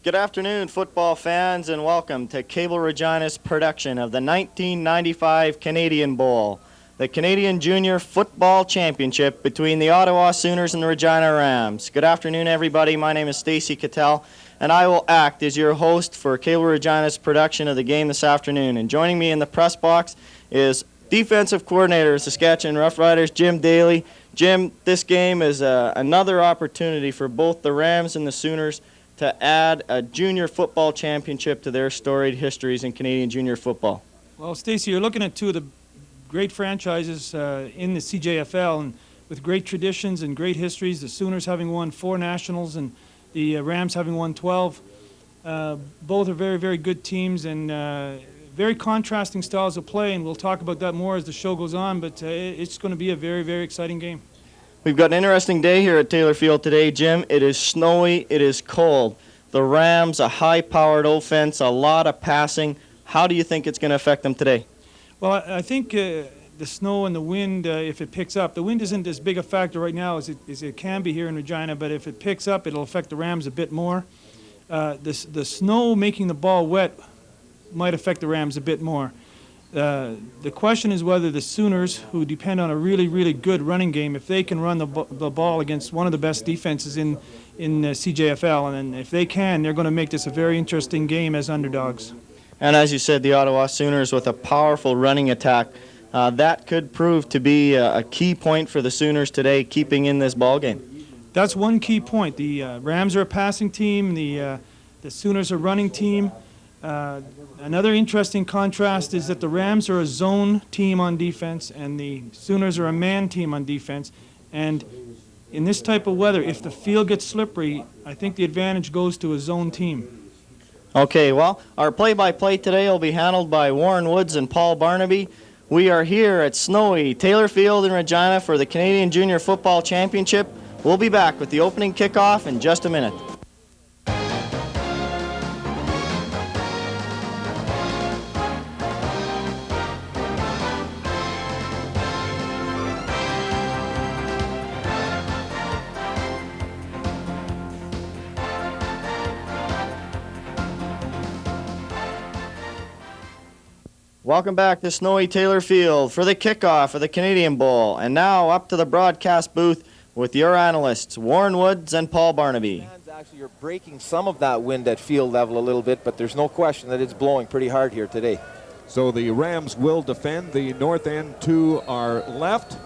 Good afternoon, football fans, and welcome to Cable Regina's production of the 1995 Canadian Bowl, the Canadian Junior Football Championship between the Ottawa Sooners and the Regina Rams. Good afternoon, everybody. My name is Stacy Cattell, and I will act as your host for Cable Regina's production of the game this afternoon. And joining me in the press box is defensive coordinator of Saskatchewan Roughriders, Jim Daly. Jim, this game is another opportunity for both the Rams and the Sooners to add a junior football championship to their storied histories in Canadian junior football. Well, Stacey, you're looking at two of the great franchises in the CJFL, and with great traditions and great histories, the Sooners having won 4 nationals and the Rams having won 12. Both are very, very good teams and very contrasting styles of play, and we'll talk about that more as the show goes on, but it's going to be a very, very exciting game. We've got an interesting day here at Taylor Field today, Jim. It is snowy, it is cold. The Rams, a high-powered offense, a lot of passing. How do you think it's going to affect them today? Well, I think the snow and the wind, if it picks up, the wind isn't as big a factor right now as it can be here in Regina, but if it picks up, it'll affect the Rams a bit more. The snow making the ball wet might affect the Rams a bit more. The question is whether the Sooners, who depend on a really, really good running game, if they can run the ball against one of the best defenses in CJFL, and if they can, they're going to make this a very interesting game as underdogs. And as you said, the Ottawa Sooners with a powerful running attack. That could prove to be a key point for the Sooners today, keeping in this ball game. That's one key point. The Rams are a passing team. The Sooners are a running team. Another interesting contrast is that the Rams are a zone team on defense and the Sooners are a man team on defense. And in this type of weather, if the field gets slippery, I think the advantage goes to a zone team. Okay, well, our play-by-play today will be handled by Warren Woods and Paul Barnaby. We are here at snowy Taylor Field in Regina for the Canadian Junior Football Championship. We'll be back with the opening kickoff in just a minute. Welcome back to snowy Taylor Field for the kickoff of the Canadian Bowl. And now up to the broadcast booth with your analysts, Warren Woods and Paul Barnaby. Actually, you're breaking some of that wind at field level a little bit, but there's no question that it's blowing pretty hard here today. So the Rams will defend the north end to our left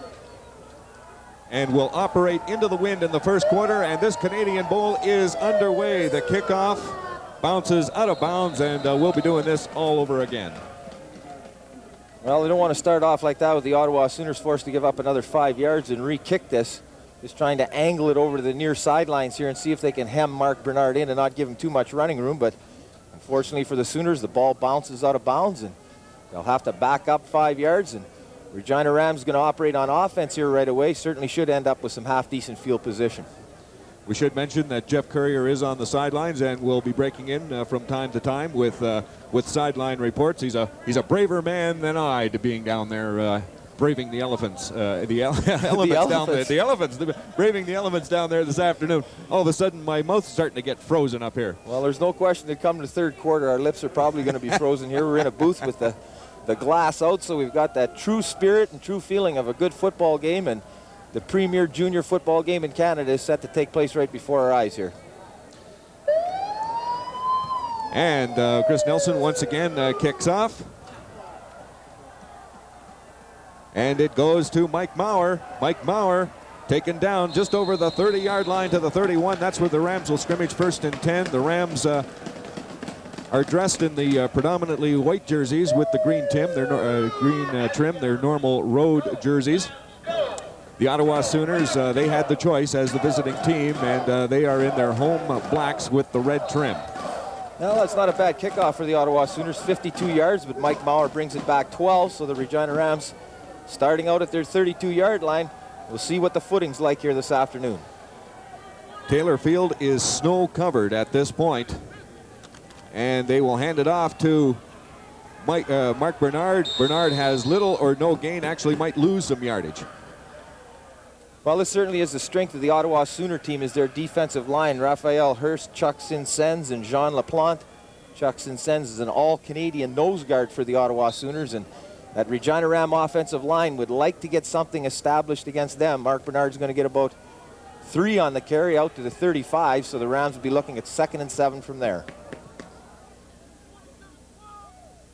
and will operate into the wind in the first quarter, and this Canadian Bowl is underway. The kickoff bounces out of bounds, and we'll be doing this all over again. Well, they don't want to start off like that with the Ottawa Sooners forced to give up another 5 yards and re-kick this. Just trying to angle it over to the near sidelines here and see if they can hem Mark Bernard in and not give him too much running room. But unfortunately for the Sooners, the ball bounces out of bounds and they'll have to back up 5 yards. And Regina Rams going to operate on offense here right away. Certainly should end up with some half-decent field position. We should mention that Jeff Currier is on the sidelines and will be breaking in from time to time with sideline reports. He's a braver man than I to being down there braving the elephants. Braving the elements down there this afternoon. All of a sudden, my mouth's starting to get frozen up here. Well, there's no question that come to the third quarter, our lips are probably going to be frozen here. We're in a booth with the glass out, so we've got that true spirit and true feeling of a good football game, and the premier junior football game in Canada is set to take place right before our eyes here. And Chris Nelson once again kicks off. And it goes to Mike Maurer. Mike Maurer taken down just over the 30-yard line to the 31. That's where the Rams will scrimmage first and 10. The Rams are dressed in the predominantly white jerseys with the green trim, their normal road jerseys. The Ottawa Sooners, they had the choice as the visiting team, and they are in their home blacks with the red trim. Well, that's not a bad kickoff for the Ottawa Sooners, 52 yards, but Mike Maurer brings it back 12, so the Regina Rams starting out at their 32-yard line. We'll see what the footing's like here this afternoon. Taylor Field is snow-covered at this point, and they will hand it off to Mark Bernard. Bernard has little or no gain, actually might lose some yardage. Well, this certainly is the strength of the Ottawa Sooner team, is their defensive line. Raphael Hurst, Chuck Sinsens, and Jean Laplante. Chuck Sinsens is an all-Canadian nose guard for the Ottawa Sooners, and that Regina Ram offensive line would like to get something established against them. Mark Bernard's going to get about 3 on the carry out to the 35, so the Rams will be looking at 2nd and 7 from there.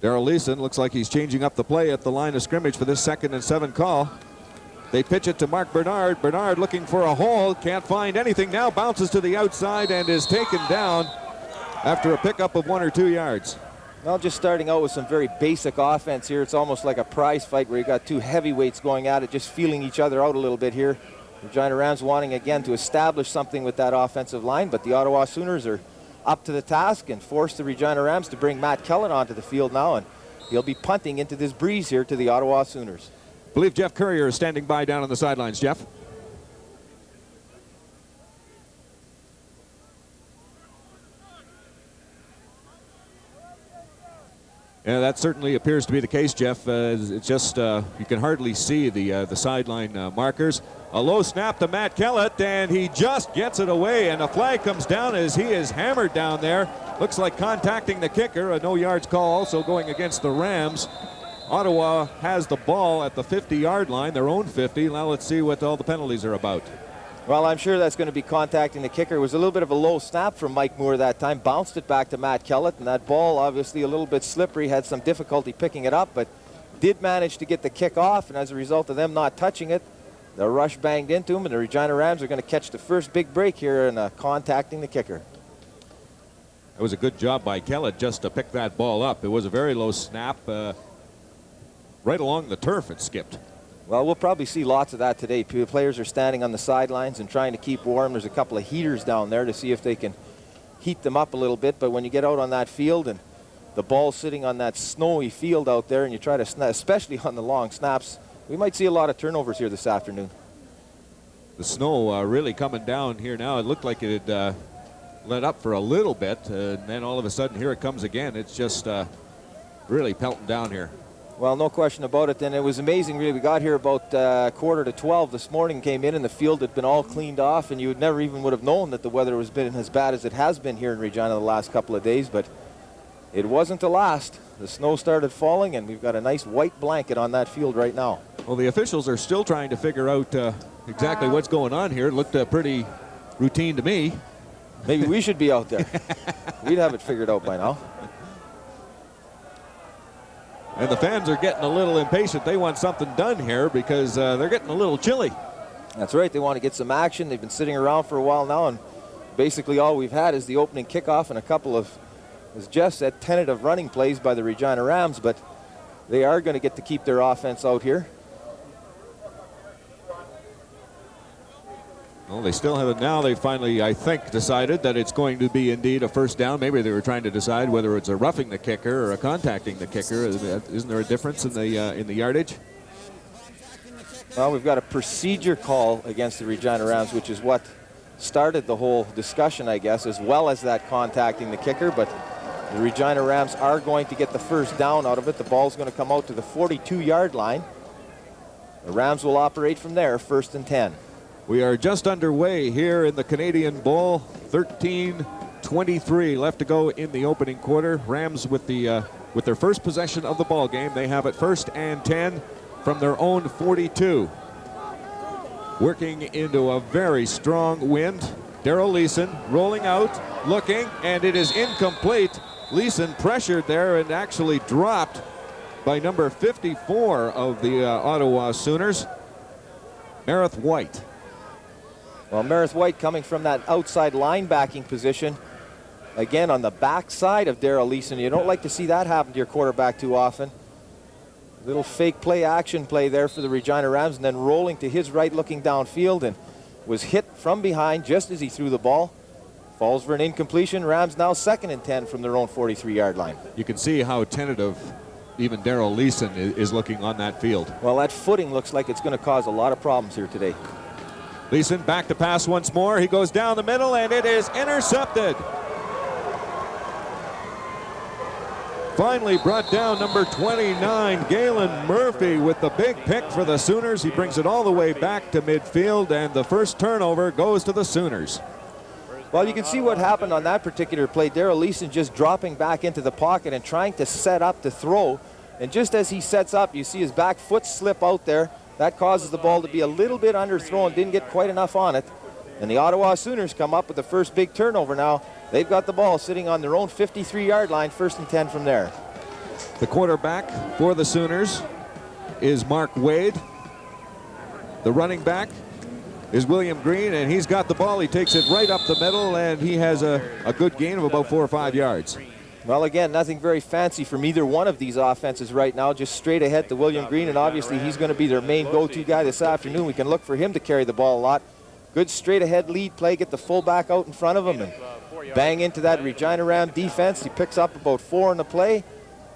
Darrell Leeson looks like he's changing up the play at the line of scrimmage for this 2nd and 7 call. They pitch it to Mark Bernard. Bernard looking for a hole, can't find anything now, bounces to the outside and is taken down after a pickup of 1 or 2 yards. Well, just starting out with some very basic offense here. It's almost like a prize fight where you got 2 heavyweights going at it, just feeling each other out a little bit here. Regina Rams wanting again to establish something with that offensive line, but the Ottawa Sooners are up to the task and force the Regina Rams to bring Matt Kellen onto the field now, and he'll be punting into this breeze here to the Ottawa Sooners. I believe Jeff Currier is standing by down on the sidelines. Jeff? Yeah, that certainly appears to be the case, Jeff. It's just you can hardly see the sideline markers. A low snap to Matt Kellett, and he just gets it away, and a flag comes down as he is hammered down there. Looks like contacting the kicker. A no yards call also going against the Rams. Ottawa has the ball at the 50-yard line, their own 50. Now let's see what all the penalties are about. Well, I'm sure that's going to be contacting the kicker. It was a little bit of a low snap from Mike Moore that time. Bounced it back to Matt Kellett, and that ball obviously a little bit slippery. Had some difficulty picking it up, but did manage to get the kick off, and as a result of them not touching it, the rush banged into him, and the Regina Rams are going to catch the first big break here and contacting the kicker. It was a good job by Kellett just to pick that ball up. It was a very low snap. Right along the turf it skipped. Well, we'll probably see lots of that today. The players are standing on the sidelines and trying to keep warm. There's a couple of heaters down there to see if they can heat them up a little bit. But when you get out on that field and the ball's sitting on that snowy field out there and you try to snap, especially on the long snaps, we might see a lot of turnovers here this afternoon. The snow really coming down here now. It looked like it had let up for a little bit, and then all of a sudden here it comes again. It's just really pelting down here. Well, no question about it. And it was amazing, really. We got here about 11:45 this morning, came in, and the field had been all cleaned off, and you would never even would have known that the weather was been as bad as it has been here in Regina the last couple of days. But it wasn't to last. The snow started falling, and we've got a nice white blanket on that field right now. Well, the officials are still trying to figure out exactly what's going on here. It looked pretty routine to me. Maybe we should be out there. We'd have it figured out by now. And the fans are getting a little impatient. They want something done here because they're getting a little chilly. That's right. They want to get some action. They've been sitting around for a while now, and basically all we've had is the opening kickoff and a couple of, as Jeff said, tentative running plays by the Regina Rams, but they are going to get to keep their offense out here. Well, they still have it now. They finally, I think, decided that it's going to be indeed a first down. Maybe they were trying to decide whether it's a roughing the kicker or a contacting the kicker. Isn't there a difference in the yardage? Well, we've got a procedure call against the Regina Rams, which is what started the whole discussion, I guess, as well as that contacting the kicker. But the Regina Rams are going to get the first down out of it. The ball's going to come out to the 42-yard line. The Rams will operate from there, 1st and 10. We are just underway here in the Canadian Bowl. 13:23 left to go in the opening quarter. Rams with their first possession of the ball game. They have it 1st and 10 from their own 42. Working into a very strong wind. Darrell Leeson rolling out, looking, and it is incomplete. Leeson pressured there and actually dropped by number 54 of the Ottawa Sooners, Merith White. Well, Merith White coming from that outside linebacking position. Again, on the backside of Darrell Leeson. You don't like to see that happen to your quarterback too often. Little fake play, action play there for the Regina Rams, and then rolling to his right, looking downfield, and was hit from behind just as he threw the ball. Falls for an incompletion. Rams now 2nd and 10 from their own 43-yard line. You can see how tentative even Darrell Leeson is looking on that field. Well, that footing looks like it's going to cause a lot of problems here today. Leeson back to pass once more. He goes down the middle, and it is intercepted. finally brought down number 29, Galen Murphy, with the big pick for the Sooners. He brings it all the way back to midfield, and the first turnover goes to the Sooners. Well, you can see what happened on that particular play. Darrell Leeson just dropping back into the pocket and trying to set up to throw. And just as he sets up, you see his back foot slip out there. That causes the ball to be a little bit underthrown, didn't get quite enough on it. And the Ottawa Sooners come up with the first big turnover now. They've got the ball sitting on their own 53-yard line, 1st and 10 from there. The quarterback for the Sooners is Mark Wade. The running back is William Green, and he's got the ball. He takes it right up the middle, and he has a good gain of about 4 or 5 yards. Well, again, nothing very fancy from either one of these offenses right now. Just straight ahead to William Green, and obviously he's going to be their main go-to guy this afternoon. We can look for him to carry the ball a lot. Good straight-ahead lead play, get the fullback out in front of him, and bang into that Regina Ram defense. He picks up about 4 in the play,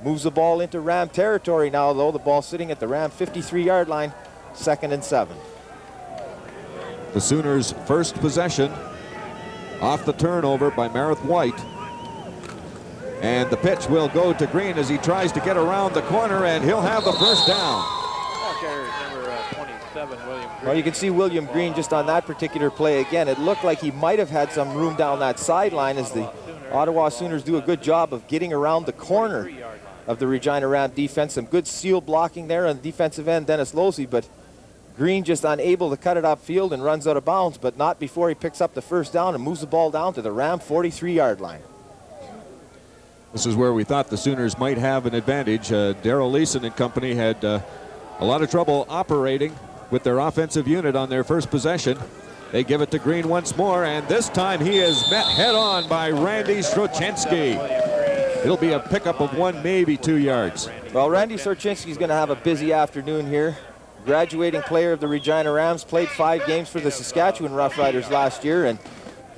moves the ball into Ram territory now, though. The ball sitting at the Ram 53-yard line, 2nd and 7. The Sooners' first possession off the turnover by Marith White. And the pitch will go to Green as he tries to get around the corner, and he'll have the first down. Number 27, William Green. Well, you can see William Green just on that particular play. Again, it looked like he might have had some room down that sideline as the Ottawa Sooners do a good job of getting around the corner of the Regina Ram defense. Some good seal blocking there on the defensive end, Dennis Losey, but Green just unable to cut it upfield and runs out of bounds, but not before he picks up the first down and moves the ball down to the Ram 43-yard line. This is where we thought the Sooners might have an advantage. Darrell Leeson and company had a lot of trouble operating with their offensive unit on their first possession. They give it to Green once more, and this time he is met head-on by Randy Stroczynski. It'll be a pickup of 1, maybe 2 yards. Well, Randy Stroczynski's going to have a busy afternoon here. Graduating player of the Regina Rams, played 5 games for the Saskatchewan Roughriders last year, and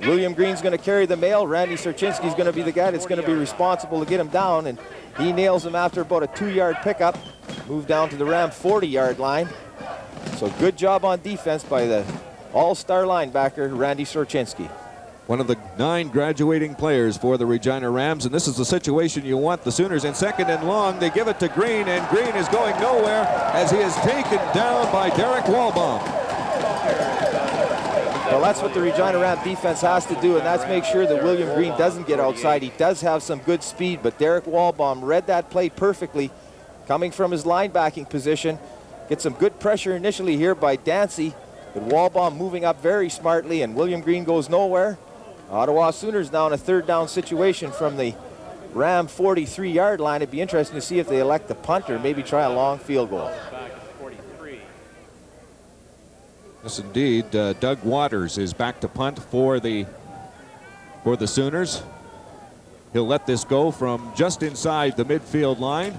William Green's going to carry the mail. Randy Stroczynski's going to be the guy that's going to be responsible to get him down, and he nails him after about a 2-yard pickup. Move down to the Ram 40-yard line. So good job on defense by the all-star linebacker, Randy Stroczynski. One of the 9 graduating players for the Regina Rams, and this is the situation you want. The Sooners in 2nd and long. They give it to Green, and Green is going nowhere as he is taken down by Derek Walbaum. Well, that's what the Regina Ram defense has to do, and that's make sure that William Green doesn't get outside. He does have some good speed, but Derek Walbaum read that play perfectly, coming from his linebacking position. Gets some good pressure initially here by Dancy, but Walbaum moving up very smartly, and William Green goes nowhere. Ottawa Sooners now in a 3rd down situation from the Ram 43-yard line. It'd be interesting to see if they elect the punt or maybe try a long field goal. Yes, indeed. Doug Waters is back to punt for the Sooners. He'll let this go from just inside the midfield line.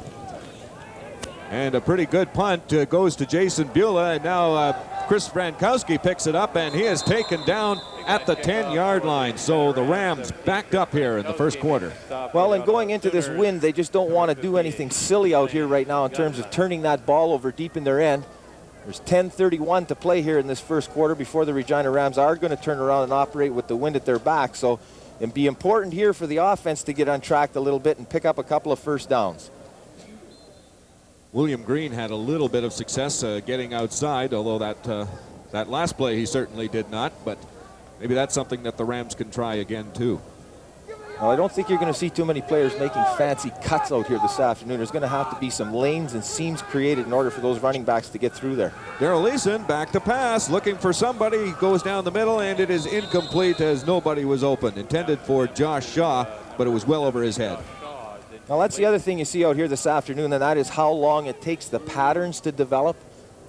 And a pretty good punt goes to Jason Beulah, and now Chris Frankowski picks it up, and he is taken down at the 10-yard line. So the Rams backed up here in the first quarter. Well, and going into this wind, they just don't want to do anything silly out here right now in terms of turning that ball over deep in their end. There's 10:31 to play here in this first quarter before the Regina Rams are going to turn around and operate with the wind at their back. So it'd be important here for the offense to get untracked a little bit and pick up a couple of first downs. William Green had a little bit of success getting outside, although that last play he certainly did not, but maybe that's something that the Rams can try again too. Well, I don't think you're going to see too many players making fancy cuts out here this afternoon. There's going to have to be some lanes and seams created in order for those running backs to get through there. Darrell Leeson back to pass, looking for somebody. He goes down the middle, and it is incomplete as nobody was open. Intended for Josh Shaw, but it was well over his head. Now that's the other thing you see out here this afternoon, and that is how long it takes the patterns to develop.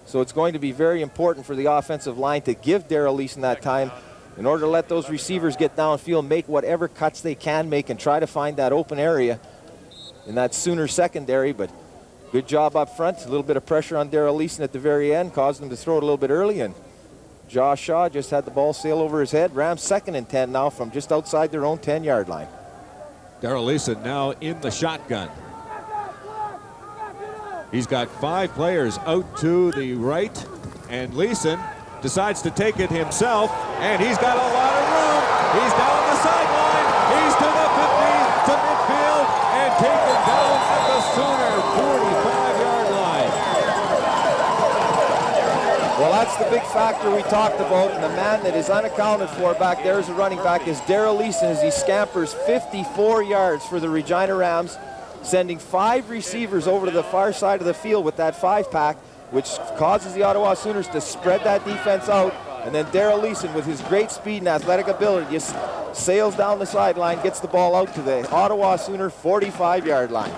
So it's going to be very important for the offensive line to give Darrell Leeson that time in order to let those receivers get downfield, make whatever cuts they can make, and try to find that open area in that Sooner secondary. But good job up front. A little bit of pressure on Darrell Leeson at the very end, caused him to throw it a little bit early, and Josh Shaw just had the ball sail over his head. Rams 2nd and 10 now from just outside their own 10-yard line. Darrell Leeson now in the shotgun. He's got 5 players out to the right, and Leeson decides to take it himself, and he's got a lot of room. He's down the sideline. He's to the 50, to midfield, and taken down factor we talked about, and the man that is unaccounted for back there as a running back is Daryl Leeson as he scampers 54 yards for the Regina Rams, sending 5 receivers over to the far side of the field with that 5-pack, which causes the Ottawa Sooners to spread that defense out. And then Daryl Leeson, with his great speed and athletic ability, just sails down the sideline, gets the ball out to the Ottawa Sooner 45-yard line.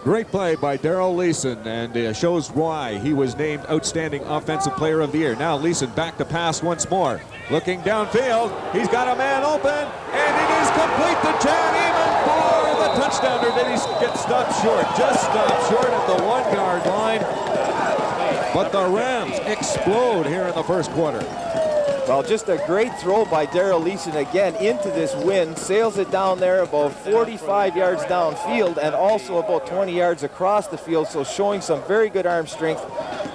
Great play by Daryl Leeson, and shows why he was named Outstanding Offensive Player of the Year. Now Leeson back to pass once more. Looking downfield, he's got a man open, and it is complete to Chad Eamon for the touchdown. Or did he get stopped short? Just stopped short at the 1-yard line. But the Rams explode here in the first quarter. Well, just a great throw by Daryl Leeson again into this wind. Sails it down there about 45 yards downfield and also about 20 yards across the field, so showing some very good arm strength.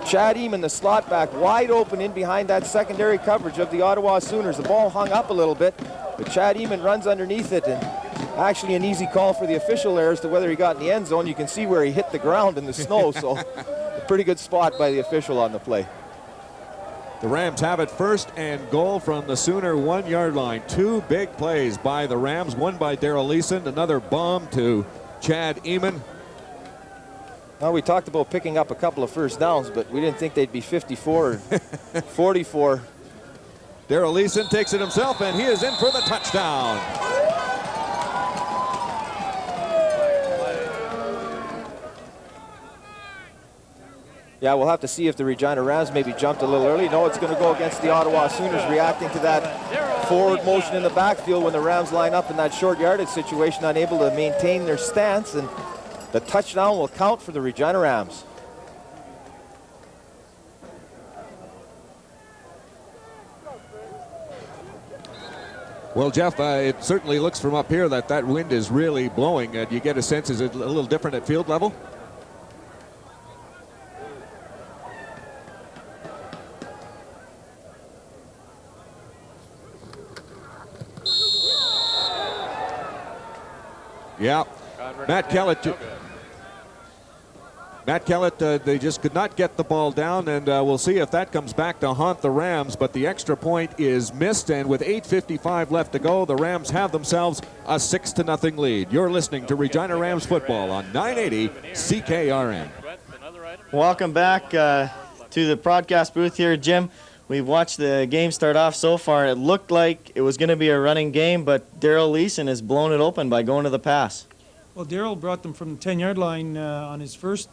Chad Eamon, the slot back, wide open in behind that secondary coverage of the Ottawa Sooners. The ball hung up a little bit, but Chad Eamon runs underneath it, and actually an easy call for the official there as to whether he got in the end zone. You can see where he hit the ground in the snow, so a pretty good spot by the official on the play. The Rams have it first and goal from the Sooner 1-yard line. 2 big plays by the Rams, one by Daryl Leeson, another bomb to Chad Eamon. Well, we talked about picking up a couple of first downs, but we didn't think they'd be 54 or 44. Daryl Leeson takes it himself, and he is in for the touchdown. Yeah, we'll have to see if the Regina Rams maybe jumped a little early. No, it's going to go against the Ottawa Sooners, reacting to that forward motion in the backfield when the Rams line up in that short yardage situation, unable to maintain their stance, and the touchdown will count for the Regina Rams. Well, Jeff, it certainly looks from up here that that wind is really blowing. Do you get a sense, is it a little different at field level? Yeah, Matt Kellett, they just could not get the ball down, and we'll see if that comes back to haunt the Rams, but the extra point is missed, and with 8:55 left to go, the Rams have themselves a 6-0 lead. You're listening to Regina Rams football on 980 CKRM. Welcome back to the broadcast booth here, Jim. We've watched the game start off so far. It looked like it was going to be a running game, but Daryl Leeson has blown it open by going to the pass. Well, Daryl brought them from the 10-yard line on his first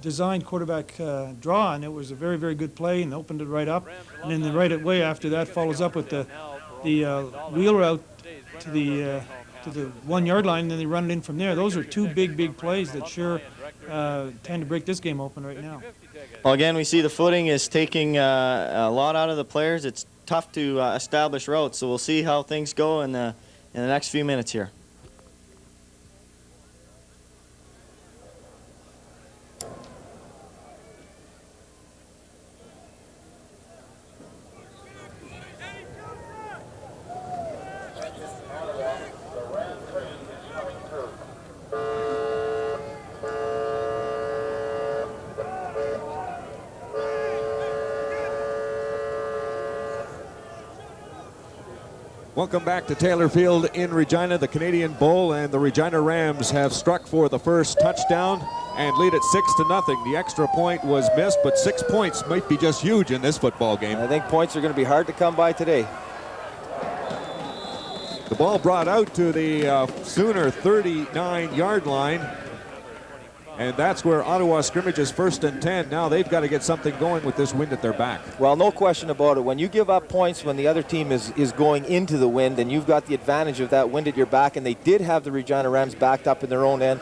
designed quarterback draw, and it was a very, very good play and opened it right up. And then the right away after that follows up with the wheel route to the 1-yard line, and then they run it in from there. Those are 2 big plays that sure tend to break this game open right now. Well, again, we see the footing is taking a lot out of the players. It's tough to establish routes, so we'll see how things go in the next few minutes here. Welcome back to Taylor Field in Regina, the Canadian Bowl, and the Regina Rams have struck for the first touchdown and lead it 6-0. The extra point was missed, but 6 points might be just huge in this football game. I think points are going to be hard to come by today. The ball brought out to the Sooner 39-yard line, and that's where Ottawa scrimmages 1st and 10. Now they've got to get something going with this wind at their back. Well, no question about it. When you give up points when the other team is going into the wind, and you've got the advantage of that wind at your back, and they did have the Regina Rams backed up in their own end,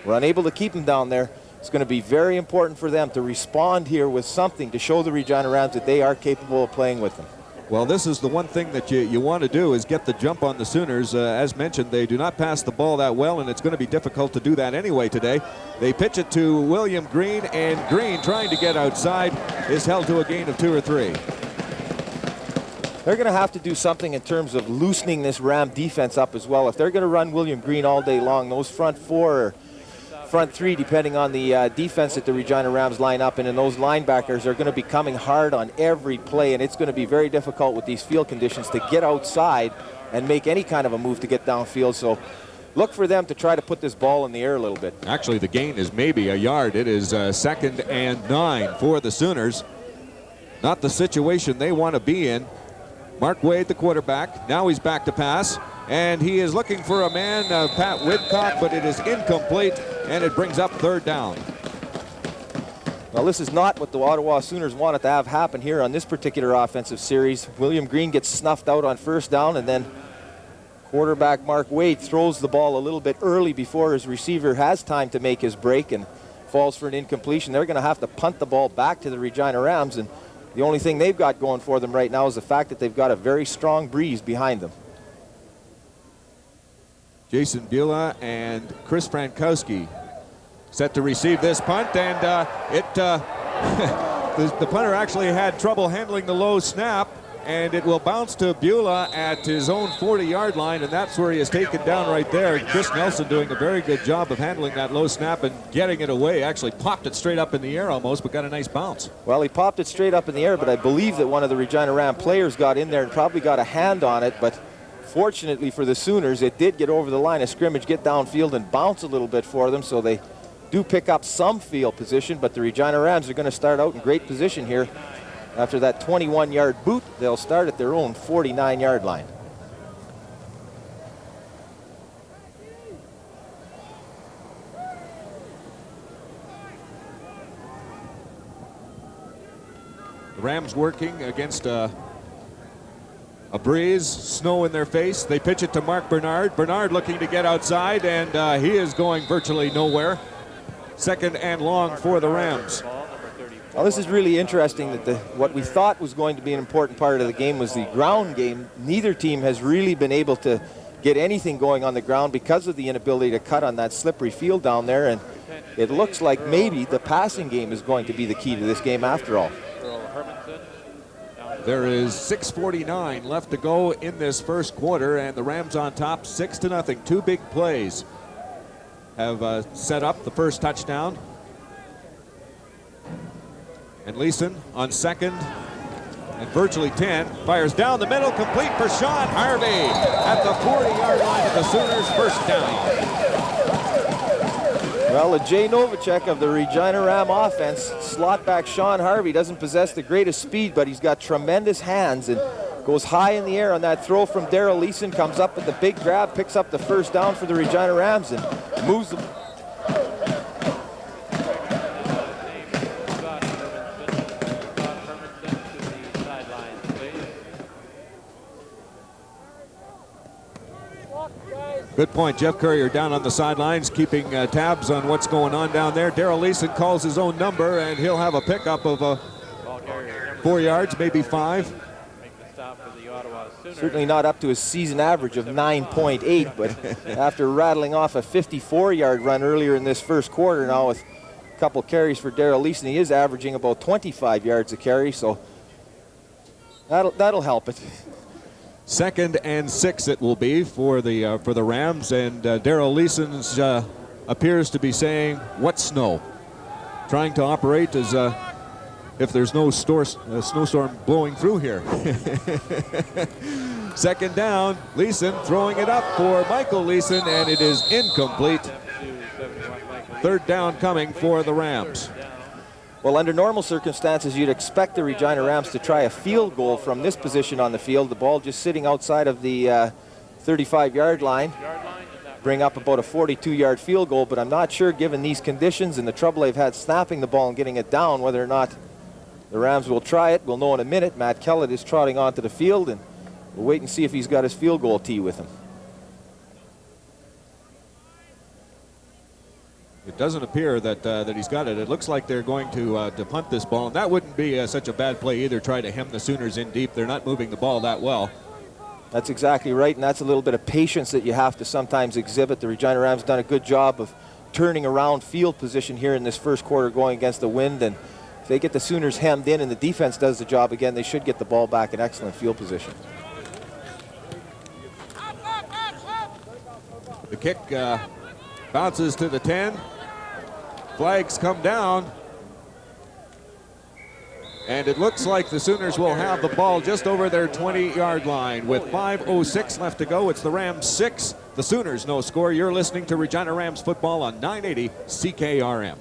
were unable to keep them down there. It's going to be very important for them to respond here with something to show the Regina Rams that they are capable of playing with them. Well, this is the one thing that you want to do is get the jump on the Sooners. As mentioned, they do not pass the ball that well, and it's going to be difficult to do that anyway today. They pitch it to William Green, and Green, trying to get outside, is held to a gain of 2 or 3. They're going to have to do something in terms of loosening this Ram defense up as well. If they're going to run William Green all day long, those front 4 are front three, depending on the defense that the Regina Rams line up in, and those linebackers are going to be coming hard on every play, and it's going to be very difficult with these field conditions to get outside and make any kind of a move to get downfield. So look for them to try to put this ball in the air a little bit. Actually, the gain is maybe a yard. It is 2nd and 9 for the Sooners. Not the situation they want to be in. Mark Wade, the quarterback. Now he's back to pass, and he is looking for a man, Pat Whitcock, but it is incomplete, and it brings up 3rd down. Well, this is not what the Ottawa Sooners wanted to have happen here on this particular offensive series. William Green gets snuffed out on 1st down, and then quarterback Mark Wade throws the ball a little bit early before his receiver has time to make his break and falls for an incompletion. They're going to have to punt the ball back to the Regina Rams, and the only thing they've got going for them right now is the fact that they've got a very strong breeze behind them. Jason Bula and Chris Frankowski set to receive this punt, and the punter actually had trouble handling the low snap, and it will bounce to Bula at his own 40-yard line, and that's where he is taken down right there. Chris Nelson doing a very good job of handling that low snap and getting it away. Actually popped it straight up in the air almost, but got a nice bounce. Well, he popped it straight up in the air, but I believe that one of the Regina Ram players got in there and probably got a hand on it, but fortunately for the Sooners, it did get over the line of scrimmage, get downfield, and bounce a little bit for them, so they do pick up some field position, but the Regina Rams are going to start out in great position here. After that 21-yard boot, they'll start at their own 49-yard line. The Rams working against a breeze, snow in their face. They pitch it to Mark Bernard. Bernard looking to get outside, and he is going virtually nowhere. 2nd and long for the Rams. Well, this is really interesting that what we thought was going to be an important part of the game was the ground game. Neither team has really been able to get anything going on the ground because of the inability to cut on that slippery field down there, and it looks like maybe the passing game is going to be the key to this game after all. There is 6:49 left to go in this 1st quarter, and the Rams on top 6-0. 2 big plays have set up the first touchdown. And Leeson on 2nd and virtually 10, fires down the middle, complete for Sean Harvey at the 40-yard line of the Sooners, 1st down. Well, the Jay Novacek of the Regina Ram offense, slot back Sean Harvey doesn't possess the greatest speed, but he's got tremendous hands and goes high in the air on that throw from Darrell Leeson, comes up with the big grab, picks up the 1st down for the Regina Rams and moves the Good point. Jeff Currier down on the sidelines, keeping tabs on what's going on down there. Darrell Leeson calls his own number, and he'll have a pickup of 4 yards, maybe 5. Certainly not up to his season average of 9.8, but after rattling off a 54-yard run earlier in this 1st quarter, now with a couple carries for Darrell Leeson, he is averaging about 25 yards a carry, so that'll help it. 2nd and 6 it will be for the Rams, and Darrell Leeson's appears to be saying, "What snow?" Trying to operate as if there's no snowstorm blowing through here. 2nd down, Leeson throwing it up for Michael Leeson, and it is incomplete. 3rd down coming for the Rams. Well, under normal circumstances, you'd expect the Regina Rams to try a field goal from this position on the field. The ball just sitting outside of the 35-yard line. Bring up about a 42-yard field goal, but I'm not sure, given these conditions and the trouble they've had snapping the ball and getting it down, whether or not the Rams will try it. We'll know in a minute. Matt Kellett is trotting onto the field, and we'll wait and see if he's got his field goal tee with him. It doesn't appear that he's got it. It looks like they're going to punt this ball, and that wouldn't be such a bad play either. Try to hem the Sooners in deep. They're not moving the ball that well. That's exactly right, and that's a little bit of patience that you have to sometimes exhibit. The Regina Rams done a good job of turning around field position here in this 1st quarter going against the wind, and if they get the Sooners hemmed in and the defense does the job again, they should get the ball back in excellent field position. The kick bounces to the 10. Flags come down. And it looks like the Sooners will have the ball just over their 20-yard line. With 5:06 left to go, it's the Rams 6, the Sooners no score. You're listening to Regina Rams football on 980 CKRM.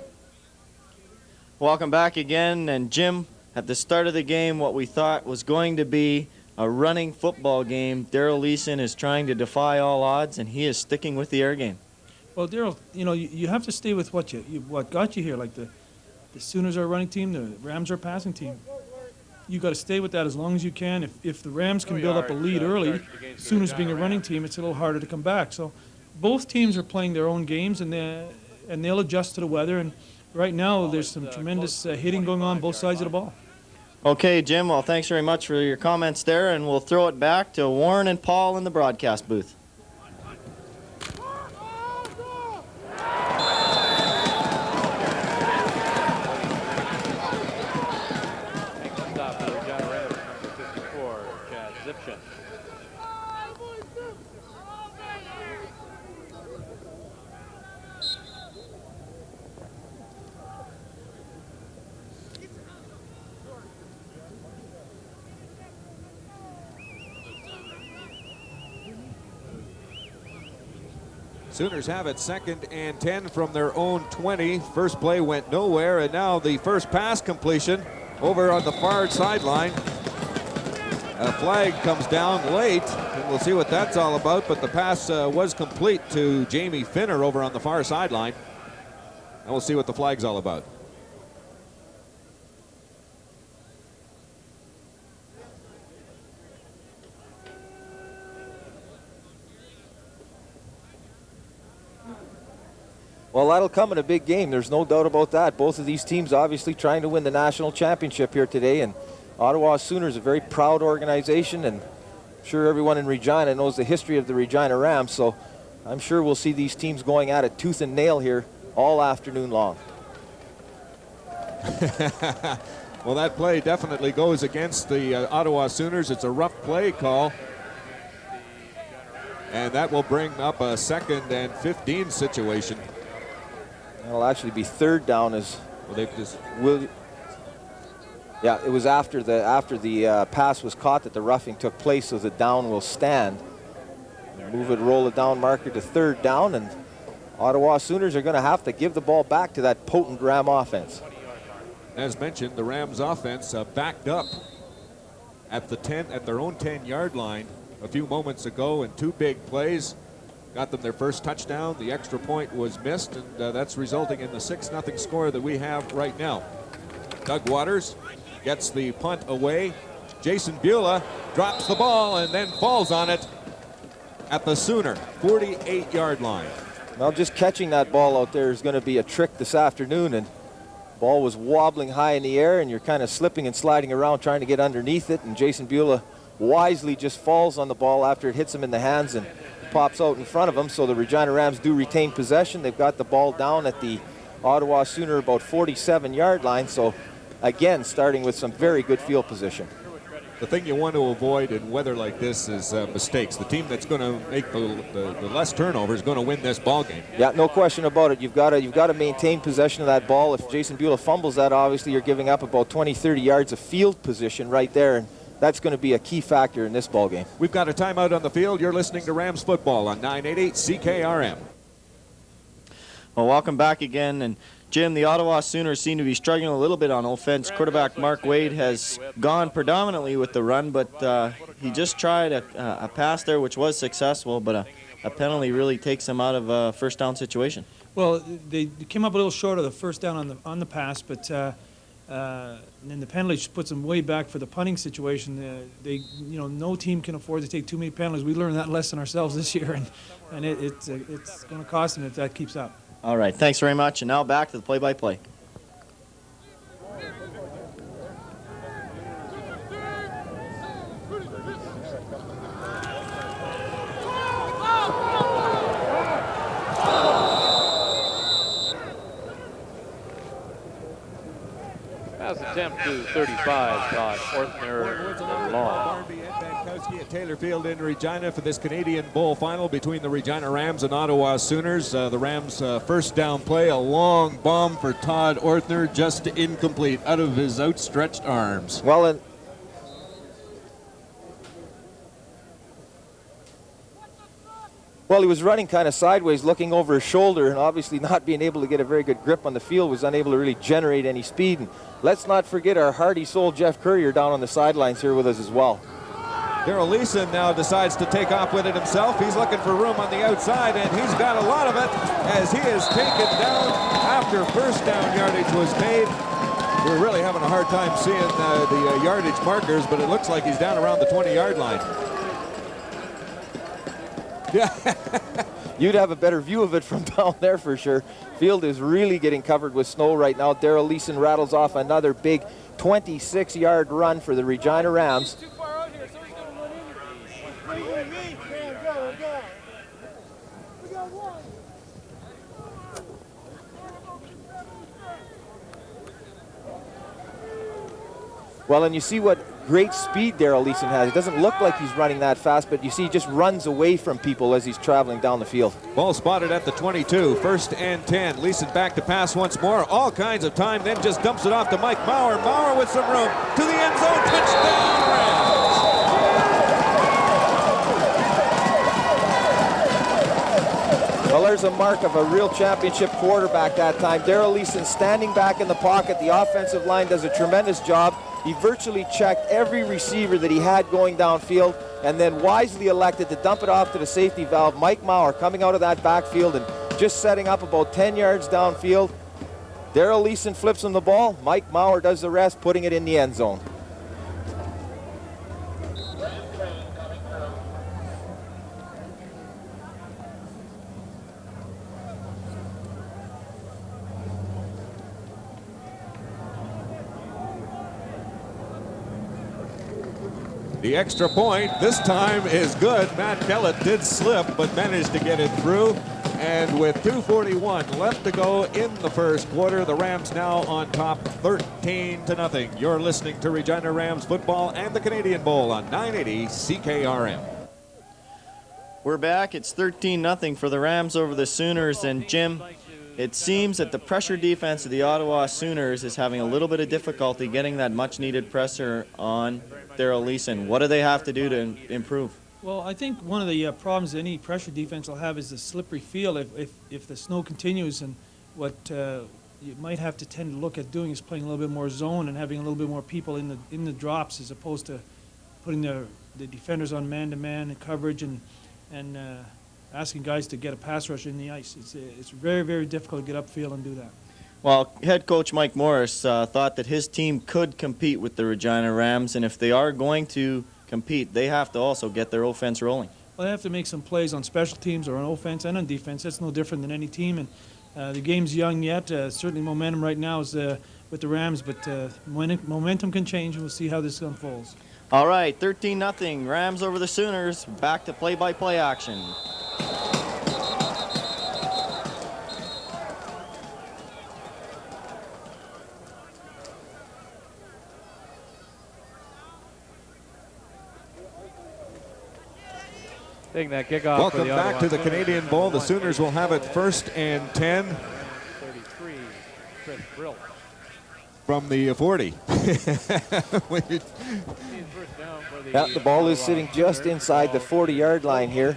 Welcome back again. And Jim, at the start of the game, what we thought was going to be a running football game, Daryl Leeson is trying to defy all odds, and he is sticking with the air game. Well, Daryl, you have to stay with what got you here. Like the Sooners are a running team, the Rams are a passing team. You got to stay with that as long as you can. If the Rams can build up a lead early, Sooners being a running team, it's a little harder to come back. So both teams are playing their own games, and they'll adjust to the weather. And right now, there's some tremendous hitting going on both sides of the ball. Okay, Jim, well, thanks very much for your comments there, and we'll throw it back to Warren and Paul in the broadcast booth. Sooners have it 2nd and 10 from their own 20. First play went nowhere, and now the first pass completion over on the far sideline. A flag comes down late, and we'll see what that's all about, but the pass was complete to Jamie Finner over on the far sideline. And we'll see what the flag's all about. Well, that'll come in a big game. There's no doubt about that. Both of these teams obviously trying to win the national championship here today. And Ottawa Sooners, a very proud organization. And I'm sure everyone in Regina knows the history of the Regina Rams. So I'm sure we'll see these teams going at it tooth and nail here all afternoon long. Well, that play definitely goes against the Ottawa Sooners. It's a rough play call. And that will bring up a 2nd and 15 situation. It'll actually be 3rd down as well. They've just yeah, it was after the pass was caught that the roughing took place, so the down will stand. Move it, roll it down marker to 3rd down, and Ottawa Sooners are going to have to give the ball back to that potent Ram offense. As mentioned, the Rams offense backed up at their own 10-yard line a few moments ago, and 2 big plays got them their first touchdown. The extra point was missed, and that's resulting in the 6-0 score that we have right now. Doug Waters gets the punt away. Jason Beulah drops the ball and then falls on it at the Sooner 48-yard line. Well, just catching that ball out there is going to be a trick this afternoon, and ball was wobbling high in the air, and you're kind of slipping and sliding around trying to get underneath it, and Jason Beulah wisely just falls on the ball after it hits him in the hands and pops out in front of him. So the Regina Rams do retain possession. They've got the ball down at the Ottawa Sooner about 47-yard line. So again, starting with some very good field position. The thing you want to avoid in weather like this is mistakes. The team that's going to make the less turnovers is going to win this ball game. Yeah, no question about it. You've got to maintain possession of that ball. If Jason Beulah fumbles that, obviously you're giving up about 20-30 yards of field position right there, and that's going to be a key factor in this ball game. We've got a timeout on the field. You're listening to Rams football on 980 CKRM. Well, welcome back again. And Jim, the Ottawa Sooners seem to be struggling a little bit on offense. Quarterback Mark Wade has gone predominantly with the run, but he just tried a pass there, which was successful, but a penalty really takes him out of a first down situation. Well, they came up a little short of the first down on the pass, but and then the penalty just puts them way back for the punting situation. No team can afford to take too many penalties. We learned that lesson ourselves this year, and it's going to cost them if that keeps up. All right, thanks very much. And now back to the play-by-play. Pass attempt to 35 on 4th and long. Gretzky at Taylor Field in Regina for this Canadian Bowl final between the Regina Rams and Ottawa Sooners. The Rams first down play, a long bomb for Todd Orthner, just incomplete out of his outstretched arms. Well, he was running kind of sideways, looking over his shoulder, and obviously not being able to get a very good grip on the field, was unable to really generate any speed. And let's not forget our hardy soul Jeff Courier down on the sidelines here with us as well. Darrell Leeson now decides to take off with it himself. He's looking for room on the outside, and he's got a lot of it as he is taken down after first down yardage was made. We're really having a hard time seeing the yardage markers, but it looks like he's down around the 20-yard line. Yeah. You'd have a better view of it from down there for sure. Field is really getting covered with snow right now. Darrell Leeson rattles off another big 26-yard run for the Regina Rams. Well, and you see what great speed Darrell Leeson has. It doesn't look like he's running that fast, but you see he just runs away from people as he's traveling down the field. Ball spotted at the 22, 1st and 10. Leeson back to pass once more, all kinds of time, then just dumps it off to Mike Maurer. Maurer with some room to the end zone, touchdown Rams! Well, there's a mark of a real championship quarterback that time. Darrell Leeson standing back in the pocket. The offensive line does a tremendous job. He virtually checked every receiver that he had going downfield and then wisely elected to dump it off to the safety valve. Mike Maurer coming out of that backfield and just setting up about 10 yards downfield. Darrell Leeson flips him the ball. Mike Maurer does the rest, putting it in the end zone. The extra point this time is good. Matt Kellett did slip, but managed to get it through. And with 2:41 left to go in the first quarter, the Rams now on top 13-0. You're listening to Regina Rams football and the Canadian Bowl on 980 CKRM. We're back. It's 13-0 for the Rams over the Sooners. And Jim, it seems that the pressure defense of the Ottawa Sooners is having a little bit of difficulty getting that much-needed pressure on Darrell Leeson. What do they have to do to improve? Well, I think one of the problems any pressure defense will have is the slippery field. If the snow continues, and what you might have to tend to look at doing is playing a little bit more zone and having a little bit more people in the drops, as opposed to putting the defenders on man-to-man coverage and asking guys to get a pass rush in the ice. It's very, very difficult to get upfield and do that. Well, head coach Mike Morris thought that his team could compete with the Regina Rams, and if they are going to compete, they have to also get their offense rolling. Well, they have to make some plays on special teams or on offense and on defense. That's no different than any team, and the game's young yet. Certainly momentum right now is with the Rams, but momentum can change, and we'll see how this unfolds. All right, 13-0, Rams over the Sooners. Back to play-by-play action. Taking that kickoff. Welcome back to the Canadian Bowl. The Sooners will have it 1st and 10. 33, Chris Brill. From the 40. Yeah, the ball is sitting just inside the 40-yard line here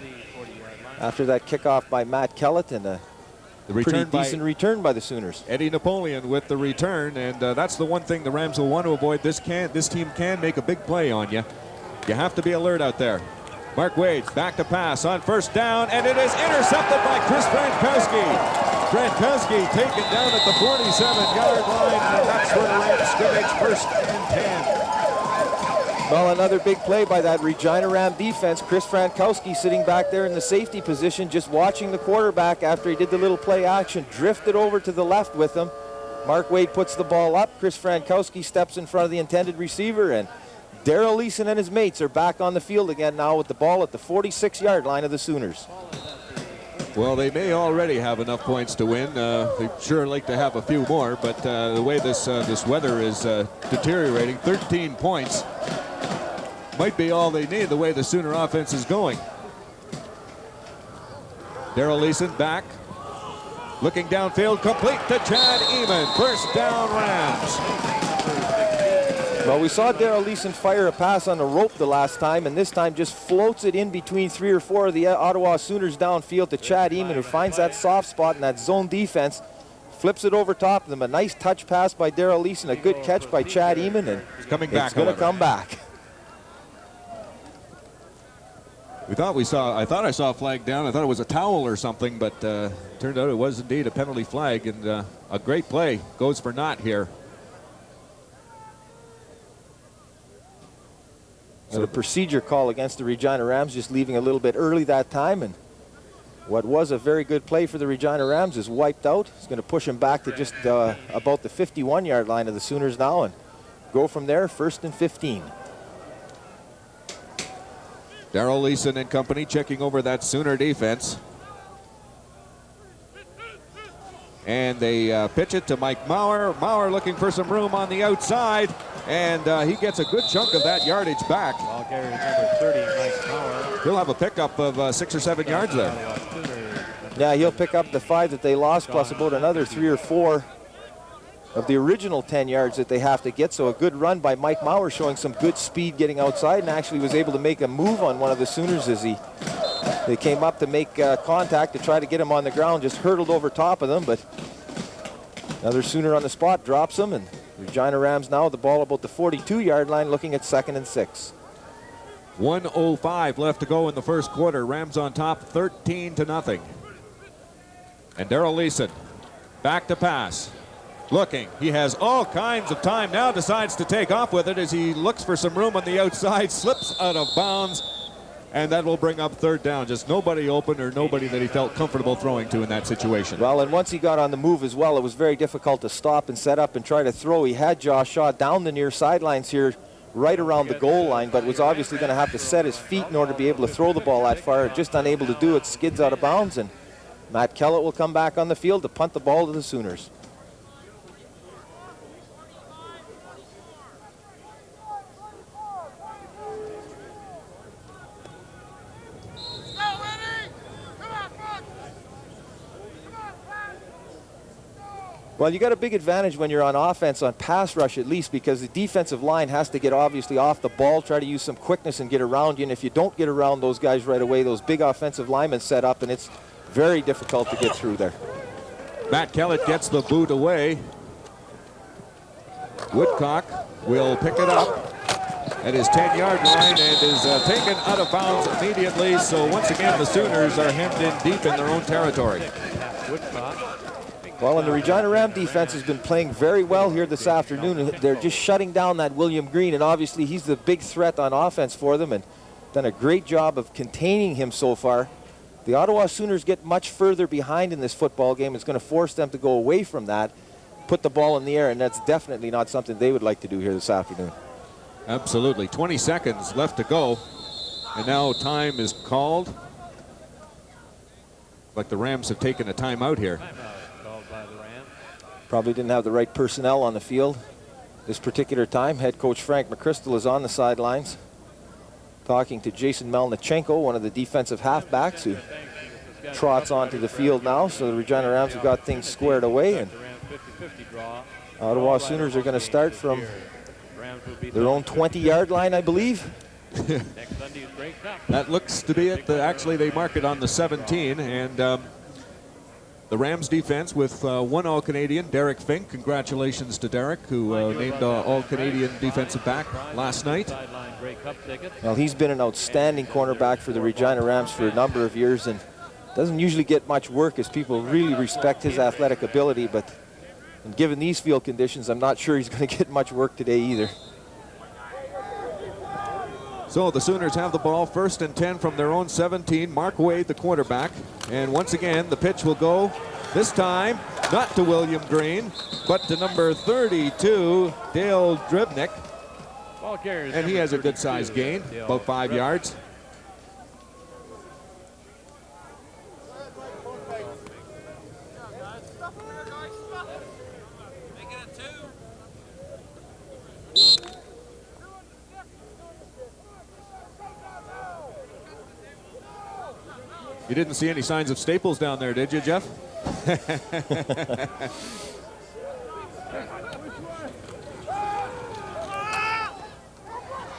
after that kickoff by Matt Kellett and a pretty decent return by the Sooners. Eddie Napoleon with the return, and that's the one thing the Rams will want to avoid. This team can make a big play on you. You have to be alert out there. Mark Wade back to pass on 1st down, and it is intercepted by Chris Frankowski. Frankowski taken down at the 47-yard line, and that's where the Rams scrimmage 1st and 10. Well, another big play by that Regina Ram defense. Chris Frankowski sitting back there in the safety position, just watching the quarterback after he did the little play action, drifted over to the left with him. Mark Wade puts the ball up. Chris Frankowski steps in front of the intended receiver, and Darrell Leeson and his mates are back on the field again now with the ball at the 46-yard line of the Sooners. Well, they may already have enough points to win. They'd sure like to have a few more, but the way this weather is deteriorating, 13 points might be all they need the way the Sooner offense is going. Darrell Leeson back. Looking downfield, complete to Chad Eamon. First down, Rams. Well, we saw Darrell Leeson fire a pass on the rope the last time, and this time just floats it in between 3 or 4 of the Ottawa Sooners downfield to Chad Eamon, who finds that soft spot in that zone defense, flips it over top of them. A nice touch pass by Darrell Leeson, a good catch by Chad Eamon, and it's coming back. It's going to come back. I thought I saw a flag down. I thought it was a towel or something, but turned out it was indeed a penalty flag, and a great play goes for naught here. So the procedure call against the Regina Rams, just leaving a little bit early that time, and what was a very good play for the Regina Rams is wiped out. It's going to push him back to just about the 51-yard line of the Sooners now, and go from there, 1st and 15. Darrell Leeson and company checking over that Sooner defense. And they pitch it to Mike Maurer. Maurer looking for some room on the outside, and he gets a good chunk of that yardage back. Ball carrier number 30, Mike Maurer. He'll have a pickup of 6 or 7 yards there. Yeah, he'll pick up the 5 that they lost, plus about another 3 or 4 of the original 10 yards that they have to get. So a good run by Mike Maurer, showing some good speed getting outside, and actually was able to make a move on one of the Sooners as they came up to make contact to try to get him on the ground, just hurtled over top of them, but another Sooner on the spot drops him, and Regina Rams now with the ball about the 42-yard line, looking at 2nd and 6. 1:05 left to go in the first quarter. Rams on top 13-0. And Darrell Leeson back to pass. Looking, he has all kinds of time now, decides to take off with it as he looks for some room on the outside, slips out of bounds, and that will bring up 3rd down. Just nobody open or nobody that he felt comfortable throwing to in that situation. Well, and once he got on the move as well, it was very difficult to stop and set up and try to throw. He had Josh Shaw down the near sidelines here, right around the goal line, but was obviously going to have to set his feet in order to be able to throw the ball that far. Just unable to do it, skids out of bounds, and Matt Kellett will come back on the field to punt the ball to the Sooners. Well, you got a big advantage when you're on offense on pass rush, at least, because the defensive line has to get obviously off the ball, try to use some quickness and get around you. And if you don't get around those guys right away, those big offensive linemen set up, and it's very difficult to get through there. Matt Kellett gets the boot away. Woodcock will pick it up at his 10-yard line and is taken out of bounds immediately. So once again, the Sooners are hemmed in deep in their own territory. Well, and the Regina Ram defense has been playing very well here this afternoon. They're just shutting down that William Green, and obviously he's the big threat on offense for them, and done a great job of containing him so far. The Ottawa Sooners get much further behind in this football game. It's going to force them to go away from that, put the ball in the air, and that's definitely not something they would like to do here this afternoon. Absolutely. 20 seconds left to go, and now time is called. Like the Rams have taken a timeout here. Probably didn't have the right personnel on the field this particular time. Head coach Frank McChrystal is on the sidelines talking to Jason Melnichenko, one of the defensive halfbacks, who trots onto the field now. So the Regina Rams have got things squared away, and Ottawa Sooners are going to start from their own 20-yard line, I believe. That looks to be it. Actually, they mark it on the 17, and the Rams defense with one All-Canadian, Derek Fink. Congratulations to Derek, who named All-Canadian defensive back last night. Well, he's been an outstanding cornerback for the Regina Rams for a number of years, and doesn't usually get much work as people really respect his athletic ability, but given these field conditions, I'm not sure he's going to get much work today either. So the Sooners have the ball, 1st and 10 from their own 17. Mark Wade, the quarterback. And once again, the pitch will go, this time, not to William Green, but to number 32, Dale Dribnick. And he has a good-sized gain, about 5 yards. You didn't see any signs of staples down there, did you, Jeff?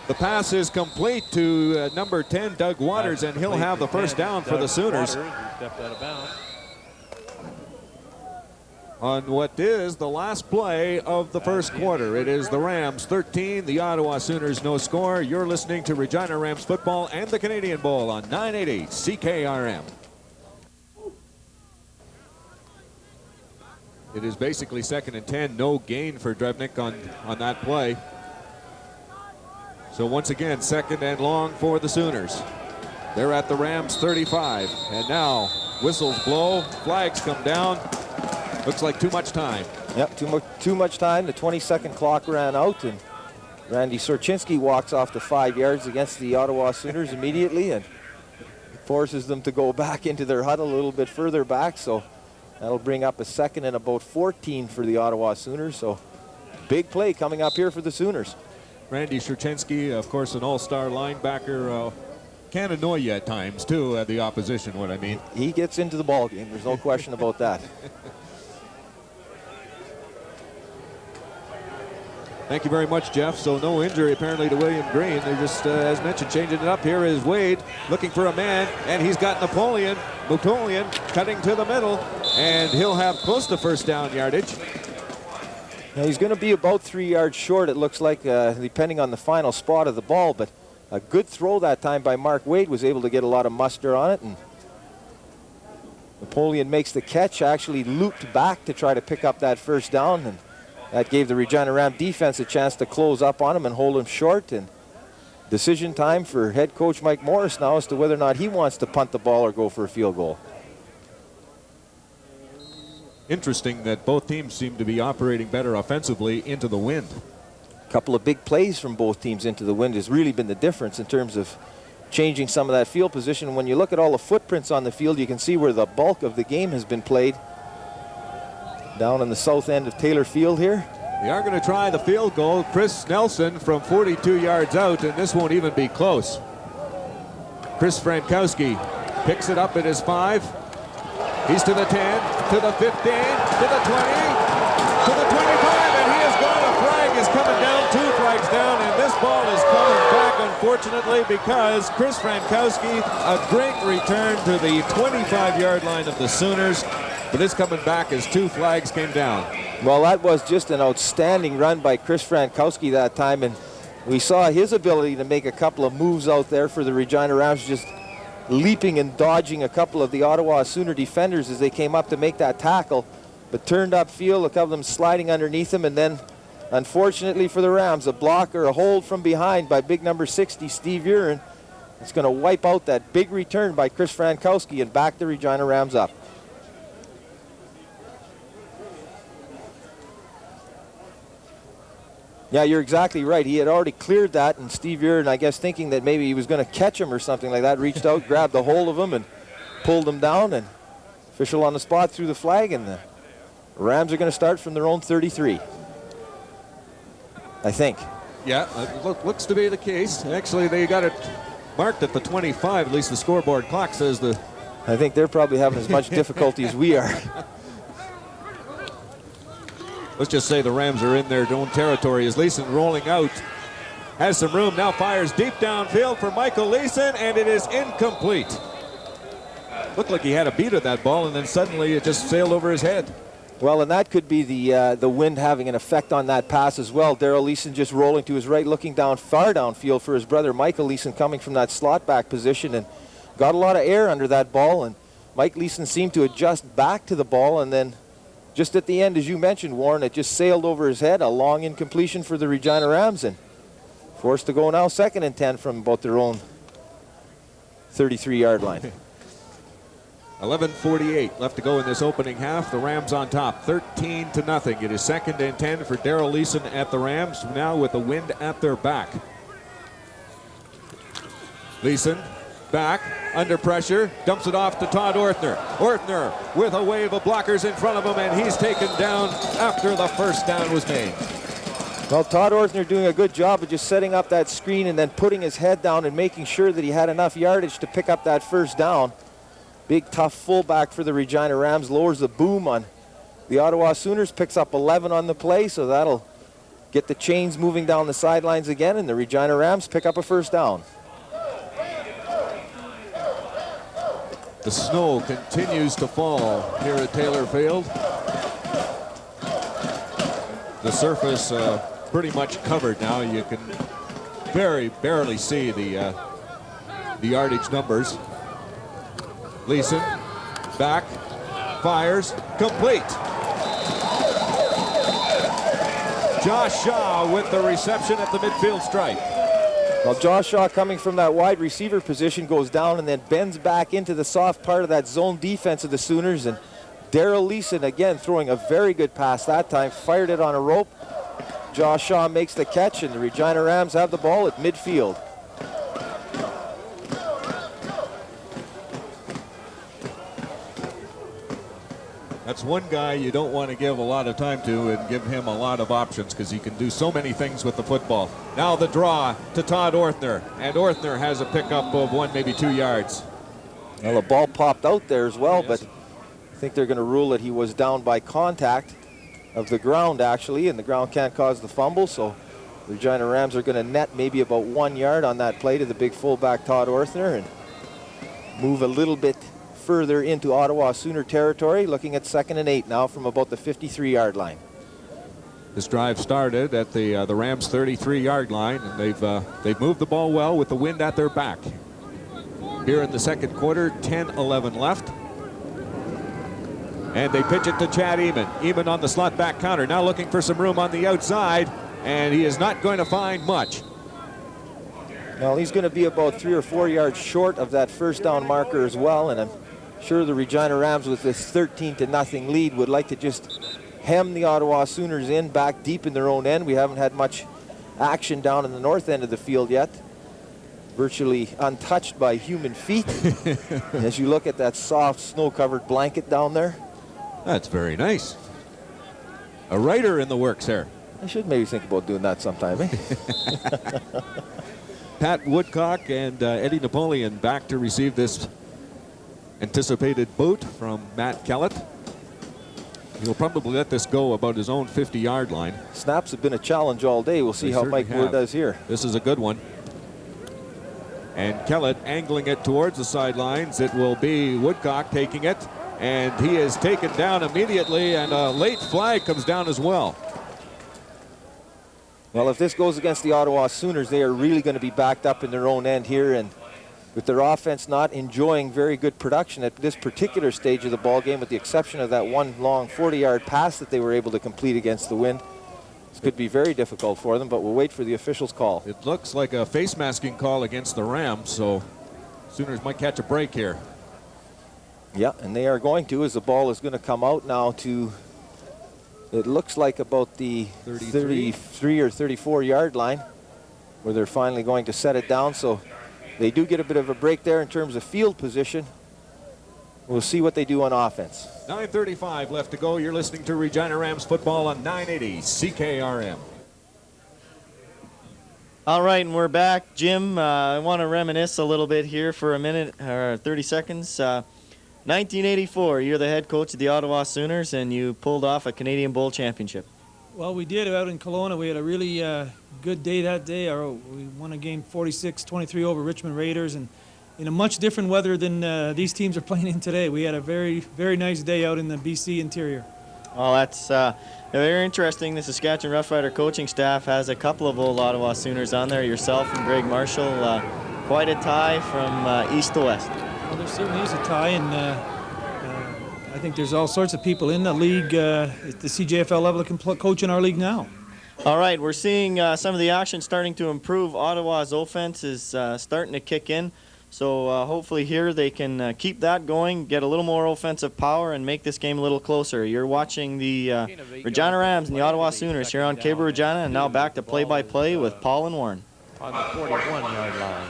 The pass is complete to number 10, Doug Waters, and he'll have the first down for the Sooners. Waters, who stepped out of bounds. On what is the last play of the first quarter. It is the Rams 13, the Ottawa Sooners no score. You're listening to Regina Rams football and the Canadian Bowl on 980 CKRM. It is basically 2nd and 10, no gain for Drevnik on that play. So once again, 2nd and long for the Sooners. They're at the Rams 35, and now whistles blow, flags come down. Looks like too much time. Yep, too much time. The 20-second clock ran out, and Randy Sorchinski walks off the 5 yards against the Ottawa Sooners immediately and forces them to go back into their huddle a little bit further back. So that'll bring up a 2nd and about 14 for the Ottawa Sooners. So big play coming up here for the Sooners. Randy Sorchinski, of course, an all-star linebacker. Can annoy you at times, too, the opposition, what I mean. He gets into the ball game. There's no question about that. Thank you very much, Jeff. So no injury apparently to William Green. They're just, as mentioned, changing it up. Here is Wade looking for a man, and he's got Napoleon cutting to the middle, and he'll have close to first down yardage. Now he's going to be about 3 yards short, it looks like, depending on the final spot of the ball, but a good throw that time by Mark Wade was able to get a lot of muster on it, and Napoleon makes the catch, actually looped back to try to pick up that first down, and that gave the Regina Ram defense a chance to close up on him and hold him short. And decision time for head coach Mike Morris now as to whether or not he wants to punt the ball or go for a field goal. Interesting that both teams seem to be operating better offensively into the wind. A couple of big plays from both teams into the wind has really been the difference in terms of changing some of that field position. When you look at all the footprints on the field, you can see where the bulk of the game has been played. Down in the south end of Taylor Field here. They are going to try the field goal. Chris Nelson from 42 yards out, and this won't even be close. Chris Frankowski picks it up at his 5. He's to the 10, to the 15, to the 20, to the 25, and he is gone. A flag is coming down, 2 flags down, and this ball is coming back, unfortunately, because Chris Frankowski, a great return to the 25-yard line of the Sooners. But it's coming back as 2 flags came down. Well, that was just an outstanding run by Chris Frankowski that time, and we saw his ability to make a couple of moves out there for the Regina Rams, just leaping and dodging a couple of the Ottawa Sooner defenders as they came up to make that tackle, but turned upfield, a couple of them sliding underneath him, and then, unfortunately for the Rams, a block or a hold from behind by big number 60, Steve Uren. It's going to wipe out that big return by Chris Frankowski and back the Regina Rams up. Yeah, you're exactly right. He had already cleared that, and Steve Uren, I guess, thinking that maybe he was going to catch him or something like that, reached out, grabbed a hold of him, and pulled him down, and official on the spot threw the flag, and the Rams are going to start from their own 33, I think. Yeah, looks to be the case. Actually, they got it marked at the 25, at least the scoreboard clock says the... I think they're probably having as much difficulty as we are. Let's just say the Rams are in their own territory as Leeson rolling out. Has some room, now fires deep downfield for Michael Leeson, and it is incomplete. Looked like he had a beat of that ball, and then suddenly it just sailed over his head. Well, and that could be the wind having an effect on that pass as well. Darrell Leeson just rolling to his right, looking down far downfield for his brother Michael Leeson coming from that slot back position, and got a lot of air under that ball, and Mike Leeson seemed to adjust back to the ball, and then just at the end, as you mentioned, Warren, it just sailed over his head. A long incompletion for the Regina Rams, and forced to go now 2nd and 10 from about their own 33-yard line. 11:48 left to go in this opening half. The Rams on top, 13-0. It is 2nd and 10 for Darrell Leeson at the Rams, now with the wind at their back. Leeson back, under pressure, dumps it off to Todd Orthner. Orthner with a wave of blockers in front of him, and he's taken down after the first down was made. Well, Todd Orthner doing a good job of just setting up that screen and then putting his head down and making sure that he had enough yardage to pick up that first down. Big, tough fullback for the Regina Rams. Lowers the boom on the Ottawa Sooners. Picks up 11 on the play, so that'll get the chains moving down the sidelines again, and the Regina Rams pick up a first down. The snow continues to fall here at Taylor Field. The surface pretty much covered now. You can barely see the yardage numbers. Leeson back, fires, complete. Josh Shaw with the reception at the midfield stripe. Well, Josh Shaw, coming from that wide receiver position, goes down and then bends back into the soft part of that zone defense of the Sooners. And Darrell Leeson, again, throwing a very good pass that time, fired it on a rope. Josh Shaw makes the catch, and the Regina Rams have the ball at midfield. That's one guy you don't want to give a lot of time to and give him a lot of options because he can do so many things with the football. Now the draw to Todd Orthner, and Orthner has a pickup of 1, maybe 2 yards. Well, the ball popped out there as well, but I think they're going to rule that he was down by contact of the ground, actually, and the ground can't cause the fumble, so the Regina Rams are going to net maybe about 1 yard on that play to the big fullback Todd Orthner and move a little bit further into Ottawa Sooner territory, looking at 2nd and 8 now from about the 53-yard line. This drive started at the Rams' 33-yard line, and they've moved the ball well with the wind at their back. Here in the second quarter, 10-11 left. And they pitch it to Chad Eamon. Eamon on the slot back counter, now looking for some room on the outside, and he is not going to find much. Well, he's going to be about 3 or 4 yards short of that first down marker as well, and I'm sure the Regina Rams, with this 13-0 lead, would like to just hem the Ottawa Sooners in back deep in their own end. We haven't had much action down in the north end of the field yet. Virtually untouched by human feet. As you look at that soft snow-covered blanket down there. That's very nice. A writer in the works here. I should maybe think about doing that sometime, eh? Pat Woodcock and Eddie Napoleon back to receive this anticipated boot from Matt Kellett. He'll probably let this go about his own 50-yard line. Snaps have been a challenge all day. We'll see how Mike Moore does here. This is a good one. And Kellett angling it towards the sidelines. It will be Woodcock taking it. And he is taken down immediately, and a late flag comes down as well. Well, if this goes against the Ottawa Sooners, they are really going to be backed up in their own end here, and with their offense not enjoying very good production at this particular stage of the ball game, with the exception of that one long 40-yard pass that they were able to complete against the wind. This could be very difficult for them, but we'll wait for the officials' call. It looks like a face masking call against the Rams, so Sooners might catch a break here. Yeah, and they are going to, as the ball is going to come out now to, it looks like about the 33 or 34-yard line, where they're finally going to set it down. So they do get a bit of a break there in terms of field position. We'll see what they do on offense. 9:35 left to go. You're listening to Regina Rams football on 980 CKRM. All right, and we're back. Jim, I want to reminisce a little bit here for a minute, or 30 seconds. 1984, you're the head coach of the Ottawa Sooners, and you pulled off a Canadian Bowl championship. Well, we did out in Kelowna. We had a really good day that day. We won a game 46-23 over Richmond Raiders, and in a much different weather than these teams are playing in today. We had a very, very nice day out in the BC interior. Well, that's very interesting. The Saskatchewan Rough Rider coaching staff has a couple of old Ottawa Sooners on there, yourself and Greg Marshall. Quite a tie from east to west. Well, there certainly is a tie, and I think there's all sorts of people in the league at the CJFL level that can coach in our league now. All right, we're seeing some of the action starting to improve. Ottawa's offense is starting to kick in. So hopefully here they can keep that going, get a little more offensive power, and make this game a little closer. You're watching the Regina Rams and the Ottawa Sooners here on Cable Regina, and now back to play-by-play with Paul and Warren. On the 41-yard line.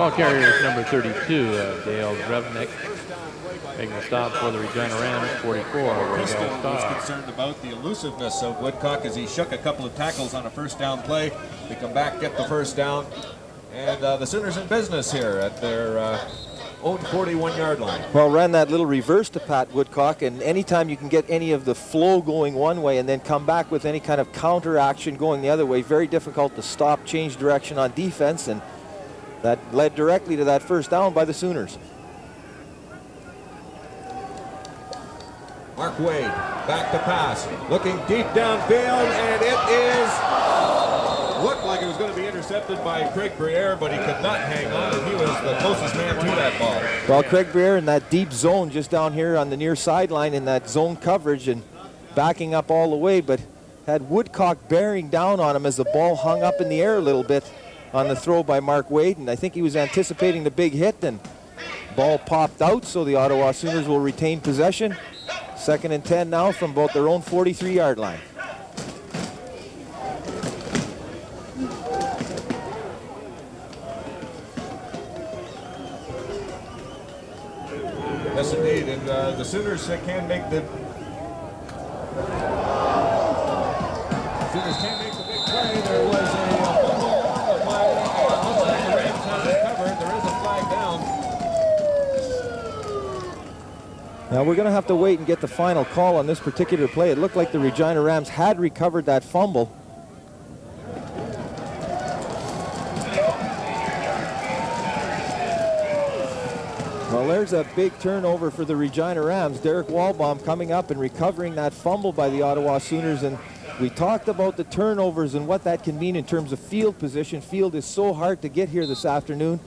Ball carrier is number 32, Dale Drevnik, making a stop for the Regina Rams, 44. Pistol Regal was Star. concerned about the elusiveness of Woodcock as he shook a couple of tackles on a first down play. They come back, get the first down, and the Sooners in business here at their own 41-yard line. Well, ran that little reverse to Pat Woodcock, and anytime you can get any of the flow going one way and then come back with any kind of counter action going the other way, very difficult to stop, change direction on defense, and that led directly to that first down by the Sooners. Mark Wade, back to pass, looking deep downfield, and it looked like it was going to be intercepted by Craig Briere, but he could not hang on, and he was the closest man to that ball. Well, Craig Briere in that deep zone just down here on the near sideline in that zone coverage and backing up all the way, but had Woodcock bearing down on him as the ball hung up in the air a little bit on the throw by Mark Wade, and I think he was anticipating the big hit, and ball popped out, so the Ottawa Sooners will retain possession. 2nd and 10 now from about their own 43-yard line. Yes, indeed, and the Sooners can make the big play. There was a fumble on the play, and looks like the Rams have recovered. There is a flag down. Now we're going to have to wait and get the final call on this particular play. It looked like the Regina Rams had recovered that fumble. Well, there's a big turnover for the Regina Rams. Derek Walbaum coming up and recovering that fumble by the Ottawa Sooners. And we talked about the turnovers and what that can mean in terms of field position. Field is so hard to get here this afternoon.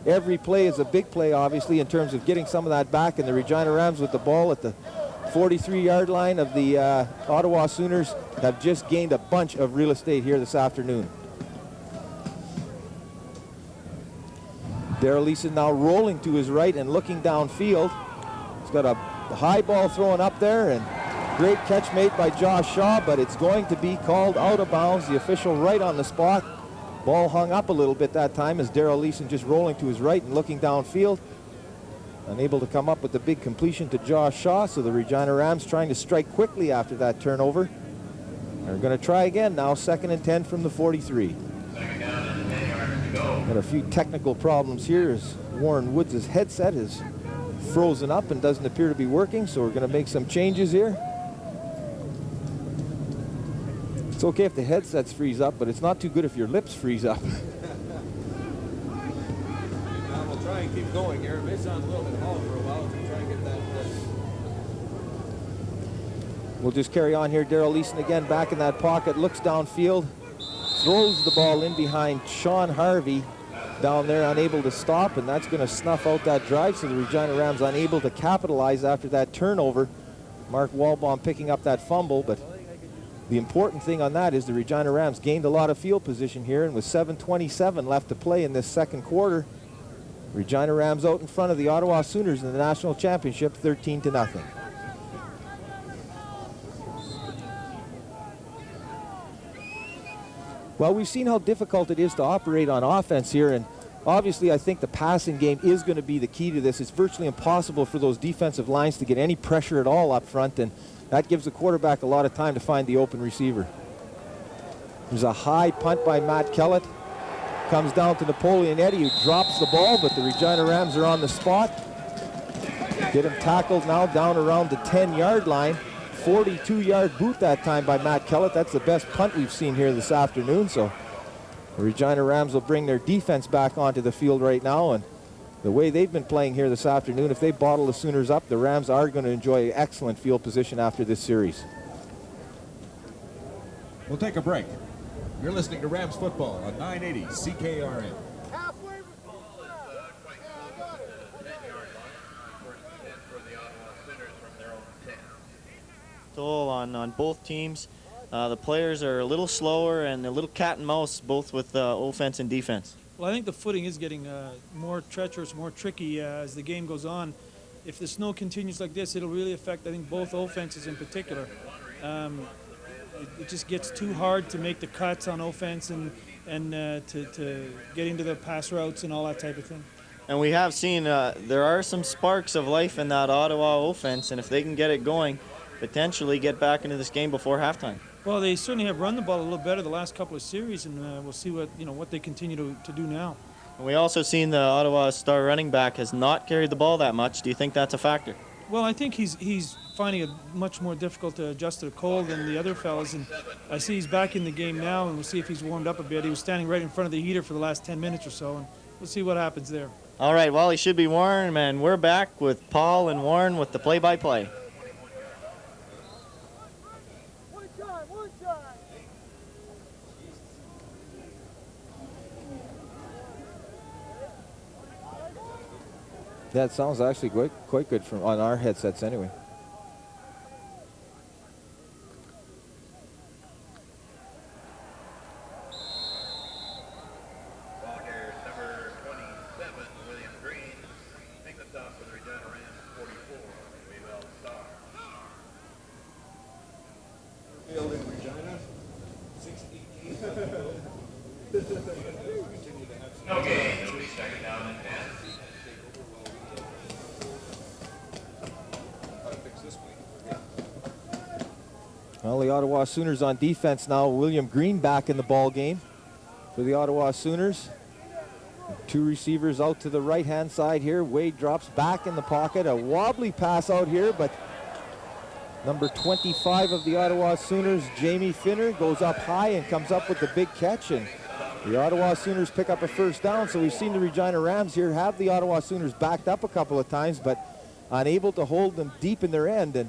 Every play is a big play, obviously, in terms of getting some of that back. And the Regina Rams with the ball at the 43-yard line of the Ottawa Sooners have just gained a bunch of real estate here this afternoon. Darrell Leeson now rolling to his right and looking downfield. He's got a high ball thrown up there, and great catch made by Josh Shaw, but it's going to be called out of bounds. The official right on the spot. Ball hung up a little bit that time as Darrell Leeson just rolling to his right and looking downfield. Unable to come up with the big completion to Josh Shaw, so the Regina Rams trying to strike quickly after that turnover. They're going to try again now, 2nd and 10 from the 43. Got a few technical problems here as Warren Woods' headset is frozen up and doesn't appear to be working, so we're going to make some changes here. It's okay if the headsets freeze up, but it's not too good if your lips freeze up. We'll try and keep going here. It may sound a little bit hollow for a while as we try and get that. We'll just carry on here. Darrell Leeson again back in that pocket, looks downfield, throws the ball in behind Sean Harvey down there, unable to stop, and that's going to snuff out that drive, so the Regina Rams unable to capitalize after that turnover. Mark Walbaum picking up that fumble, but the important thing on that is the Regina Rams gained a lot of field position here, and with 7:27 left to play in this second quarter, Regina Rams out in front of the Ottawa Sooners in the national championship, 13-0. Well, we've seen how difficult it is to operate on offense here, and obviously I think the passing game is going to be the key to this. It's virtually impossible for those defensive lines to get any pressure at all up front, and that gives the quarterback a lot of time to find the open receiver. There's a high punt by Matt Kellett. Comes down to Napoleon Eddy, who drops the ball, but the Regina Rams are on the spot. Get him tackled now down around the 10-yard line. 42-yard boot that time by Matt Kellett. That's the best punt we've seen here this afternoon. So the Regina Rams will bring their defense back onto the field right now. And the way they've been playing here this afternoon, if they bottle the Sooners up, the Rams are going to enjoy excellent field position after this series. We'll take a break. You're listening to Rams football on 980 CKRM. On both teams. The players are a little slower and a little cat and mouse, both with offense and defense. Well, I think the footing is getting more treacherous, more tricky as the game goes on. If the snow continues like this, it'll really affect, I think, both offenses in particular. It just gets too hard to make the cuts on offense, and and to get into the pass routes and all that type of thing. And we have seen there are some sparks of life in that Ottawa offense, and if they can get it going, potentially get back into this game before halftime. Well, they certainly have run the ball a little better the last couple of series, and we'll see what they continue to do now. And we also seen the Ottawa star running back has not carried the ball that much. Do you think that's a factor? Well, I think he's finding it much more difficult to adjust to the cold than the other fellas, and I see he's back in the game now, and we'll see if he's warmed up a bit. He was standing right in front of the heater for the last 10 minutes or so, and we'll see what happens there. All right, well, he should be warm, and we're back with Paul and Warren with the play-by-play. Yeah, it sounds actually quite good on our headsets anyway. Ball carrier number 27, William Green, makes the stop for the Regina Rams, 44, Waywell Star. Field in Regina, 6-18. No gain, it'll be second down and 10. Well, the Ottawa Sooners on defense now. William Green back in the ball game for the Ottawa Sooners. Two receivers out to the right-hand side here. Wade drops back in the pocket. A wobbly pass out here, but number 25 of the Ottawa Sooners, Jamie Finner, goes up high and comes up with the big catch. And the Ottawa Sooners pick up a first down. So we've seen the Regina Rams here have the Ottawa Sooners backed up a couple of times, but unable to hold them deep in their end. And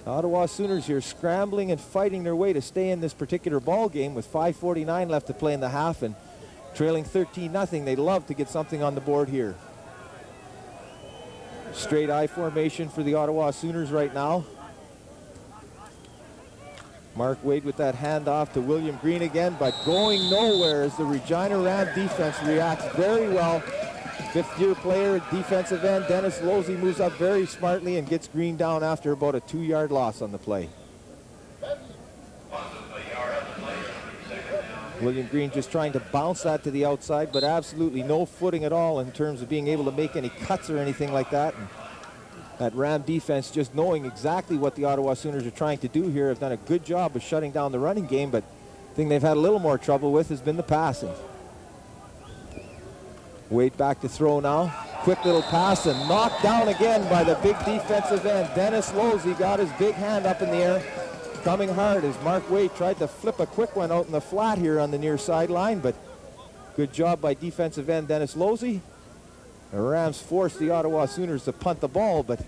Ottawa Sooners here scrambling and fighting their way to stay in this particular ball game with 5:49 left to play in the half and trailing 13-0. They'd love to get something on the board here. Straight I formation for the Ottawa Sooners right now. Mark Wade with that handoff to William Green again, but going nowhere as the Regina Ram defense reacts very well. Fifth-year player, defensive end, Dennis Losey moves up very smartly and gets Green down after about a 2-yard loss on the play. William Green just trying to bounce that to the outside, but absolutely no footing at all in terms of being able to make any cuts or anything like that. And that Ram defense, just knowing exactly what the Ottawa Sooners are trying to do here, have done a good job of shutting down the running game, but the thing they've had a little more trouble with has been the passing. Wade back to throw now. Quick little pass and knocked down again by the big defensive end. Dennis Losey got his big hand up in the air, coming hard as Mark Wade tried to flip a quick one out in the flat here on the near sideline, but good job by defensive end Dennis Losey. The Rams forced the Ottawa Sooners to punt the ball, but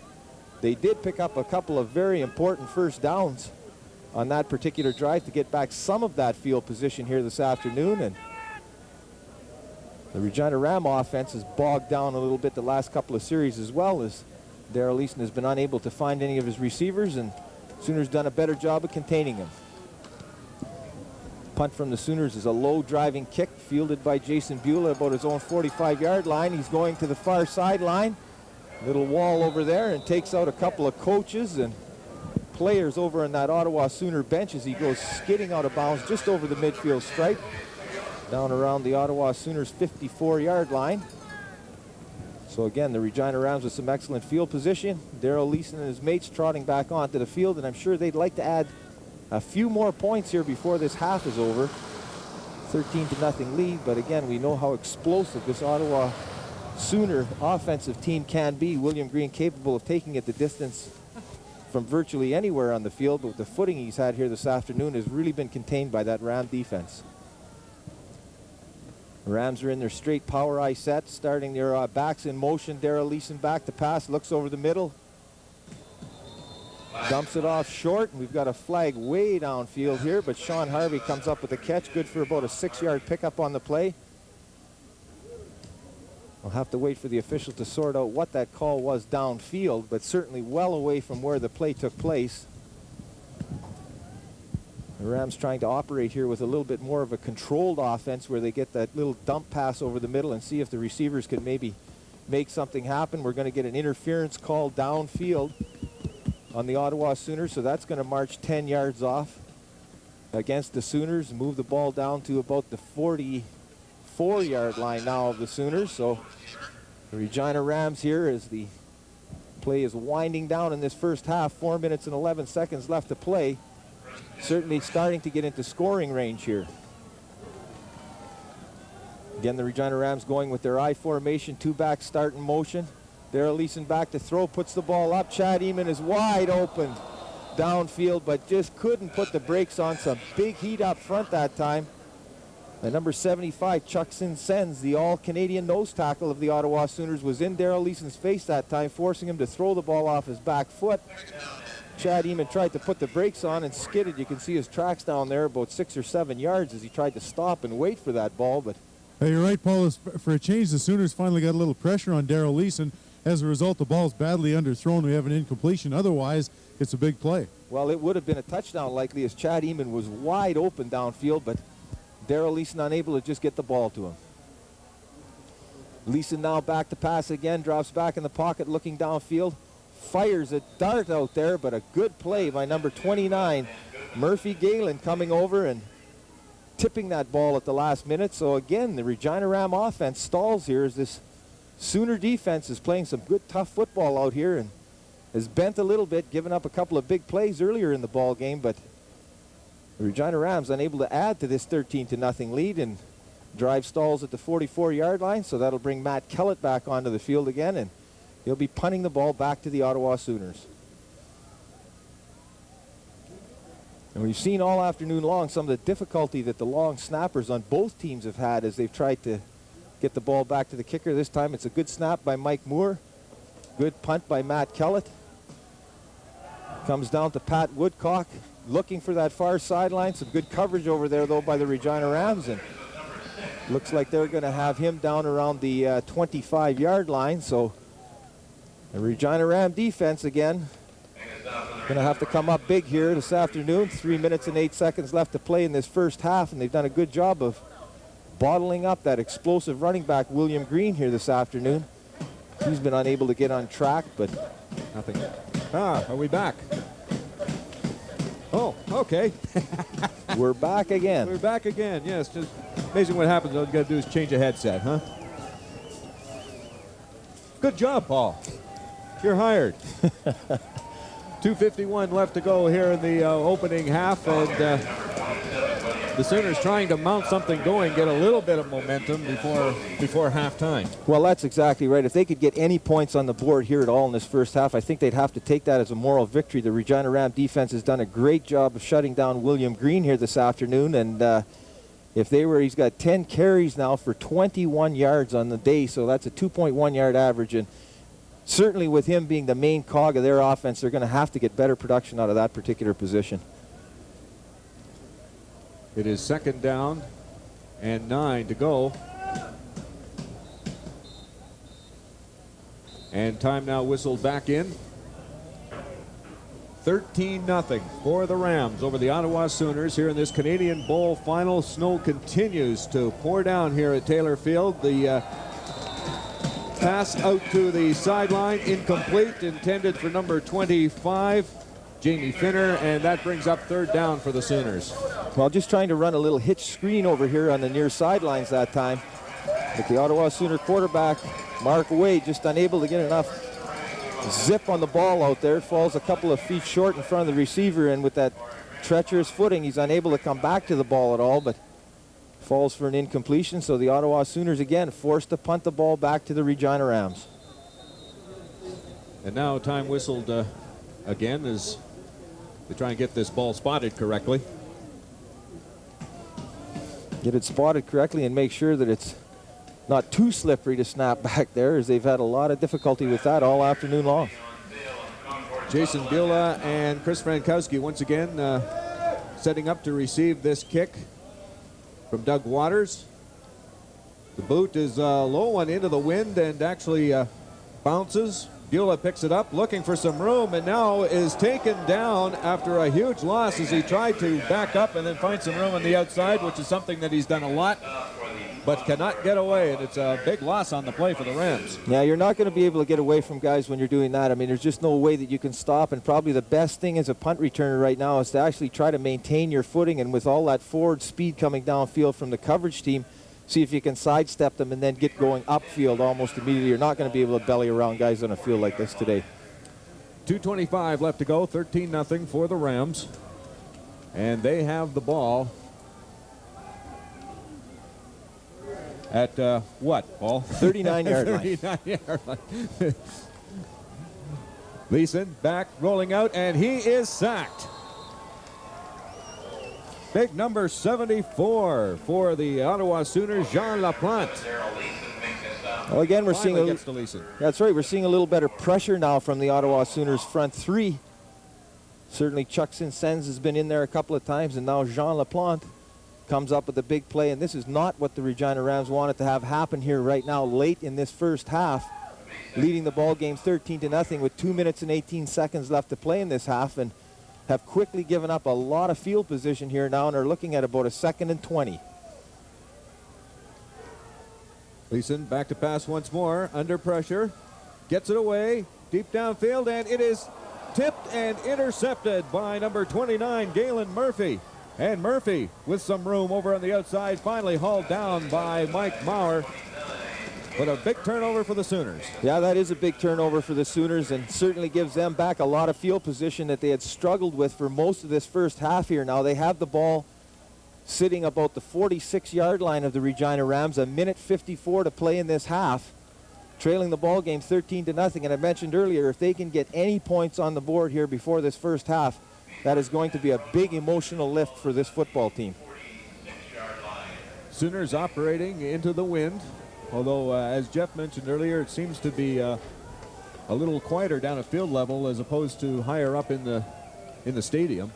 they did pick up a couple of very important first downs on that particular drive to get back some of that field position here this afternoon. And the Regina Ram offense is bogged down a little bit the last couple of series as well, as Darrell Easton has been unable to find any of his receivers, and Sooners done a better job of containing him. Punt from the Sooners is a low driving kick fielded by Jason Beulah about his own 45-yard line. He's going to the far sideline. Little wall over there, and takes out a couple of coaches and players over on that Ottawa Sooner bench as he goes skidding out of bounds just over the midfield stripe, down around the Ottawa Sooners 54-yard line. So again, the Regina Rams with some excellent field position. Darrell Leeson and his mates trotting back onto the field, and I'm sure they'd like to add a few more points here before this half is over. 13-0 lead, but again, we know how explosive this Ottawa Sooner offensive team can be. William Green capable of taking it the distance from virtually anywhere on the field, but the footing he's had here this afternoon has really been contained by that Ram defense. The Rams are in their straight power I set, starting their backs in motion. Darrell Leeson back to pass, looks over the middle, dumps it off short, and we've got a flag way downfield here, but Sean Harvey comes up with a catch, good for about a 6-yard pickup on the play. We'll have to wait for the official to sort out what that call was downfield, but certainly well away from where the play took place. The Rams trying to operate here with a little bit more of a controlled offense where they get that little dump pass over the middle and see if the receivers can maybe make something happen. We're going to get an interference call downfield on the Ottawa Sooners, so that's going to march 10 yards off. against the Sooners. Move the ball down to about the 44-yard line now of the Sooners. So the Regina Rams here, as the play is winding down in this first half. 4 minutes and 11 seconds left to play. Certainly starting to get into scoring range here. Again, the Regina Rams going with their I formation, 2-back start in motion. Darrell Leeson back to throw, puts the ball up. Chad Eamon is wide open downfield, but just couldn't put the brakes on. Some big heat up front that time. The number 75, Chuck Sinsens, the all-Canadian nose tackle of the Ottawa Sooners, was in Darrell Leeson's face that time, forcing him to throw the ball off his back foot. Chad Eamon tried to put the brakes on and skidded. You can see his tracks down there about 6 or 7 yards as he tried to stop and wait for that ball. But hey, you're right, Paul. For a change, the Sooners finally got a little pressure on Darrell Leeson. As a result, the ball's badly underthrown. We have an incompletion. Otherwise, it's a big play. Well, it would have been a touchdown likely, as Chad Eamon was wide open downfield, but Darrell Leeson unable to just get the ball to him. Leeson now back to pass again, drops back in the pocket looking downfield, fires a dart out there, but a good play by number 29, Murphy Galen, coming over and tipping that ball at the last minute. So again, the Regina Ram offense stalls here as this Sooner defense is playing some good tough football out here and has bent a little bit, giving up a couple of big plays earlier in the ball game, but the Regina Rams unable to add to this 13-0 lead, and drive stalls at the 44-yard line, so that'll bring Matt Kellett back onto the field again, and he'll be punting the ball back to the Ottawa Sooners. And we've seen all afternoon long some of the difficulty that the long snappers on both teams have had as they've tried to get the ball back to the kicker. This time it's a good snap by Mike Moore. Good punt by Matt Kellett. Comes down to Pat Woodcock looking for that far sideline. Some good coverage over there, though, by the Regina Rams. And looks like they're going to have him down around the 25-yard line. So the Regina Ram defense again going to have to come up big here this afternoon. 3 minutes and 8 seconds left to play in this first half, and they've done a good job of bottling up that explosive running back William Green here this afternoon. He's been unable to get on track, but Nothing. Are we back? Oh, okay. we're back again. We're back again. Yes, just amazing what happens. All you got to do is change a headset, huh? Good job, Paul. You're hired. 2:51 left to go here in the opening half, and the Sooners trying to mount something going, get a little bit of momentum before halftime. Well, that's exactly right. If they could get any points on the board here at all in this first half, I think they'd have to take that as a moral victory. The Regina Ram defense has done a great job of shutting down William Green here this afternoon, and he's got 10 carries now for 21 yards on the day, so that's a 2.1 yard average, and certainly with him being the main cog of their offense, they're going to have to get better production out of that particular position. It is 2nd down and 9 to go. And time now whistled back in. 13-0 for the Rams over the Ottawa Sooners here in this Canadian Bowl final. Snow continues to pour down here at Taylor Field. The pass out to the sideline, incomplete, intended for number 25, Jamie Finner, and that brings up 3rd down for the Sooners. Well, just trying to run a little hitch screen over here on the near sidelines that time. But the Ottawa Sooner quarterback, Mark Wade, just unable to get enough zip on the ball out there. Falls a couple of feet short in front of the receiver, and with that treacherous footing, he's unable to come back to the ball at all, but falls for an incompletion. So the Ottawa Sooners again forced to punt the ball back to the Regina Rams. And now time whistled again as they try and get this ball spotted correctly. Get it spotted correctly and make sure that it's not too slippery to snap back there, as they've had a lot of difficulty with that all afternoon long. Jason Beulah and Chris Frankowski once again setting up to receive this kick from Doug Waters. The boot is low and into the wind and actually bounces. Beulah picks it up, looking for some room, and now is taken down after a huge loss as he tried to back up and then find some room on the outside, which is something that he's done a lot. but cannot get away, and it's a big loss on the play for the Rams. Yeah, you're not going to be able to get away from guys when you're doing that. I mean, there's just no way that you can stop, and probably the best thing as a punt returner right now is to actually try to maintain your footing, and with all that forward speed coming downfield from the coverage team, see if you can sidestep them and then get going upfield almost immediately. You're not going to be able to belly around guys on a field like this today. 2:25 left to go, 13-0 for the Rams. And they have the ball at what, Paul? 39-yard line. 39-yard line. Leeson back, rolling out, and he is sacked. Big number 74 for the Ottawa Sooners, Jean Laplante. Well, again, we're Finally seeing gets to Leeson. that's right. We're seeing a little better pressure now from the Ottawa Sooners front three. Certainly, Chuck Sinsens has been in there a couple of times, and now Jean Laplante comes up with a big play. And this is not what the Regina Rams wanted to have happen here right now, late in this first half, leading the ball game 13-0 with 2 minutes and 18 seconds left to play in this half, and have quickly given up a lot of field position here now, and are looking at about a 2nd and 20. Leeson back to pass once more, under pressure, gets it away, deep downfield, and it is tipped and intercepted by number 29, Galen Murphy. And Murphy, with some room over on the outside, finally hauled down by Mike Maurer. But a big turnover for the Sooners. Yeah, that is a big turnover for the Sooners, and certainly gives them back a lot of field position that they had struggled with for most of this first half here. Now they have the ball sitting about the 46-yard line of the Regina Rams, a minute 54 to play in this half, trailing the ball game 13-0. And I mentioned earlier, if they can get any points on the board here before this first half, that is going to be a big emotional lift for this football team. Sooners operating into the wind, although as Jeff mentioned earlier, it seems to be a little quieter down at field level as opposed to higher up in the stadium.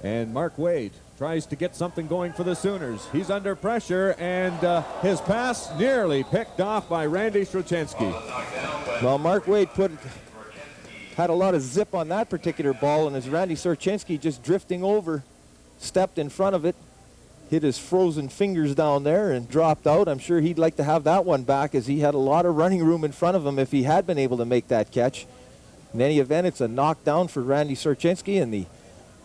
And Mark Wade tries to get something going for the Sooners. He's under pressure, and his pass nearly picked off by Randy Strochinski. Well, Mark Wade had a lot of zip on that particular ball, and as Randy Strochinski just drifting over, stepped in front of it, hit his frozen fingers down there and dropped out. I'm sure he'd like to have that one back, as he had a lot of running room in front of him if he had been able to make that catch. In any event, it's a knockdown for Randy Strochinski, and the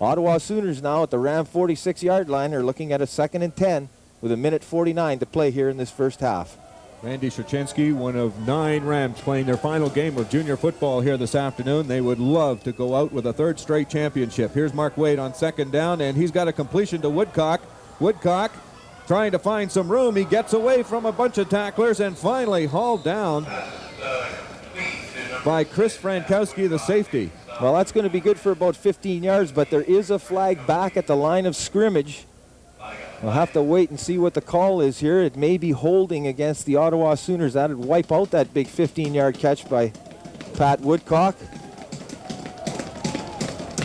Ottawa Sooners now at the Ram 46-yard line are looking at a 2nd and 10 with a minute 49 to play here in this first half. Randy Strochinski, one of 9 Rams playing their final game of junior football here this afternoon. They would love to go out with a 3rd straight championship. Here's Mark Wade on 2nd down, and he's got a completion to Woodcock. Woodcock trying to find some room. He gets away from a bunch of tacklers and finally hauled down by Chris Frankowski, the safety. Well, that's going to be good for about 15 yards, but there is a flag back at the line of scrimmage. We'll have to wait and see what the call is here. It may be holding against the Ottawa Sooners. That would wipe out that big 15-yard catch by Pat Woodcock.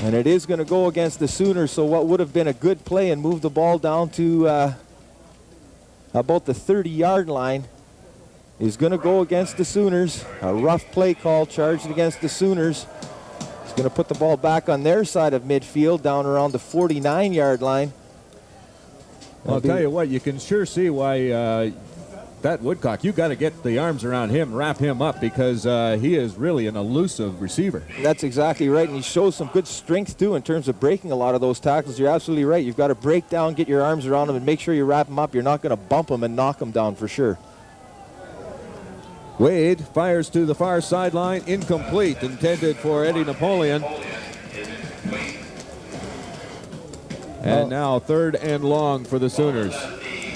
And it is going to go against the Sooners, so what would have been a good play and move the ball down to about the 30-yard line is going to go against the Sooners. A rough play call charged against the Sooners. It's going to put the ball back on their side of midfield, down around the 49-yard line. I'll tell you what, you can sure see why that Woodcock, you got to get the arms around him, wrap him up, because he is really an elusive receiver. That's exactly right, and he shows some good strength, too, in terms of breaking a lot of those tackles. You're absolutely right. You've got to break down, get your arms around him, and make sure you wrap him up. You're not going to bump him and knock him down for sure. Wade fires to the far sideline, incomplete, intended for Eddie Napoleon. And now 3rd and long for the Sooners.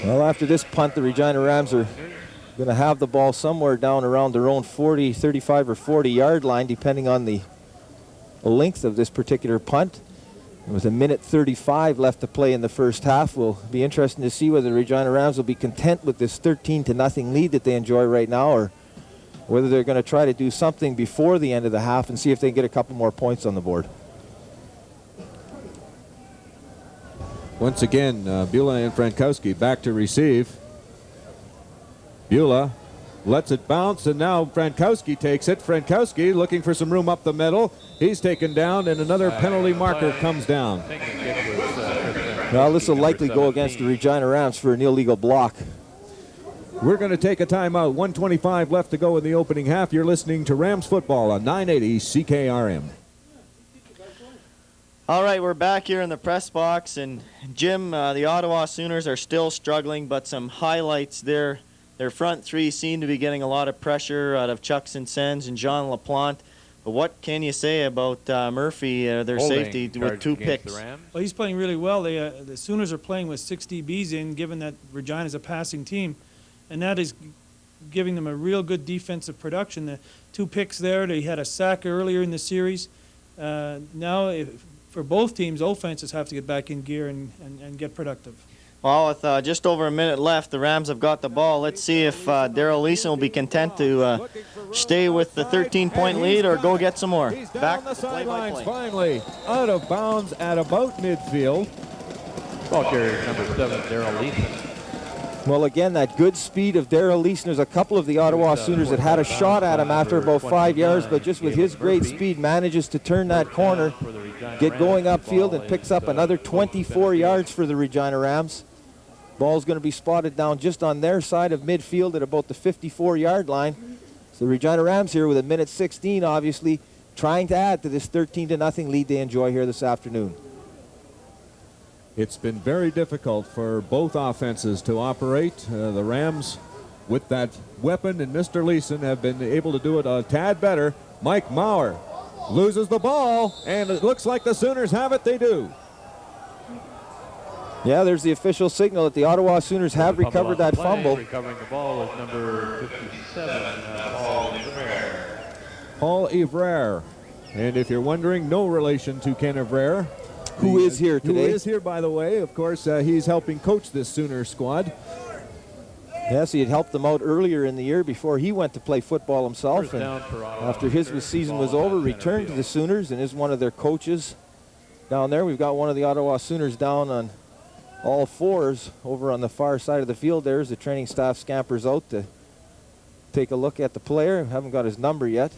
Well, after this punt, the Regina Rams are going to have the ball somewhere down around their own 40, 35 or 40-yard line, depending on the length of this particular punt. With a minute 35 left to play in the first half, will be interesting to see whether the Regina Rams will be content with this 13-0 lead that they enjoy right now, or whether they're going to try to do something before the end of the half and see if they can get a couple more points on the board. Once again, Beulah and Frankowski back to receive. Beulah lets it bounce, and now Frankowski takes it. Frankowski looking for some room up the middle. He's taken down, and another penalty marker comes down. I think the kick was Chris Well, this will likely go against the Regina Rams for an illegal block. We're going to take a timeout. 1:25 left to go in the opening half. You're listening to Rams football on 980 CKRM. All right, we're back here in the press box, and Jim, the Ottawa Sooners are still struggling, but some highlights there. Their front three seem to be getting a lot of pressure out of Chuck Sens and Jean Laplante. But what can you say about Murphy, their safety, with 2 picks? Well, he's playing really well. The Sooners are playing with 6 DBs in, given that Regina's a passing team, and that is giving them a real good defensive production. The 2 picks there. They had a sack earlier in the series. Now, for both teams, offenses have to get back in gear and get productive. Well, with just over a minute left, the Rams have got the ball. Let's see if Daryl Leeson will be content to stay with the 13-point lead or go get some more. He's down Back the to play-by-play. sidelines finally, out of bounds at about midfield. Ball carrier number 7, Daryl Leeson. Well, again, that good speed of Daryl Leeson. There's a couple of the Ottawa Sooners that had a shot at him after about 5 yards, but just with his great speed manages to turn that corner, get going upfield, and picks up another 24 yards for the Regina Rams. Ball's going to be spotted down just on their side of midfield at about the 54-yard line. So the Regina Rams here with a minute 16, obviously, trying to add to this 13-0 lead they enjoy here this afternoon. It's been very difficult for both offenses to operate. The Rams, with that weapon and Mr. Leeson, have been able to do it a tad better. Mike Maurer loses the ball, and it looks like the Sooners have it. They do. Yeah, there's the official signal that the Ottawa Sooners have recovered that fumble. Recovering the ball is number 57, Paul Ivrer. Paul Ivrer. And if you're wondering, no relation to Ken Ivrer. Who is here today. Who is here, by the way. Of course, he's helping coach this Sooner squad. Yes, he had helped them out earlier in the year before he went to play football himself. And after his season was over, returned to the Sooners and is one of their coaches down there. We've got one of the Ottawa Sooners down on all fours over on the far side of the field there as the training staff scampers out to take a look at the player. Haven't got his number yet.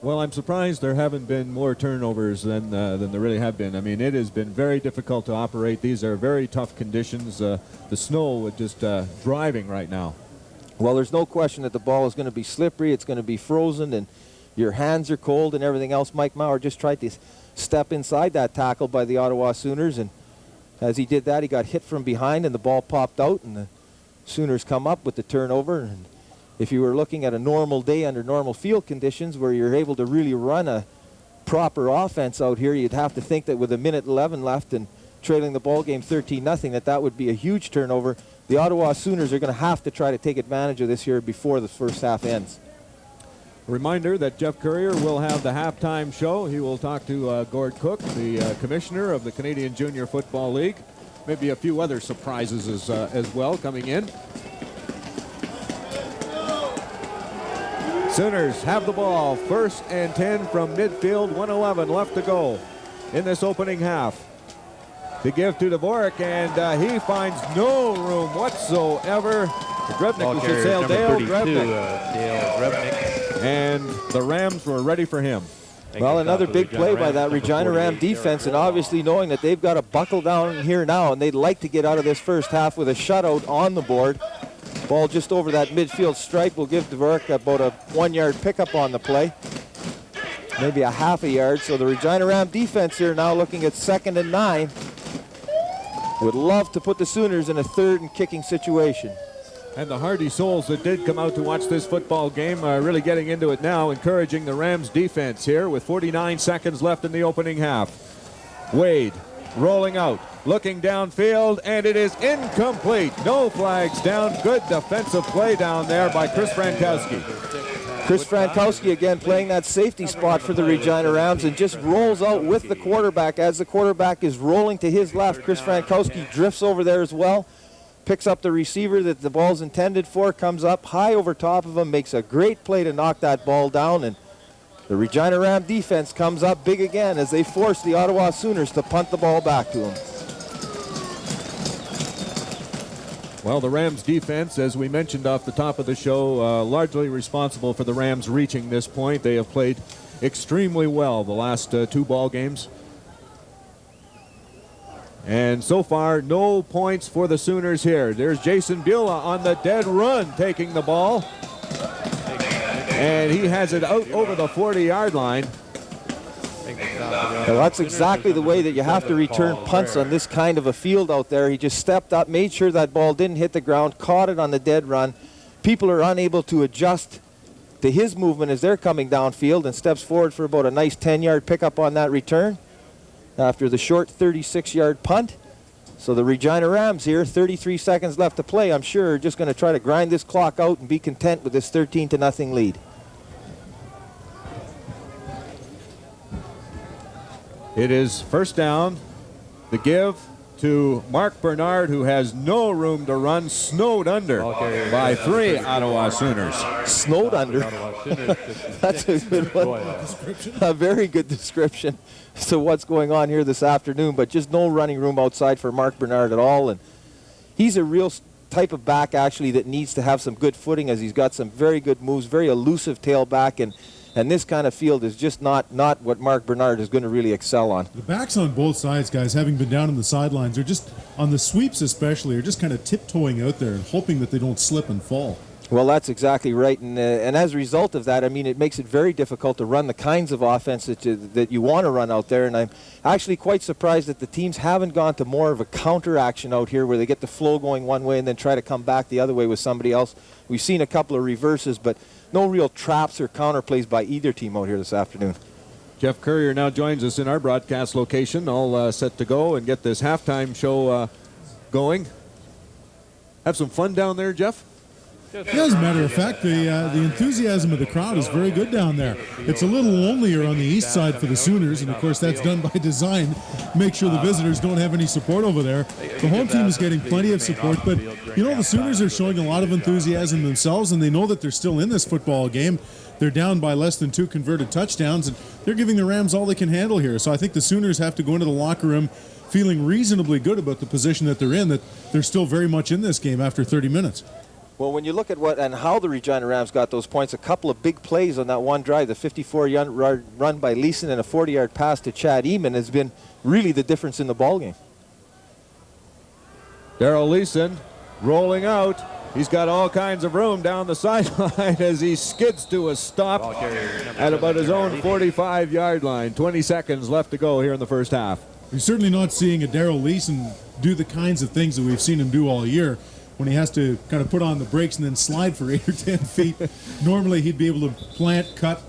Well, I'm surprised there haven't been more turnovers than there really have been. I mean, it has been very difficult to operate. These are very tough conditions. The snow is just driving right now. Well, there's no question that the ball is going to be slippery. It's going to be frozen, and your hands are cold and everything else. Mike Maurer just tried to step inside that tackle by the Ottawa Sooners, and as he did that, he got hit from behind, and the ball popped out, and the Sooners come up with the turnover. And if you were looking at a normal day under normal field conditions where you're able to really run a proper offense out here, you'd have to think that with a minute 11 left and trailing the ball game 13-0, that would be a huge turnover. The Ottawa Sooners are going to have to try to take advantage of this here before the first half ends. Reminder that Jeff Currier will have the halftime show. He will talk to Gord Cook, the commissioner of the Canadian Junior Football League. Maybe a few other surprises as well coming in. Sooners have the ball. 1st and 10 from midfield. 1:11 left to go in this opening half. To give to Dvorak, and he finds no room whatsoever. Drevnik, we should say, Dale Drevnik. And the Rams were ready for him. Well, another big play by that Regina Ram defense, and obviously knowing that they've got to buckle down here now, and they'd like to get out of this first half with a shutout on the board. Ball just over that midfield stripe will give Dvorak about a 1-yard pickup on the play. Maybe a half a yard. So the Regina Ram defense here now looking at 2nd and 9. Would love to put the Sooners in a 3rd and kicking situation. And the hardy souls that did come out to watch this football game are really getting into it now, encouraging the Rams defense here with 49 seconds left in the opening half. Wade rolling out, looking downfield, and it is incomplete. No flags down. Good defensive play down there by Chris Frankowski. Chris Frankowski again playing that safety spot for the Regina Rams and just rolls out with the quarterback. As the quarterback is rolling to his left, Chris Frankowski drifts over there as well. Picks up the receiver that the ball's intended for, comes up high over top of him, makes a great play to knock that ball down, and the Regina Ram defense comes up big again as they force the Ottawa Sooners to punt the ball back to them. Well, the Rams defense, as we mentioned off the top of the show, largely responsible for the Rams reaching this point. They have played extremely well the last 2 ball games. And so far, no points for the Sooners here. There's Jason Beulah on the dead run taking the ball. And he has it out over the 40-yard line. Well, that's exactly the way that you have to return punts on this kind of a field out there. He just stepped up, made sure that ball didn't hit the ground, caught it on the dead run. People are unable to adjust to his movement as they're coming downfield, and steps forward for about a nice 10-yard pickup on that return after the short 36-yard punt. So the Regina Rams here, 33 seconds left to play, I'm sure, are just going to try to grind this clock out and be content with this 13-0 lead. It is first down. The give to Mark Bernard, who has no room to run, snowed under by 3 Ottawa Sooners. Snowed under? That's a good one. A very good description as to what's going on here this afternoon, but just no running room outside for Mark Bernard at all. And he's a real type of back, actually, that needs to have some good footing, as he's got some very good moves, very elusive tailback, and this kind of field is just not what Mark Bernard is going to really excel on. The backs on both sides, guys, having been down on the sidelines, are just, on the sweeps especially, are just kind of tiptoeing out there and hoping that they don't slip and fall. Well, that's exactly right, and as a result of that, I mean, it makes it very difficult to run the kinds of offense that you want to run out there, and I'm actually quite surprised that the teams haven't gone to more of a counter action out here where they get the flow going one way and then try to come back the other way with somebody else. We've seen a couple of reverses, but no real traps or counter plays by either team out here this afternoon. Jeff Currier now joins us in our broadcast location, all set to go and get this halftime show going. Have some fun down there, Jeff? Yeah, as a matter of fact, the enthusiasm of the crowd is very good down there. It's a little lonelier on the east side for the Sooners, and of course that's done by design. Make sure the visitors don't have any support over there. The home team is getting plenty of support, but you know, the Sooners are showing a lot of enthusiasm themselves, and they know that they're still in this football game. They're down by less than 2 converted touchdowns, and they're giving the Rams all they can handle here. So I think the Sooners have to go into the locker room feeling reasonably good about the position that they're in, that they're still very much in this game after 30 minutes. Well, when you look at what and how the Regina Rams got those points, a couple of big plays on that one drive, the 54-yard run by Leeson and a 40-yard pass to Chad Eamon has been really the difference in the ballgame. Darrell Leeson rolling out. He's got all kinds of room down the sideline as he skids to a stop at about his own 45-yard line. 20 seconds left to go here in the first half. We're certainly not seeing a Darrell Leeson do the kinds of things that we've seen him do all year, when he has to kind of put on the brakes and then slide for 8 or 10 feet. Normally he'd be able to plant, cut,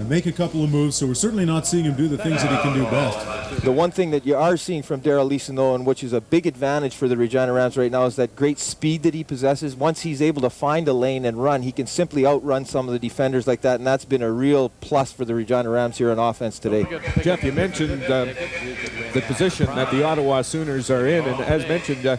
make a couple of moves, so we're certainly not seeing him do the things that he can do best. The one thing that you are seeing from Darrell Leeson, though, and which is a big advantage for the Regina Rams right now, is that great speed that he possesses. Once he's able to find a lane and run, he can simply outrun some of the defenders like that, and that's been a real plus for the Regina Rams here on offense today. Jeff, you mentioned the position that the Ottawa Sooners are in, and as mentioned,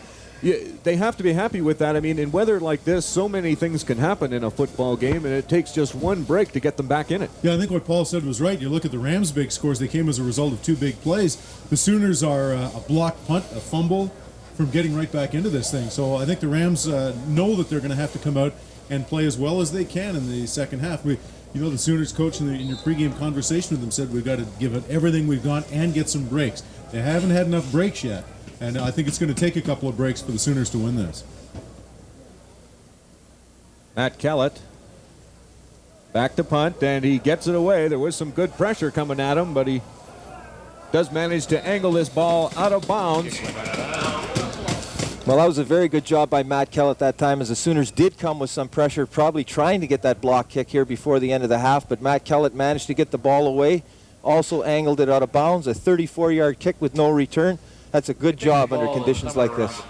they have to be happy with that. I mean, in weather like this, so many things can happen in a football game, and it takes just one break to get them back in it. Yeah, I think what Paul said was right. You look at the Rams' big scores, they came as a result of 2 big plays. The Sooners are a blocked punt, a fumble from getting right back into this thing. So I think the Rams know that they're going to have to come out and play as well as they can in the second half. You know, the Sooners coach in your pregame conversation with them said we've got to give it everything we've got and get some breaks. They haven't had enough breaks yet. And I think it's going to take a couple of breaks for the Sooners to win this. Matt Kellett back to punt, and he gets it away. There was some good pressure coming at him, but he does manage to angle this ball out of bounds. Well, that was a very good job by Matt Kellett that time, as the Sooners did come with some pressure, probably trying to get that block kick here before the end of the half, but Matt Kellett managed to get the ball away, also angled it out of bounds, a 34-yard kick with no return. That's a good job under conditions like this.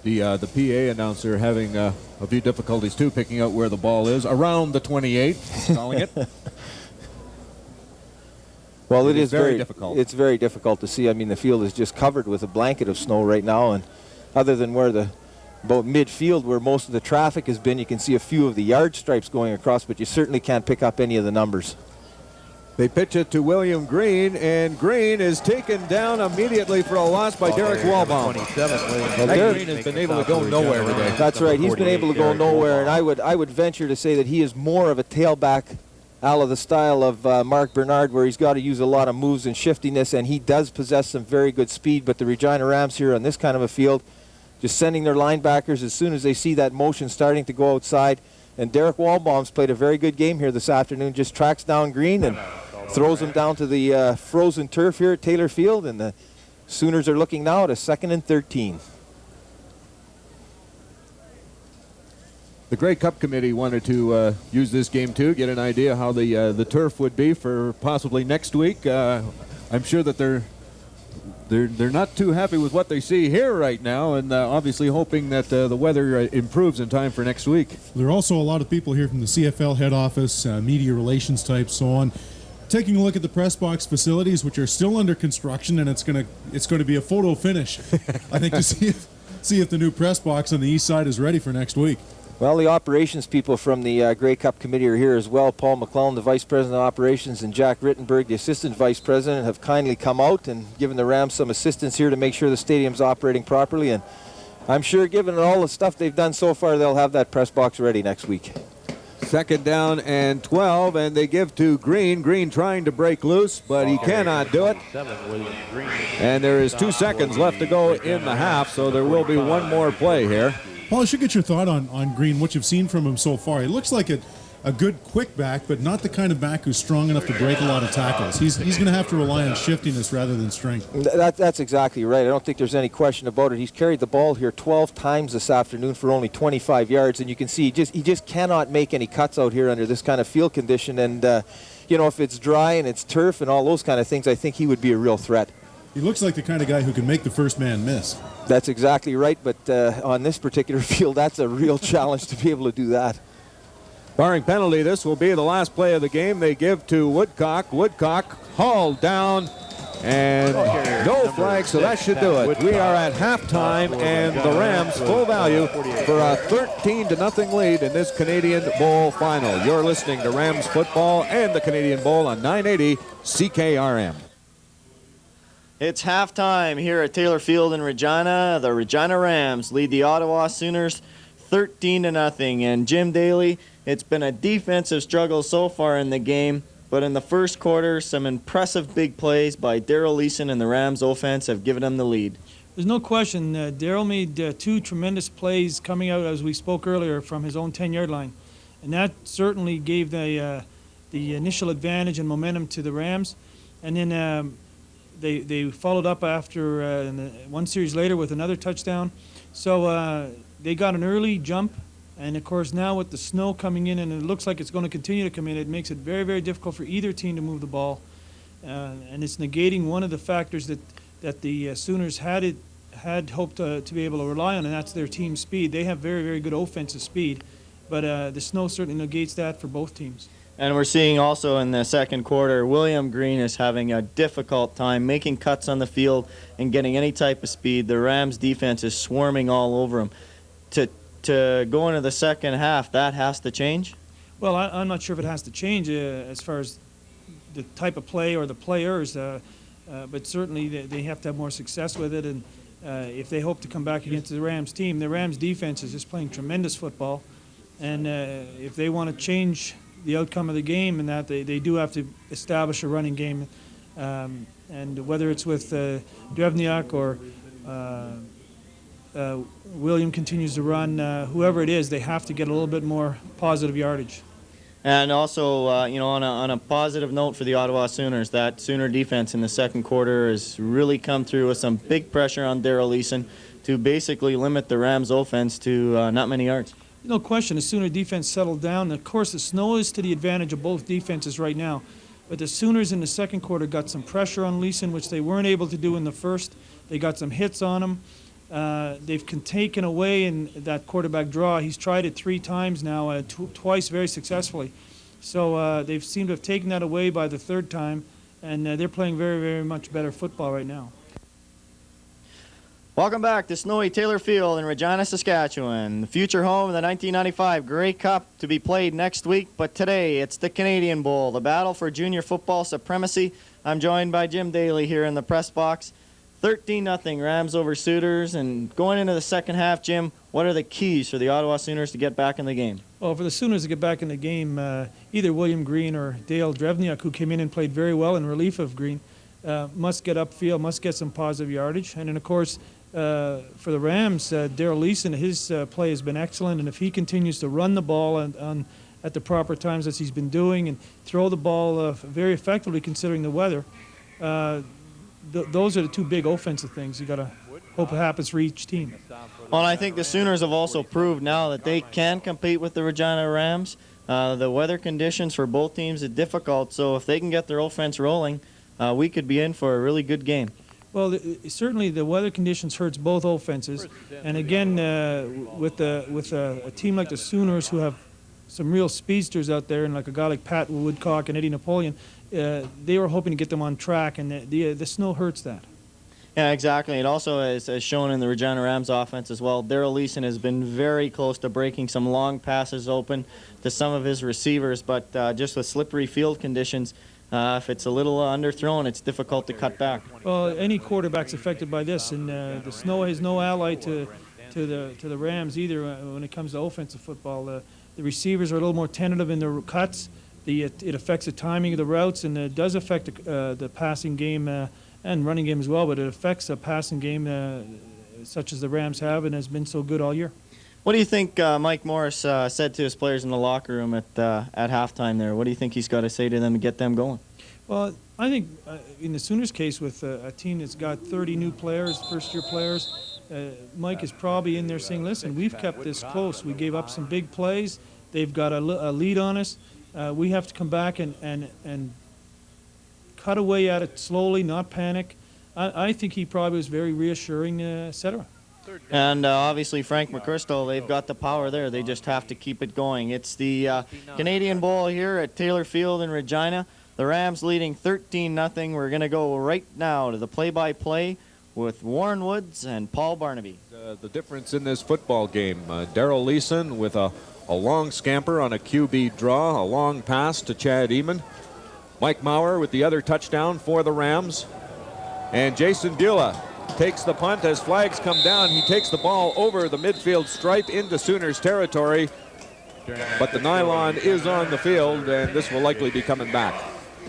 The PA announcer having a few difficulties too, picking out where the ball is. Around the 28, calling it. Well, it is very difficult. It's very difficult to see. I mean, the field is just covered with a blanket of snow right now, and other than where about midfield where most of the traffic has been, you can see a few of the yard stripes going across, but you certainly can't pick up any of the numbers. They pitch it to William Green, and Green is taken down immediately for a loss by Derek Walbaum. Green has been able to go nowhere today. That's right. He's been able to go nowhere, and I would venture to say that he is more of a tailback out of the style of Mark Bernard, where he's got to use a lot of moves and shiftiness, and he does possess some very good speed. But the Regina Rams here on this kind of a field, just sending their linebackers as soon as they see that motion starting to go outside. And Derek Walbaum's played a very good game here this afternoon, just tracks down Green and throws him down to the frozen turf here at Taylor Field, and the Sooners are looking now at a 2nd and 13. The Grey Cup committee wanted to use this game too, get an idea how the turf would be for possibly next week. I'm sure that they're not too happy with what they see here right now, and obviously hoping that the weather improves in time for next week. There are also a lot of people here from the CFL head office, media relations types, so on, taking a look at the press box facilities, which are still under construction, and it's going to be a photo finish, I think, to see if the new press box on the east side is ready for next week. Well, the operations people from the Grey Cup committee are here as well. Paul McClellan, the vice president of operations, and Jack Rittenberg, the assistant vice president, have kindly come out and given the Rams some assistance here to make sure the stadium's operating properly. And I'm sure, given all the stuff they've done so far, they'll have that press box ready next week. 2nd down and 12, and they give to Green. Green trying to break loose, but he cannot do it. And there is 2 seconds left to go in the half, so there will be one more play here. Paul, I should get your thought on Green, what you've seen from him so far. He looks like a good quick back, but not the kind of back who's strong enough to break a lot of tackles. He's going to have to rely on shiftiness rather than strength. That's exactly right. I don't think there's any question about it. He's carried the ball here 12 times this afternoon for only 25 yards, and you can see he just cannot make any cuts out here under this kind of field condition. And, if it's dry and it's turf and all those kind of things, I think he would be a real threat. He looks like the kind of guy who can make the first man miss. That's exactly right, but on this particular field, that's a real challenge to be able to do that. Barring penalty, this will be the last play of the game. They give to Woodcock. Woodcock hauled down, and no flag, so that should do it. We are at halftime, and the Rams full value for a 13-0 lead in this Canadian Bowl final. You're listening to Rams football and the Canadian Bowl on 980 CKRM. It's halftime here at Taylor Field in Regina. The Regina Rams lead the Ottawa Sooners 13-0. And Jim Daly, it's been a defensive struggle so far in the game, but in the first quarter, some impressive big plays by Darrell Leeson and the Rams offense have given them the lead. There's no question. Darrell made 2 tremendous plays coming out, as we spoke earlier, from his own 10-yard line. And that certainly gave the initial advantage and momentum to the Rams. And then they followed up after one series later with another touchdown. So they got an early jump. And, of course, now with the snow coming in, and it looks like it's going to continue to come in, it makes it very, very difficult for either team to move the ball. And it's negating one of the factors that the Sooners had hoped to be able to rely on, and that's their team speed. They have very, very good offensive speed, but the snow certainly negates that for both teams. And we're seeing also in the second quarter, William Green is having a difficult time making cuts on the field and getting any type of speed. The Rams defense is swarming all over him. To go into the second half, that has to change? Well, I'm not sure if it has to change as far as the type of play or the players, but certainly they have to have more success with it. And if they hope to come back against the Rams team, the Rams defense is just playing tremendous football. And if they want to change the outcome of the game, and that they do have to establish a running game, and whether it's with Drevniak or William continues to run, whoever it is, they have to get a little bit more positive yardage. And also, on a positive note for the Ottawa Sooners, that Sooner defense in the second quarter has really come through with some big pressure on Darrell Leeson to basically limit the Rams offense to not many yards. No question, the Sooner defense settled down. Of course, the snow is to the advantage of both defenses right now. But the Sooners in the second quarter got some pressure on Leeson, which they weren't able to do in the first. They got some hits on him. They've taken away in that quarterback draw. He's tried it 3 times now, twice very successfully. So they've seemed to have taken that away by the 3rd time, and they're playing very, very much better football right now. Welcome back to snowy Taylor Field in Regina, Saskatchewan, the future home of the 1995 Grey Cup to be played next week. But today it's the Canadian Bowl, the battle for junior football supremacy. I'm joined by Jim Daly here in the press box. 13-0 Rams over Sooners. And going into the second half, Jim, what are the keys for the Ottawa Sooners to get back in the game? Well, for the Sooners to get back in the game, either William Green or Dale Drevniak, who came in and played very well in relief of Green, must get upfield, must get some positive yardage. And then, of course, for the Rams, Darrell Leeson, his play has been excellent. And if he continues to run the ball at the proper times as he's been doing and throw the ball very effectively considering the weather, those are the two big offensive things you got to hope it happens for each team. Well, I think the Sooners have also proved now that they can compete with the Regina Rams. The weather conditions for both teams are difficult, so if they can get their offense rolling, we could be in for a really good game. Well, certainly the weather conditions hurts both offenses, and again, with a team like the Sooners, who have some real speedsters out there, and like a guy like Pat Woodcock and Eddie Napoleon, they were hoping to get them on track, and the snow hurts that. Yeah, exactly. It also is shown in the Regina Rams offense as well. Darrell Leeson has been very close to breaking some long passes open to some of his receivers, but just with slippery field conditions, if it's a little underthrown, it's difficult to cut back. Well, any quarterback's affected by this, and the snow is no ally to the Rams either when it comes to offensive football. The receivers are a little more tentative in their cuts. It affects the timing of the routes, and it does affect the passing game and running game as well, but it affects a passing game such as the Rams have and has been so good all year. What do you think Mike Morris said to his players in the locker room at halftime there? What do you think he's got to say to them to get them going? Well, I think in the Sooners' case, with a team that's got 30 new players, first-year players, Mike is probably in there saying, listen, we've kept this close. We gave up some big plays. They've got a lead on us. We have to come back and cut away at it slowly, not panic. I think he probably was very reassuring, etc. And obviously Frank McChrystal, they've got the power there. They just have to keep it going. It's the Canadian Bowl here at Taylor Field in Regina. The Rams leading 13-0. We're going to go right now to the play-by-play with Warren Woods and Paul Barnaby. The difference in this football game, Darrell Leeson with a long scamper on a QB draw, a long pass to Chad Eamon. Mike Maurer with the other touchdown for the Rams. And Jason Beulah takes the punt as flags come down. He takes the ball over the midfield stripe into Sooners territory. But the nylon is on the field, and this will likely be coming back.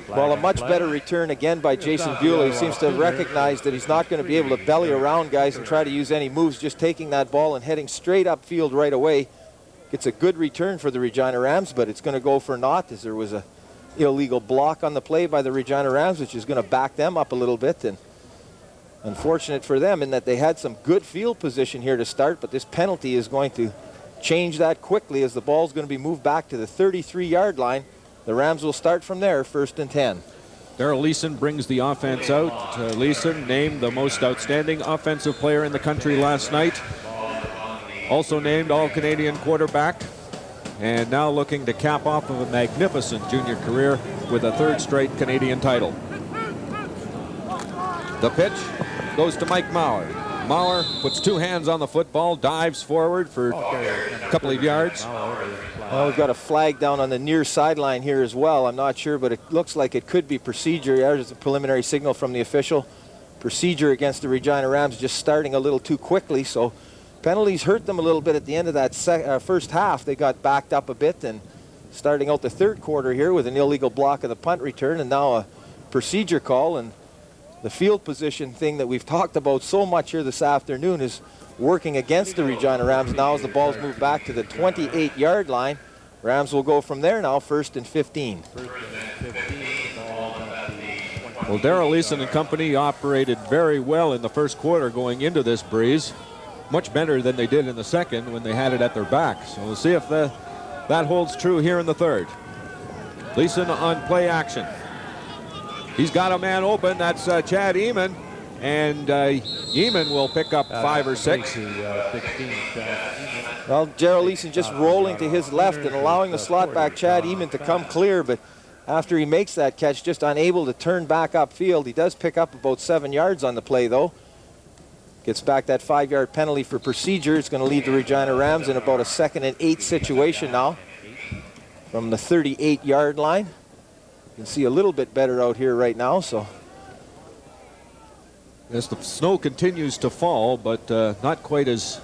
Well, a much better return again by Jason Beulah. He seems to have recognized that he's not going to be able to belly around guys and try to use any moves, just taking that ball and heading straight upfield right away. It's a good return for the Regina Rams, but it's going to go for naught as there was a illegal block on the play by the Regina Rams, which is going to back them up a little bit. And unfortunate for them in that they had some good field position here to start, but this penalty is going to change that quickly as the ball's going to be moved back to the 33-yard line. The Rams will start from there, 1st and 10. Darrell Leeson brings the offense out. Leeson named the most outstanding offensive player in the country last night. Also named All-Canadian quarterback. And now looking to cap off of a magnificent junior career with a 3rd straight Canadian title. The pitch goes to Mike Maurer. Maurer puts 2 hands on the football, dives forward for a couple of yards. Well, we've got a flag down on the near sideline here as well. I'm not sure, but it looks like it could be procedure. There's a preliminary signal from the official. Procedure against the Regina Rams, just starting a little too quickly, so penalties hurt them a little bit at the end of that first half. They got backed up a bit, and starting out the 3rd quarter here with an illegal block of the punt return and now a procedure call. And the field position thing that we've talked about so much here this afternoon is working against the Regina Rams now as the ball's moved back to the 28-yard line. Rams will go from there now, 1st and 15. Well, Darrell Leeson and company operated very well in the 1st quarter going into this breeze. Much better than they did in the 2nd when they had it at their back. So we'll see if that holds true here in the 3rd. Leeson on play action. He's got a man open. That's Chad Eamon. And Eamon will pick up 5 or 6. Well, Darrell Leeson just rolling to his left and allowing the slot back Chad Eamon to come clear, but after he makes that catch, just unable to turn back upfield. He does pick up about 7 yards on the play, though. Gets back that 5-yard penalty for procedure. It's going to lead the Regina Rams in about a 2nd and 8 situation now from the 38-yard line. You can see a little bit better out here right now, so as the snow continues to fall, but not quite as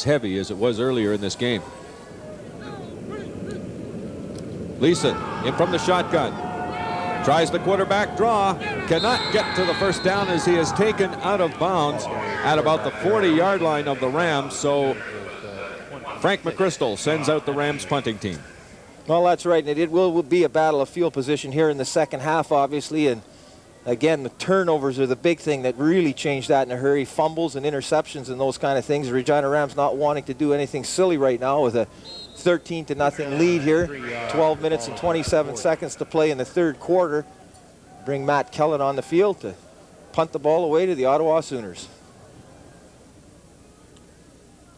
heavy as it was earlier in this game. Leeson in from the shotgun. Tries the quarterback draw. Cannot get to the first down as he is taken out of bounds at about the 40-yard line of the Rams. So Frank McChrystal sends out the Rams punting team. Well, that's right, and it will be a battle of field position here in the second half, obviously. And again, the turnovers are the big thing that really changed that in a hurry. Fumbles and interceptions and those kind of things. The Regina Rams not wanting to do anything silly right now with a 13-0 lead here. 12 minutes and 27 seconds to play in the third quarter. Bring Matt Kellett on the field to punt the ball away to the Ottawa Sooners.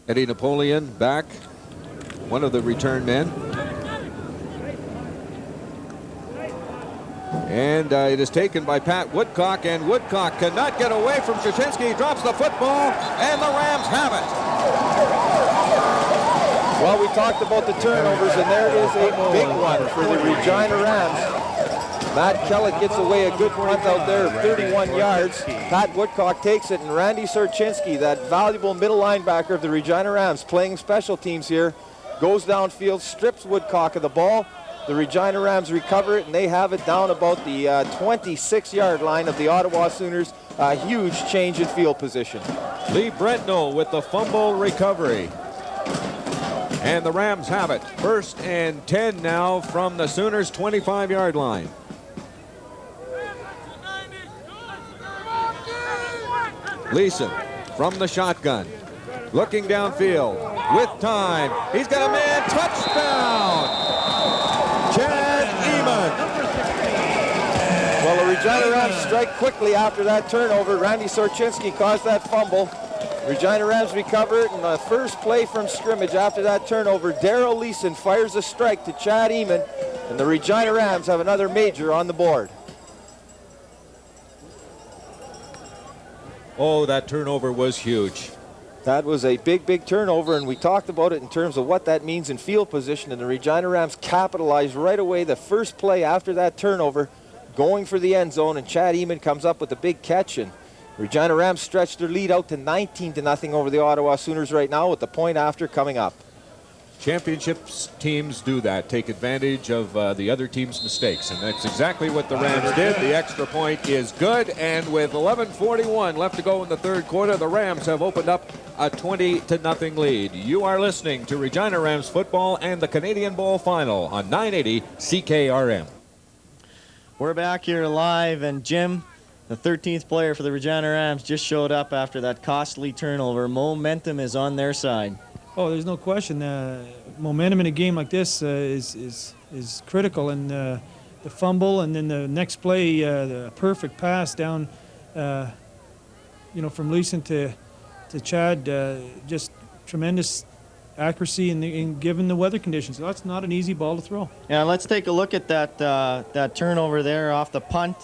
Eddie Napoleon back, one of the return men. And it is taken by Pat Woodcock, and Woodcock cannot get away from Krzyzewski. He drops the football, and the Rams have it. Well, we talked about the turnovers, and there is a big one for the Regina Rams. Matt Kellett gets away a good punt out there, 31 yards. Pat Woodcock takes it, and Randy Sorchinski, that valuable middle linebacker of the Regina Rams, playing special teams here, goes downfield, strips Woodcock of the ball. The Regina Rams recover it, and they have it down about the 26-yard line of the Ottawa Sooners. A huge change in field position. Lee Brentnell with the fumble recovery. And the Rams have it. 1st and 10 now from the Sooners' 25-yard line. Leeson from the shotgun. Looking downfield with time. He's got a man. Touchdown! Chad Eamon. Well, the Regina Rams strike quickly after that turnover. Randy Sorchinski caused that fumble. Regina Rams recover it, and the first play from scrimmage after that turnover, Darrell Leeson fires a strike to Chad Eamon, and the Regina Rams have another major on the board. Oh, that turnover was huge. That was a big, big turnover, and we talked about it in terms of what that means in field position, and the Regina Rams capitalized right away. The first play after that turnover, going for the end zone, and Chad Eamon comes up with a big catch, and Regina Rams stretched their lead out to 19-0 over the Ottawa Sooners right now, with the point after coming up. Championships teams do that, take advantage of the other team's mistakes, and that's exactly what the Rams did. The extra point is good, and with 11:41 left to go in the third quarter, the Rams have opened up a 20-0 lead. You are listening to Regina Rams football and the Canadian Bowl final on 980 CKRM. We're back here live, and Jim, the 13th player for the Regina Rams, just showed up after that costly turnover. Momentum is on their side. Oh, there's no question. Momentum in a game like this is critical, and the fumble, and then the next play, the perfect pass down, from Leeson to Chad, just tremendous accuracy in given the weather conditions. So that's not an easy ball to throw. Yeah, let's take a look at that turnover there off the punt.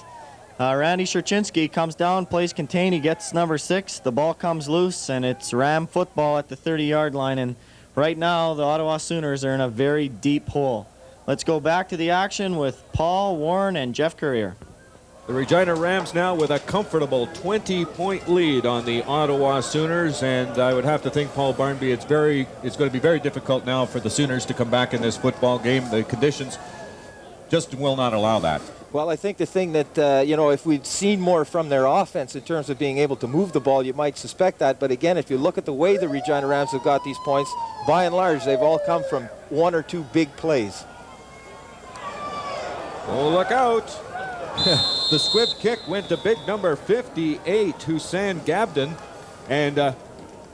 Randy Sorchinski comes down, plays contain, he gets number 6, the ball comes loose, and it's Ram football at the 30-yard line, and right now the Ottawa Sooners are in a very deep hole. Let's go back to the action with Paul, Warren, and Jeff Courier. The Regina Rams now with a comfortable 20-point lead on the Ottawa Sooners, and I would have to think, Paul Barnby, it's going to be very difficult now for the Sooners to come back in this football game. The conditions just will not allow that. Well, I think the thing that, if we'd seen more from their offense in terms of being able to move the ball, you might suspect that. But again, if you look at the way the Regina Rams have got these points, by and large, they've all come from one or two big plays. Oh, look out. The squib kick went to big number 58, Hussein Gabden, and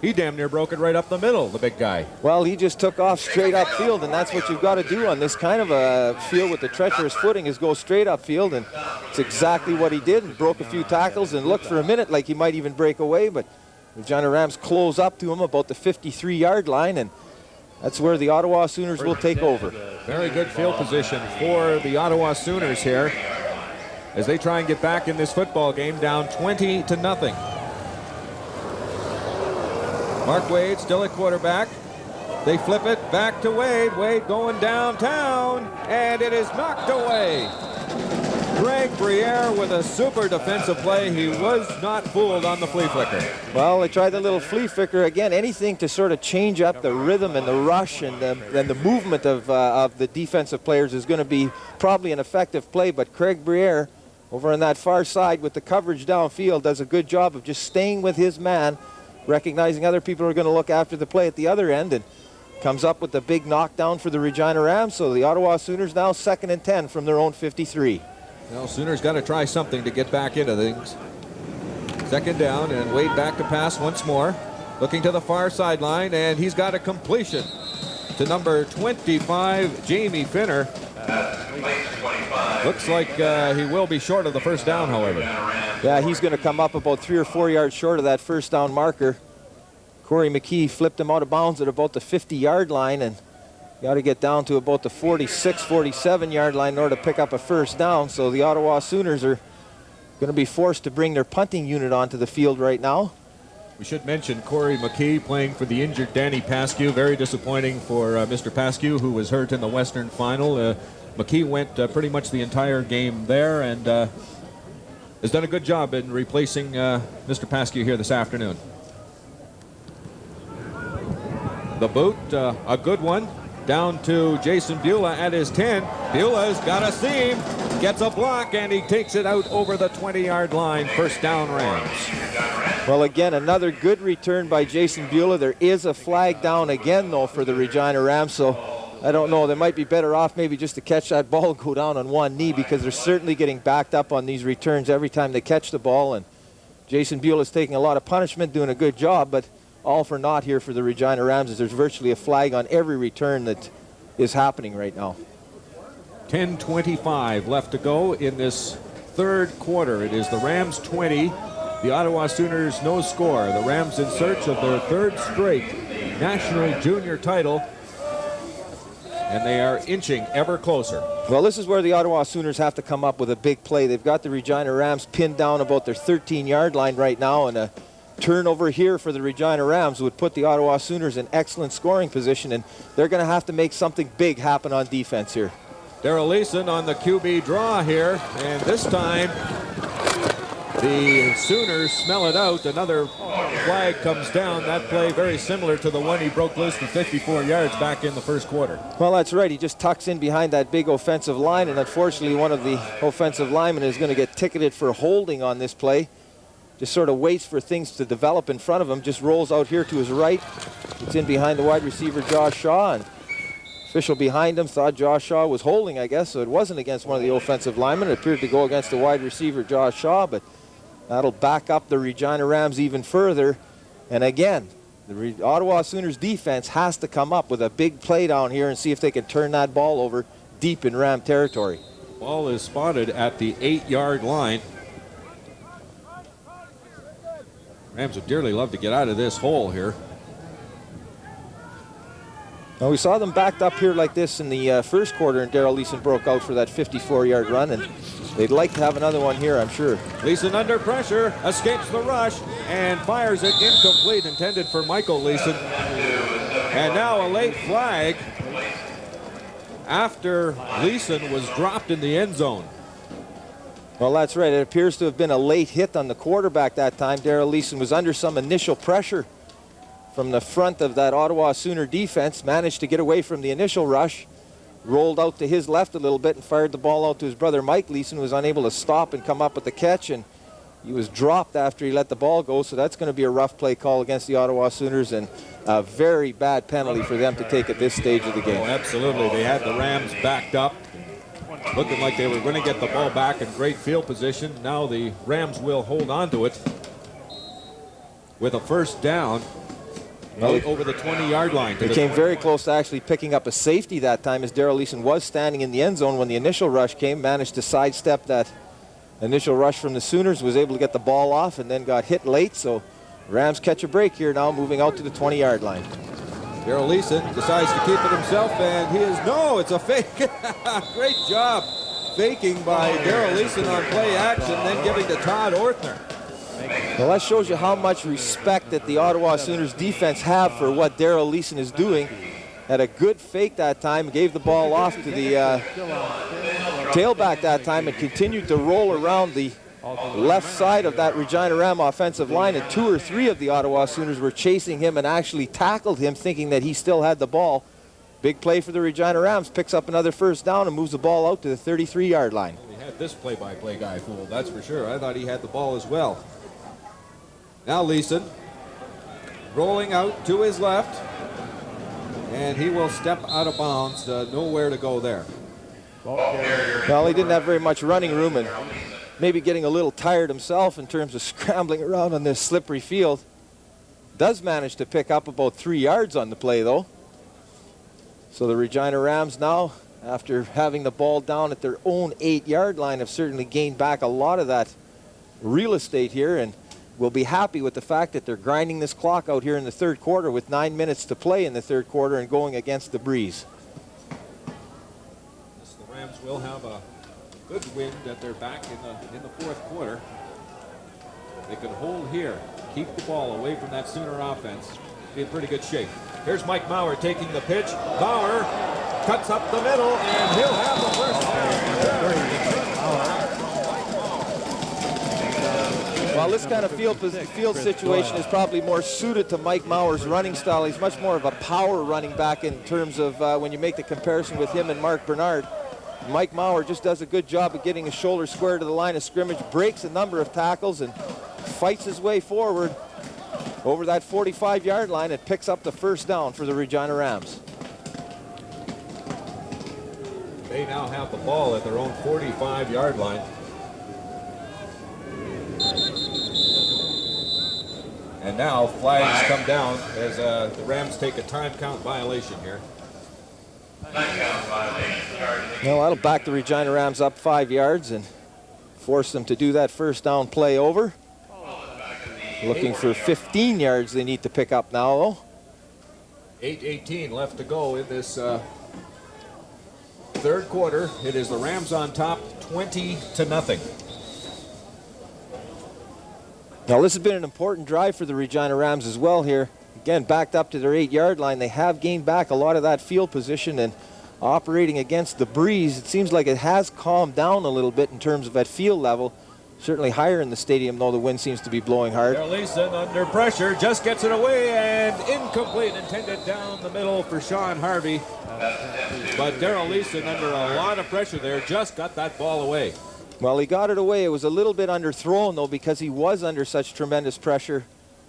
he damn near broke it right up the middle, the big guy. Well, he just took off straight upfield, and that's what you've got to do on this kind of a field with the treacherous footing, is go straight upfield, and it's exactly what he did, and broke a few tackles and looked for a minute like he might even break away, but the Regina Rams close up to him about the 53-yard line, and that's where the Ottawa Sooners will take over. Very good field position for the Ottawa Sooners here as they try and get back in this football game down 20-0. Mark Wade still at quarterback. They flip it back to Wade. Wade going downtown, and it is knocked away. Craig Briere with a super defensive play. He was not fooled on the flea flicker. Well, they tried the little flea flicker again. Anything to sort of change up the rhythm and the rush and the movement of the defensive players is going to be probably an effective play. But Craig Briere, over on that far side with the coverage downfield, does a good job of just staying with his man, recognizing other people are going to look after the play at the other end, and comes up with the big knockdown for the Regina Rams. So the Ottawa Sooners now 2nd and 10 from their own 53. Well, Sooners got to try something to get back into things. 2nd down, and Wade back to pass once more. Looking to the far sideline, and he's got a completion to number 25, Jamie Finner. Looks like he will be short of the first down, however. Yeah, he's going to come up about 3 or 4 yards short of that first down marker. Corey McKee flipped him out of bounds at about the 50-yard line, and got to get down to about the 46, 47-yard line in order to pick up a first down. So the Ottawa Sooners are going to be forced to bring their punting unit onto the field right now. We should mention Corey McKee playing for the injured Danny Pascu. Very disappointing for Mr. Pascu, who was hurt in the Western Final. McKee went pretty much the entire game there, and has done a good job in replacing Mr. Pascu here this afternoon. The boot, a good one, down to Jason Beulah at his 10. Beulah's got a seam, gets a block, and he takes it out over the 20-yard line. First down, Rams. Well, again, another good return by Jason Beulah. There is a flag down again, though, for the Regina Rams, so I don't know. They might be better off maybe just to catch that ball and go down on one knee, because they're certainly getting backed up on these returns every time they catch the ball, and Jason Beulah's taking a lot of punishment, doing a good job, but all for naught here for the Regina Rams, as there's virtually a flag on every return that is happening right now. 10:25 left to go in this third quarter. It is the Rams 20, the Ottawa Sooners no score. The Rams in search of their 3rd straight national junior title, and they are inching ever closer. Well, this is where the Ottawa Sooners have to come up with a big play. They've got the Regina Rams pinned down about their 13-yard line right now, and a turnover here for the Regina Rams would put the Ottawa Sooners in excellent scoring position, and they're going to have to make something big happen on defense here. Darrell Leeson on the QB draw here, and this time the Sooners smell it out. Another flag comes down. That play very similar to the one he broke loose from 54 yards back in the first quarter. Well, that's right. He just tucks in behind that big offensive line, and unfortunately one of the offensive linemen is going to get ticketed for holding on this play. Just sort of waits for things to develop in front of him, just rolls out here to his right. It's in behind the wide receiver, Josh Shaw, and official behind him thought Josh Shaw was holding, I guess, so it wasn't against one of the offensive linemen. It appeared to go against the wide receiver, Josh Shaw, but that'll back up the Regina Rams even further. And again, the Ottawa Sooners defense has to come up with a big play down here and see if they can turn that ball over deep in Ram territory. Ball is spotted at the 8-yard line. Rams would dearly love to get out of this hole here. Now, we saw them backed up here like this in the first quarter, and Darrell Leeson broke out for that 54-yard run, and they'd like to have another one here, I'm sure. Leeson under pressure, escapes the rush, and fires it incomplete, intended for Michael Leeson. And now a late flag after Leeson was dropped in the end zone. Well, that's right. It appears to have been a late hit on the quarterback that time. Darrell Leeson was under some initial pressure from the front of that Ottawa Sooner defense, managed to get away from the initial rush, rolled out to his left a little bit and fired the ball out to his brother Mike Leeson, who was unable to stop and come up with the catch, and he was dropped after he let the ball go, so that's going to be a rough play call against the Ottawa Sooners, and a very bad penalty for them to take at this stage of the game. Oh, absolutely. They had the Rams backed up, looking like they were going to get the ball back in great field position. Now the Rams will hold on to it with a first down over the 20-yard line. They came very close to actually picking up a safety that time, as Darrell Leeson was standing in the end zone when the initial rush came, managed to sidestep that initial rush from the Sooners, was able to get the ball off, and then got hit late. So Rams catch a break here now, moving out to the 20-yard line. Darrell Leeson decides to keep it himself, and it's a fake. Great job faking by Darrell Leeson on play action, then giving to Todd Ortner. Well, that shows you how much respect that the Ottawa Sooners defense have for what Darrell Leeson is doing. had a good fake that time, gave the ball off to the tailback that time, and continued to roll around the left side of that Regina Ram offensive line, and 2 or 3 of the Ottawa Sooners were chasing him and actually tackled him thinking that he still had the ball. Big play for the Regina Rams, picks up another first down and moves the ball out to the 33-yard line. He had this play-by-play guy fooled, that's for sure. I thought he had the ball as well. Now Leeson rolling out to his left, and he will step out of bounds. Nowhere to go there. Well, he didn't have very much running room, and maybe getting a little tired himself in terms of scrambling around on this slippery field. Does manage to pick up about 3 yards on the play, though. So the Regina Rams now, after having the ball down at their own 8-yard line, have certainly gained back a lot of that real estate here, and will be happy with the fact that they're grinding this clock out here in the third quarter with 9 minutes to play in the third quarter and going against the breeze. The Rams will have a good wind at their back in the fourth quarter. They can hold here, keep the ball away from that Sooner offense. Be in pretty good shape. Here's Mike Maurer taking the pitch. Maurer cuts up the middle, and he'll have the first down. Well, this kind of field situation is probably more suited to Mike Maurer's running style. He's much more of a power running back in terms of when you make the comparison with him and Mark Bernard. Mike Maurer just does a good job of getting his shoulder square to the line of scrimmage, breaks a number of tackles, and fights his way forward over that 45-yard line and picks up the first down for the Regina Rams. They now have the ball at their own 45-yard line. And now flags come down as the Rams take a time count violation here. Well, that'll back the Regina Rams up 5 yards and force them to do that first down play over. Looking for 15 yards they need to pick up now, though. 8:18 left to go in this third quarter. It is the Rams on top, 20-0. Now, this has been an important drive for the Regina Rams as well here. Again, backed up to their 8-yard line. They have gained back a lot of that field position, and operating against the breeze, it seems like it has calmed down a little bit in terms of that field level. Certainly higher in the stadium, though the wind seems to be blowing hard. Leeson under pressure, just gets it away, and incomplete, intended down the middle for Sean Harvey. But Darrell Leeson, under a lot of pressure there, just got that ball away. Well, he got it away. It was a little bit underthrown, though, because he was under such tremendous pressure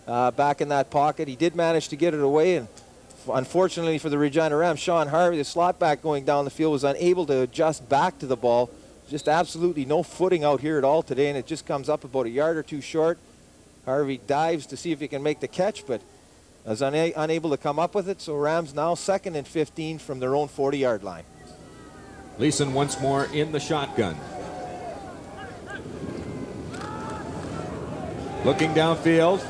back in that pocket. He did manage to get it away, and unfortunately for the Regina Rams, Sean Harvey, the slot back going down the field, was unable to adjust back to the ball. Just absolutely no footing out here at all today, and it just comes up about a yard or two short. Harvey dives to see if he can make the catch, but is unable to come up with it. So Rams now 2nd and 15 from their own 40-yard line. Leeson once more in the shotgun. Looking downfield.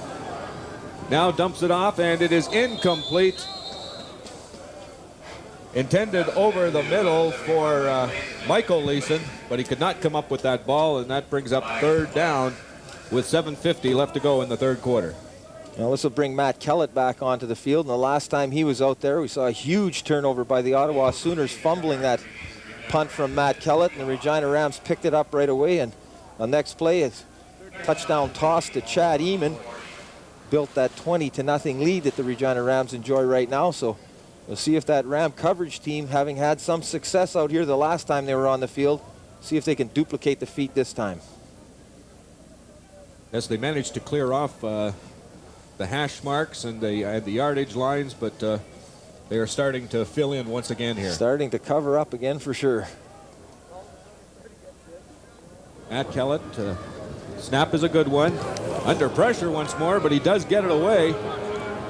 Now dumps it off, and it is incomplete. Intended over the middle for Michael Leeson, but he could not come up with that ball, and that brings up third down with 7:50 left to go in the third quarter. Now this will bring Matt Kellett back onto the field, and the last time he was out there, we saw a huge turnover by the Ottawa Sooners, fumbling that punt from Matt Kellett, and the Regina Rams picked it up right away, and the next play is touchdown toss to Chad Eamon. Built that 20-0 lead that the Regina Rams enjoy right now, so we'll see if that Ram coverage team, having had some success out here the last time they were on the field, see if they can duplicate the feat this time. Yes, they managed to clear off the hash marks and the yardage lines, but they are starting to fill in once again here. Starting to cover up again for sure. Matt Kellett, snap is a good one. Under pressure once more, but he does get it away.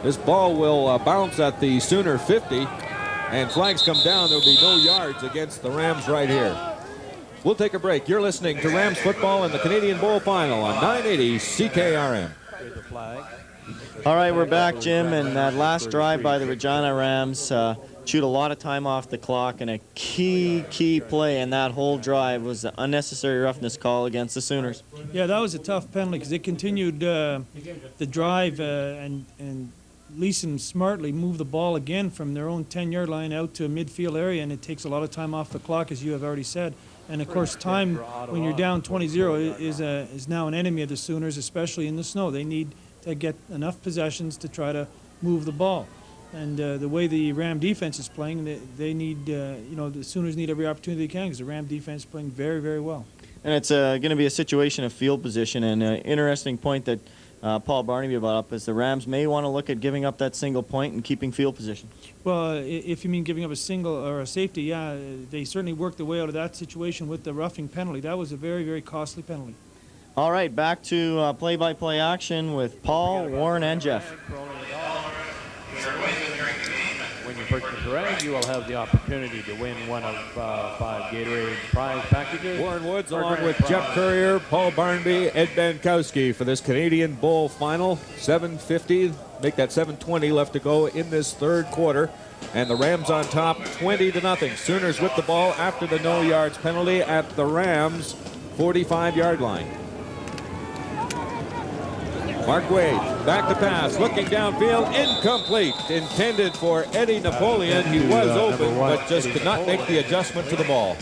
This ball will bounce at the Sooner 50, and flags come down. There will be no yards against the Rams right here. We'll take a break. You're listening to Rams football in the Canadian Bowl Final on 980 CKRM. All right, we're back, Jim, and that last drive by the Regina Rams chewed a lot of time off the clock, and a key play in that whole drive was the unnecessary roughness call against the Sooners. Yeah, that was a tough penalty because it continued the drive and Leeson smartly moved the ball again from their own 10-yard line out to a midfield area, and it takes a lot of time off the clock, as you have already said. And of course, time when you're down 20-0 is now an enemy of the Sooners, especially in the snow. They need to get enough possessions to try to move the ball. And the way the Ram defense is playing, they need, the Sooners need every opportunity they can, because the Ram defense is playing very, very well. And it's going to be a situation of field position. And an interesting point that Paul Barnaby brought up is the Rams may want to look at giving up that single point and keeping field position. Well, if you mean giving up a single or a safety, yeah, they certainly worked their way out of that situation with the roughing penalty. That was a very, very costly penalty. All right, back to play-by-play action with Paul, Warren, and Jeff. When you purchase a rag, you will have the opportunity to win one of 5 Gatorade prize packages. Warren Woods along with Jeff Currier, Paul Barnaby, Ed Bankowski for this Canadian Bowl final. 7:50, make that 7:20 left to go in this third quarter. And the Rams on top 20-0. Sooners with the ball after the no yards penalty at the Rams 45-yard line. Mark Wade, back to pass, looking downfield, incomplete. Intended for Eddie Napoleon. He was open, but just could not make the adjustment to the ball.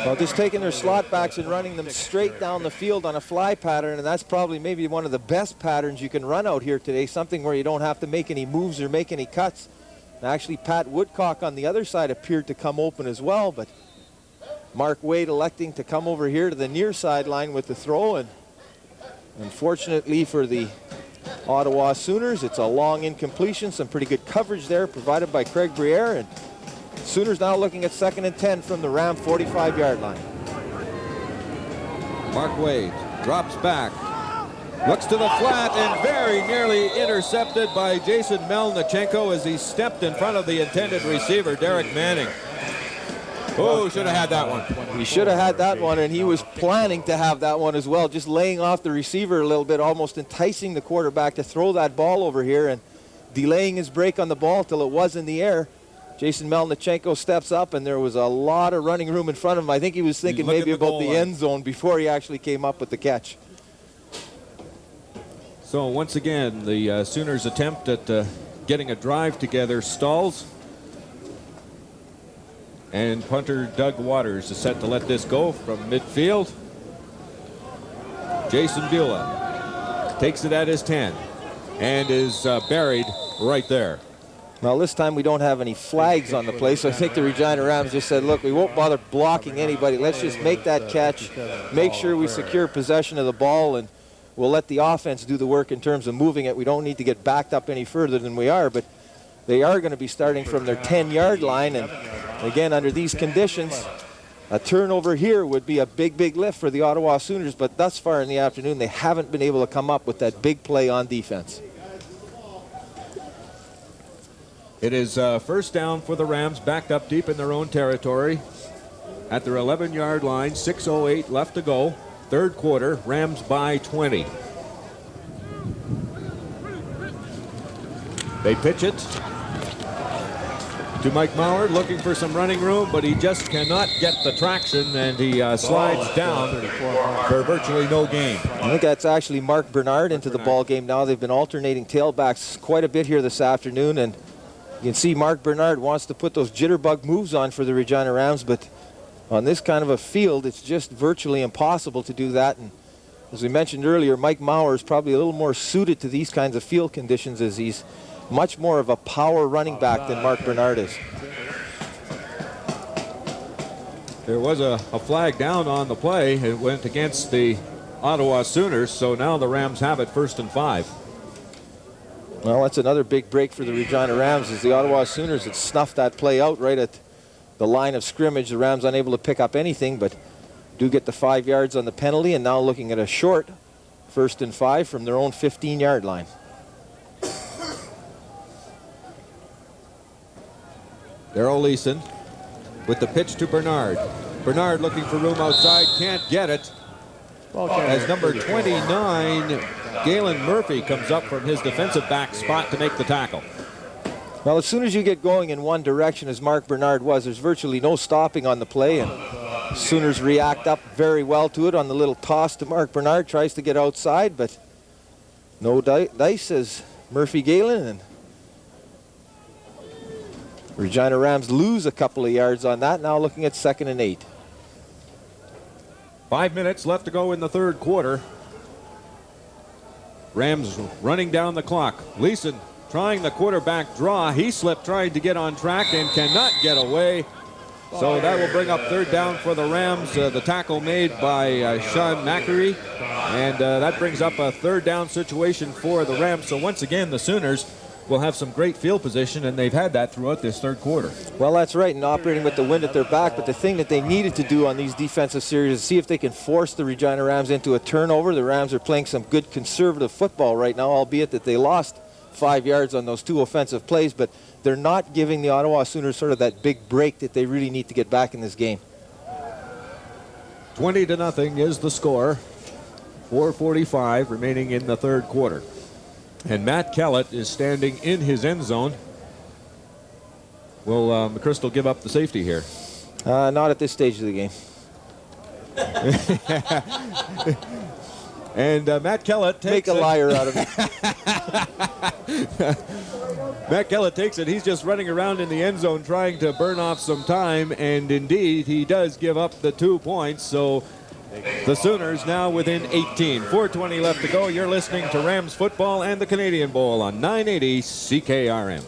Well, just taking their slot backs and running them straight down the field on a fly pattern, and that's probably maybe one of the best patterns you can run out here today, something where you don't have to make any moves or make any cuts. And actually, Pat Woodcock on the other side appeared to come open as well, but Mark Wade electing to come over here to the near sideline with the throw, and unfortunately for the Ottawa Sooners, it's a long incompletion. Some pretty good coverage there provided by Craig Briere, and Sooners now looking at 2nd and 10 from the Ram 45-yard line. Mark Wade drops back, looks to the flat, and very nearly intercepted by Jason Melnichenko as he stepped in front of the intended receiver, Derek Manning. Oh, should have had that one. He should have had that one, and he was planning to have that one as well, just laying off the receiver a little bit, almost enticing the quarterback to throw that ball over here and delaying his break on the ball till it was in the air. Jason Melnichenko steps up, and there was a lot of running room in front of him. I think he was thinking maybe about the end zone before he actually came up with the catch. So once again, the Sooners' attempt at getting a drive together stalls. And punter Doug Waters is set to let this go from midfield. Jason Beulah takes it at his 10 and is buried right there. Well, this time we don't have any flags on the play, so I think the Regina Rams just said, look, we won't bother blocking anybody. Let's just make that catch, make sure we secure possession of the ball, and we'll let the offense do the work in terms of moving it. We don't need to get backed up any further than we are, but they are going to be starting from their 10-yard line, and again, under these conditions, a turnover here would be a big, big lift for the Ottawa Sooners, but thus far in the afternoon, they haven't been able to come up with that big play on defense. It is first down for the Rams, backed up deep in their own territory at their 11-yard line, 6:08 left to go. Third quarter, Rams by 20. They pitch it to Mike Mauer, looking for some running room, but he just cannot get the traction, and he slides down for virtually no gain. I think that's actually Mark Bernard into the ball game now. They've been alternating tailbacks quite a bit here this afternoon, and you can see Mark Bernard wants to put those jitterbug moves on for the Regina Rams, but on this kind of a field, it's just virtually impossible to do that. And as we mentioned earlier, Mike Mauer is probably a little more suited to these kinds of field conditions, as he's much more of a power running back than Mark Bernard is. There was a flag down on the play. It went against the Ottawa Sooners, so now the Rams have it 1st and 5. Well, that's another big break for the Regina Rams, as the Ottawa Sooners had snuffed that play out right at the line of scrimmage. The Rams unable to pick up anything, but do get the 5 yards on the penalty, and now looking at a short 1st and 5 from their own 15-yard line. Darrell Leeson with the pitch to Bernard. Bernard looking for room outside, can't get it. As number 29, Galen Murphy, comes up from his defensive back spot to make the tackle. Well, as soon as you get going in one direction, as Mark Bernard was, there's virtually no stopping on the play, and Sooners react up very well to it on the little toss to Mark Bernard. Tries to get outside, but no dice, as Murphy Galen, and Regina Rams lose a couple of yards on that. Now looking at 2nd and 8. 5 minutes left to go in the third quarter. Rams running down the clock. Leeson trying the quarterback draw. He slipped trying to get on track and cannot get away. So that will bring up 3rd down for the Rams. The tackle made by Sean Mackery. And that brings up a 3rd down situation for the Rams. So once again, the Sooners will have some great field position, and they've had that throughout this third quarter. Well, that's right, and operating with the wind at their back. But the thing that they needed to do on these defensive series is see if they can force the Regina Rams into a turnover. The Rams are playing some good conservative football right now, albeit that they lost 5 yards on those 2 offensive plays, but they're not giving the Ottawa Sooners sort of that big break that they really need to get back in this game. 20-0 is the score. 4:45 remaining in the third quarter. And Matt Kellett is standing in his end zone. Will McChrystal give up the safety here? Not at this stage of the game. And Matt Kellett takes Make a liar out of me. Matt Kellett takes it. He's just running around in the end zone trying to burn off some time, and indeed he does give up the 2 points. So the Sooners now within 18. 4:20 left to go. You're listening to Rams football and the Canadian Bowl on 980 CKRM.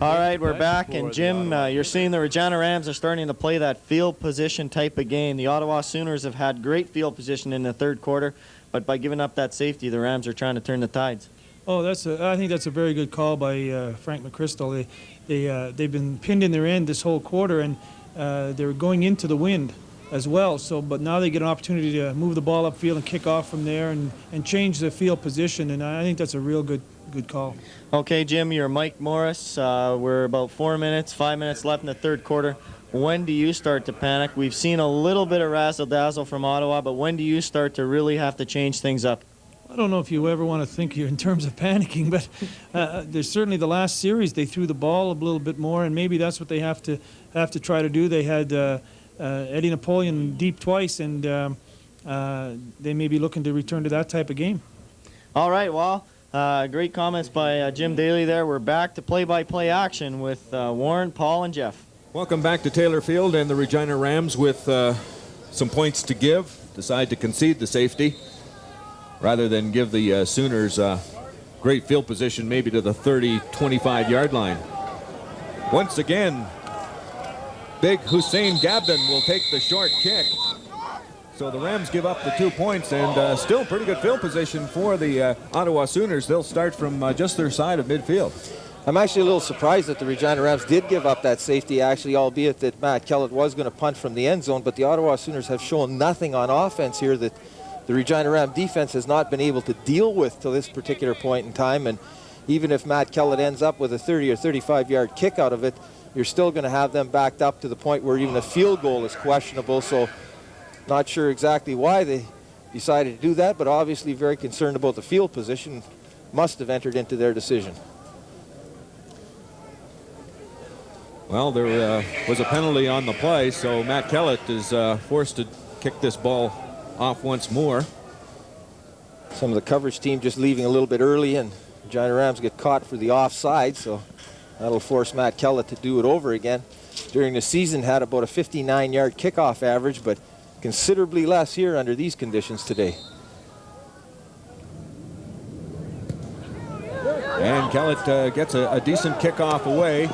All right, we're back, and Jim, you're seeing the Regina Rams are starting to play that field position type of game. The Ottawa Sooners have had great field position in the third quarter, but by giving up that safety, the Rams are trying to turn the tides. Oh, I think that's a very good call by Frank McChrystal. They've been pinned in their end this whole quarter, and they're going into the wind as well. So, but now they get an opportunity to move the ball upfield and kick off from there and change the field position, and I think that's a real good call. Okay, Jim, you're Mike Morris. We're about 5 minutes left in the third quarter. When do you start to panic? We've seen a little bit of razzle-dazzle from Ottawa, but when do you start to really have to change things up? I don't know if you ever want to think here in terms of panicking, but there's certainly the last series they threw the ball a little bit more, and maybe that's what they have to try to do. They had Eddie Napoleon deep twice, and they may be looking to return to that type of game. All right, well, great comments by Jim Daly there. We're back to play-by-play action with Warren, Paul, and Jeff. Welcome back to Taylor Field, and the Regina Rams with some points to give decide to concede the safety rather than give the Sooners great field position maybe to the 30-25-yard line. Once again, big Hussein Gabden will take the short kick. So the Rams give up the 2 points, and still pretty good field position for the Ottawa Sooners. They'll start from just their side of midfield. I'm actually a little surprised that the Regina Rams did give up that safety, actually, albeit that Matt Kellett was going to punt from the end zone, but the Ottawa Sooners have shown nothing on offense here that the Regina Ram defense has not been able to deal with to this particular point in time. And even if Matt Kellett ends up with a 30 or 35-yard kick out of it, you're still going to have them backed up to the point where even a field goal is questionable. So not sure exactly why they decided to do that, but obviously very concerned about the field position. Must have entered into their decision. Well, there was a penalty on the play, so Matt Kellett is forced to kick this ball off once more. Some of the coverage team just leaving a little bit early, and Regina Rams get caught for the offside, so that'll force Matt Kellett to do it over again. During the season, had about a 59-yard kickoff average, but considerably less here under these conditions today. And Kellett gets a decent kickoff away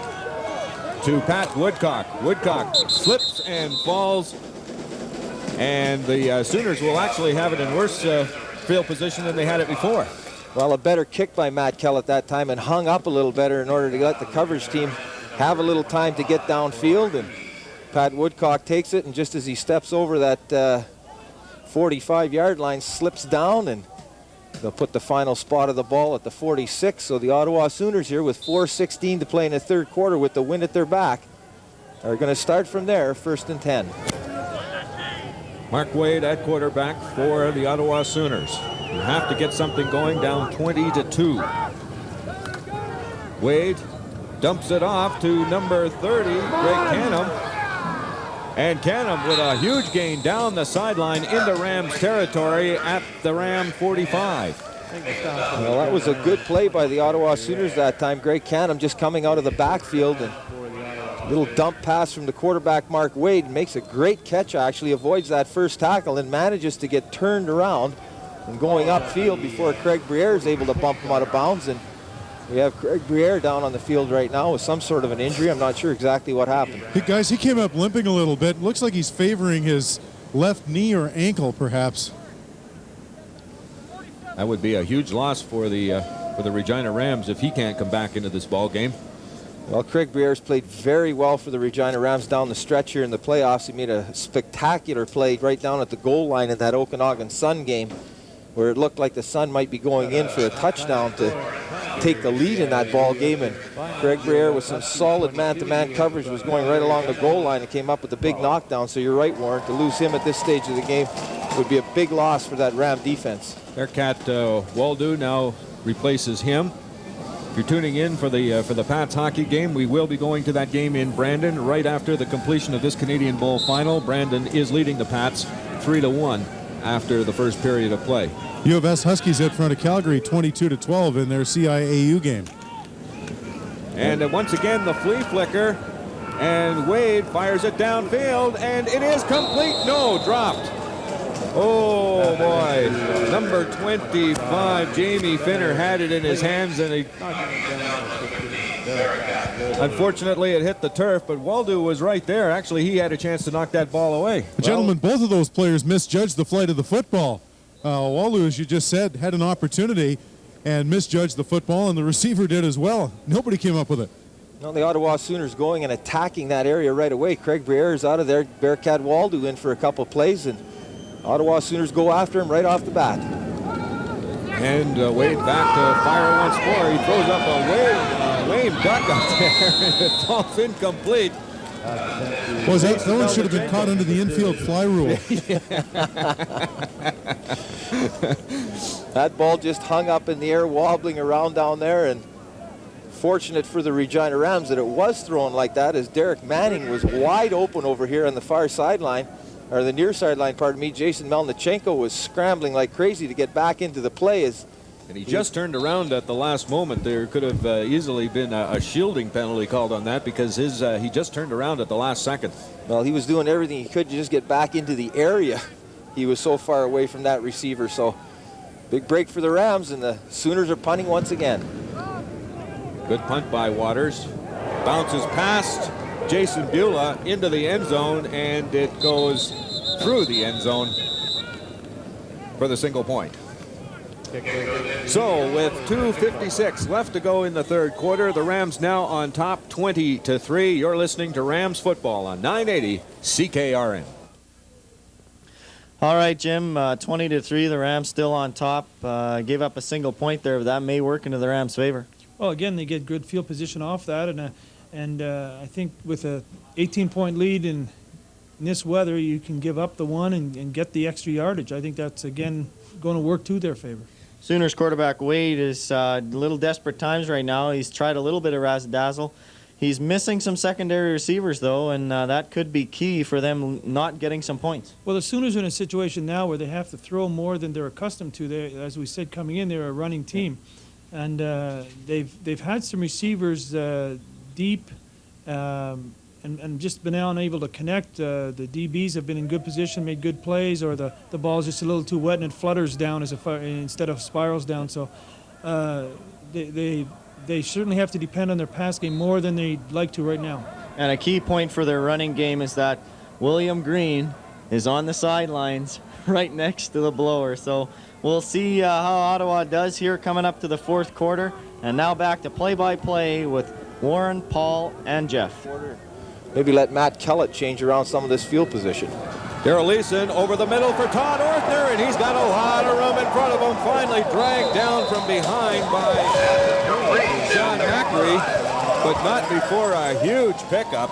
to Pat Woodcock. Woodcock slips and falls, and the Sooners will actually have it in worse field position than they had it before. Well, a better kick by Matt Kellett that time, and hung up a little better in order to let the coverage team have a little time to get downfield. And Pat Woodcock takes it, and just as he steps over that 45-yard line, slips down, and they'll put the final spot of the ball at the 46. So the Ottawa Sooners here with 4:16 to play in the third quarter with the wind at their back are going to start from there, 1st and 10. Mark Wade at quarterback for the Ottawa Sooners. You have to get something going, down 20-2. Wade dumps it off to number 30, Greg Canham. And Canham with a huge gain down the sideline into Rams territory at the Ram 45. Well, that was a good play by the Ottawa Sooners that time. Greg Canham just coming out of the backfield, and little dump pass from the quarterback, Mark Wade, makes a great catch, actually, avoids that first tackle and manages to get turned around and going upfield before Craig Briere is able to bump him out of bounds. And we have Craig Briere down on the field right now with some sort of an injury. I'm not sure exactly what happened. Hey guys, he came up limping a little bit. Looks like he's favoring his left knee or ankle, perhaps. That would be a huge loss for the Regina Rams if he can't come back into this ball game. Well, Craig Briere's played very well for the Regina Rams down the stretch here in the playoffs. He made a spectacular play right down at the goal line in that Okanagan Sun game, where it looked like the Sun might be going in for a touchdown to take the lead in that ball game. And Craig Briere, with some solid man-to-man coverage, was going right along the goal line and came up with a big knockdown. So you're right, Warren, to lose him at this stage of the game would be a big loss for that Ram defense. Bearcat Waldo now replaces him. If you're tuning in for the Pats hockey game, we will be going to that game in Brandon right after the completion of this Canadian Bowl final. Brandon is leading the Pats 3-1 after the first period of play. U of S Huskies out front of Calgary 22-12 in their CIAU game. And once again, the flea flicker, and Wade fires it downfield, and it is complete. No, dropped. Oh boy, number 25, Jamie Finner, had it in his hands, and he unfortunately it hit the turf, but Waldo was right there. Actually, he had a chance to knock that ball away. Gentlemen, both of those players misjudged the flight of the football. Waldo, as you just said, had an opportunity and misjudged the football, and the receiver did as well. Nobody came up with it. Well, the Ottawa Sooners going and attacking that area right away. Craig Briere is out of there. Bearcat Waldo in for a couple plays, and Ottawa Sooners go after him right off the bat. And Wade back to fire once more. He throws up a lame duck out there, and it falls incomplete. Well, that one should have been caught under the infield fly rule. That ball just hung up in the air, wobbling around down there, and fortunate for the Regina Rams that it was thrown like that, as Derek Manning was wide open over here on the far sideline, or the near sideline, pardon me. Jason Melnichenko was scrambling like crazy to get back into the play. And he just turned around at the last moment. There could have easily been a shielding penalty called on that, because he just turned around at the last second. Well, he was doing everything he could to just get back into the area. He was so far away from that receiver. So big break for the Rams, and the Sooners are punting once again. Good punt by Waters. Bounces past Jason Beulah into the end zone, and it goes through the end zone for the single point. So with 2:56 left to go in the third quarter, the Rams now on top 20-3. You're listening to Rams football on 980 CKRM. All right, Jim, 20-3, the Rams still on top. Gave up a single point there, but that may work into the Rams' favor. Well, again, they get good field position off that, and I think with a 18-point lead in this weather, you can give up the one and get the extra yardage. I think that's, again, going to work to their favor. Sooners quarterback Wade is a little desperate times right now. He's tried a little bit of razzle-dazzle. He's missing some secondary receivers, though, and that could be key for them not getting some points. Well, the Sooners are in a situation now where they have to throw more than they're accustomed to. As we said, coming in, they're a running team. And they've had some receivers deep and just been unable to connect. The DBs have been in good position, made good plays, or the ball's just a little too wet and it flutters down instead of spirals down. So they certainly have to depend on their pass game more than they'd like to right now. And a key point for their running game is that William Green is on the sidelines right next to the blower. So we'll see how Ottawa does here coming up to the fourth quarter. And now back to play-by-play with Warren, Paul, and Jeff. Maybe let Matt Kellett change around some of this field position. Darrell Leeson over the middle for Todd Orthner, and he's got a lot of room in front of him. Finally dragged down from behind by Sean Macri, but not before a huge pickup.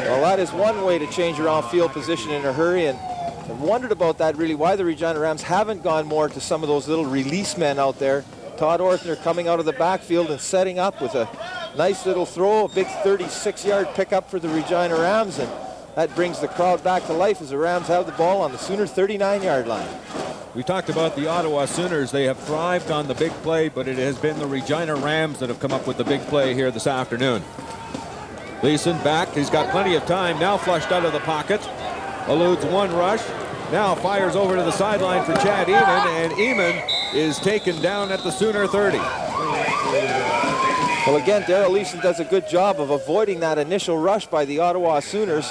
Well, that is one way to change around field position in a hurry, and I've wondered about that really, why the Regina Rams haven't gone more to some of those little release men out there. Todd Orthner coming out of the backfield and setting up with a nice little throw, a big 36-yard pickup for the Regina Rams, and that brings the crowd back to life as the Rams have the ball on the Sooners' 39-yard line. We talked about the Ottawa Sooners. They have thrived on the big play, but it has been the Regina Rams that have come up with the big play here this afternoon. Leeson back. He's got plenty of time. Now flushed out of the pocket. Eludes one rush. Now fires over to the sideline for Chad Eamon, and Eamon is taken down at the Sooner 30. Well, again, Darrell Leeson does a good job of avoiding that initial rush by the Ottawa Sooners.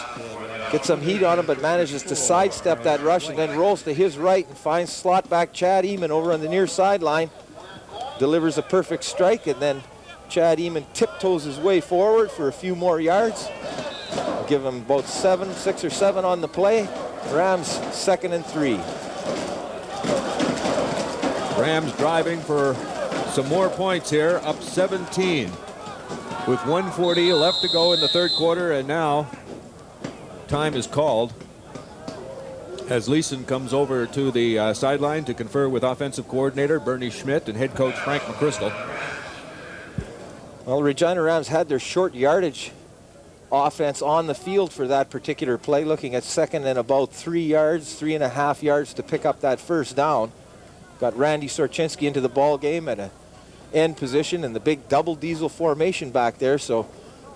Gets some heat on him, but manages to sidestep that rush and then rolls to his right and finds slot back Chad Eamon over on the near sideline. Delivers a perfect strike, and then Chad Eamon tiptoes his way forward for a few more yards. Give him about 6 or 7 on the play. Rams 2nd and 3. Rams driving for some more points here, up 17 with 1:40 left to go in the third quarter, and now time is called as Leeson comes over to the sideline to confer with offensive coordinator Bernie Schmidt and head coach Frank McChrystal. Well, Regina Rams had their short yardage offense on the field for that particular play, looking at 2nd and about 3 yards, 3.5 yards to pick up that first down. Got Randy Sorchinski into the ball game at an end position in the big double diesel formation back there, so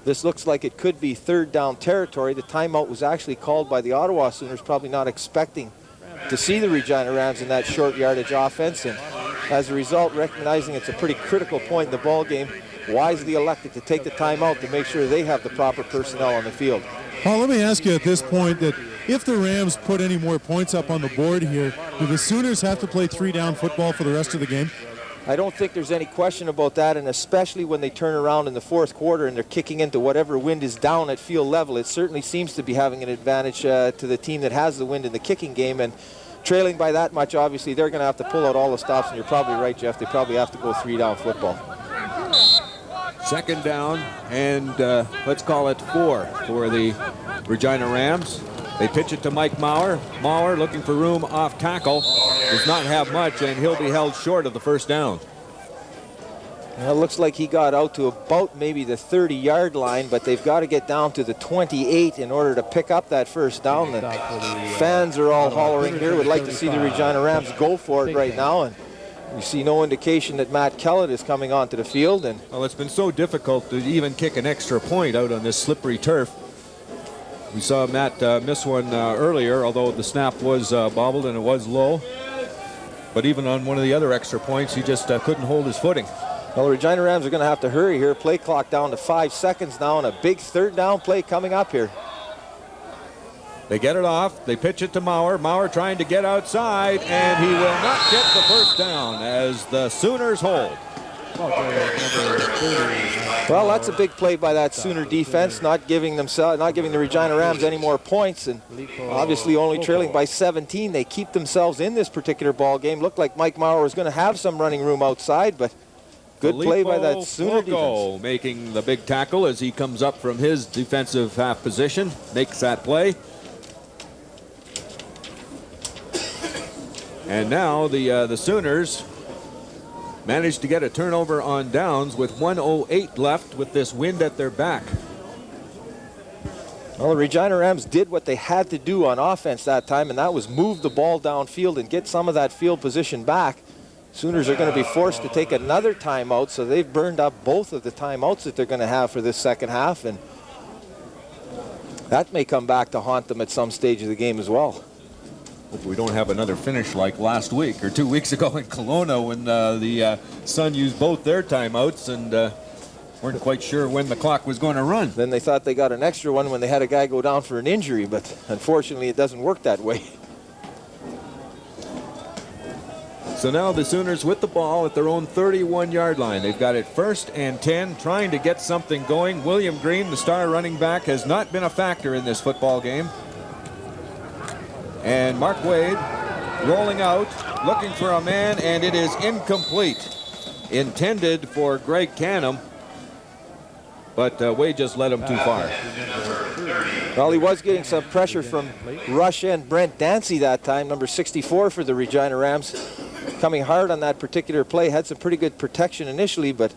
this looks like it could be 3rd down territory. The timeout was actually called by the Ottawa Sooners, probably not expecting to see the Regina Rams in that short yardage offense, and as a result, recognizing it's a pretty critical point in the ball game, wisely elected to take the timeout to make sure they have the proper personnel on the field. Paul, let me ask you at this point that if the Rams put any more points up on the board here, do the Sooners have to play 3-down football for the rest of the game? I don't think there's any question about that, and especially when they turn around in the fourth quarter and they're kicking into whatever wind is down at field level, it certainly seems to be having an advantage to the team that has the wind in the kicking game, and trailing by that much, obviously, they're going to have to pull out all the stops, and you're probably right, Jeff. They probably have to go 3-down football. 2nd down, and let's call it 4 for the Regina Rams. They pitch it to Mike Maurer. Maurer looking for room off tackle. Does not have much, and he'll be held short of the first down. Well, it looks like he got out to about maybe the 30-yard line, but they've got to get down to the 28 in order to pick up that first down. The fans are all hollering here. Would like to see the Regina Rams go for it right now, and we see no indication that Matt Kellett is coming onto the field. And well, it's been so difficult to even kick an extra point out on this slippery turf. We saw Matt miss one earlier, although the snap was bobbled and it was low. But even on one of the other extra points, he just couldn't hold his footing. Well, the Regina Rams are going to have to hurry here. Play clock down to 5 seconds now, and a big 3rd down play coming up here. They get it off. They pitch it to Maurer. Maurer trying to get outside, and he will not get the first down as the Sooners hold. Well, that's a big play by that Sooner defense, not giving the Regina Rams any more points, and obviously only trailing by 17. They keep themselves in this particular ball game. Looked like Mike Maurer was going to have some running room outside, but good play by that Sooner defense. Making the big tackle as he comes up from his defensive half position, makes that play. And now the Sooners managed to get a turnover on downs with 1:08 left with this wind at their back. Well, the Regina Rams did what they had to do on offense that time, and that was move the ball downfield and get some of that field position back. Sooners are going to be forced to take another timeout, so they've burned up both of the timeouts that they're going to have for this second half, and that may come back to haunt them at some stage of the game as well. Hope we don't have another finish like last week or 2 weeks ago in Kelowna when the Sun used both their timeouts and weren't quite sure when the clock was going to run. Then they thought they got an extra one when they had a guy go down for an injury, but unfortunately it doesn't work that way. So now the Sooners with the ball at their own 31-yard line. They've got it 1st and 10, trying to get something going. William Green, the star running back, has not been a factor in this football game. And Mark Wade rolling out, looking for a man, and it is incomplete. Intended for Greg Canham, but Wade just led him too far. Well, he was getting some pressure from rush end Brent Dancy that time, number 64 for the Regina Rams. Coming hard on that particular play, had some pretty good protection initially, but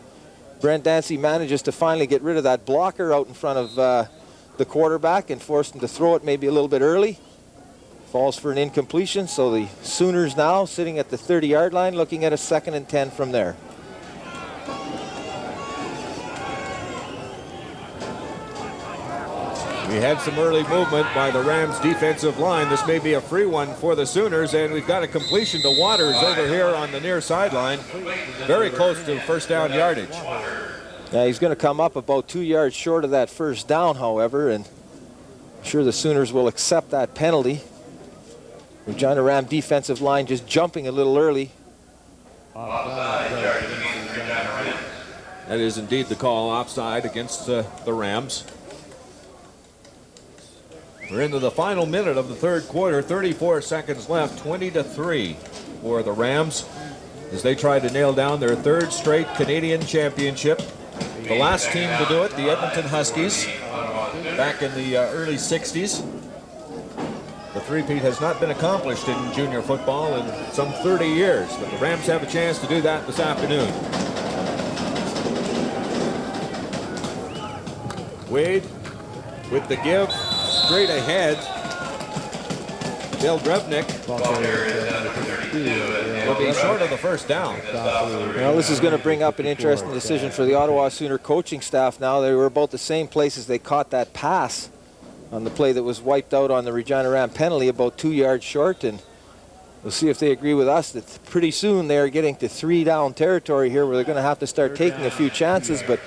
Brent Dancy manages to finally get rid of that blocker out in front of the quarterback and forced him to throw it maybe a little bit early. Falls for an incompletion, so the Sooners now sitting at the 30-yard line, looking at a 2nd and 10 from there. We had some early movement by the Rams defensive line. This may be a free one for the Sooners, and we've got a completion to Waters over here on the near sideline. Very close to first down yardage. Yeah, he's going to come up about 2 yards short of that first down, however, and I'm sure the Sooners will accept that penalty. Regina Ram defensive line just jumping a little early. That is indeed the call, offside against the Rams. We're into the final minute of the third quarter, 34 seconds left, 20-3 for the Rams as they try to nail down their 3rd straight Canadian championship. The last team to do it, the Edmonton Huskies, back in the early 60s. The three-peat has not been accomplished in junior football in some 30 years, but the Rams have a chance to do that this afternoon. Wade with the give. Straight ahead, Dale Drevnik will be short of the first down. Well, this is going to bring up an interesting decision for the Ottawa Sooner coaching staff now. They were about the same place as they caught that pass on the play that was wiped out on the Regina Ram penalty, about 2 yards short, and we'll see if they agree with us that pretty soon they are getting to 3-down territory here where they're going to have to start taking a few chances, but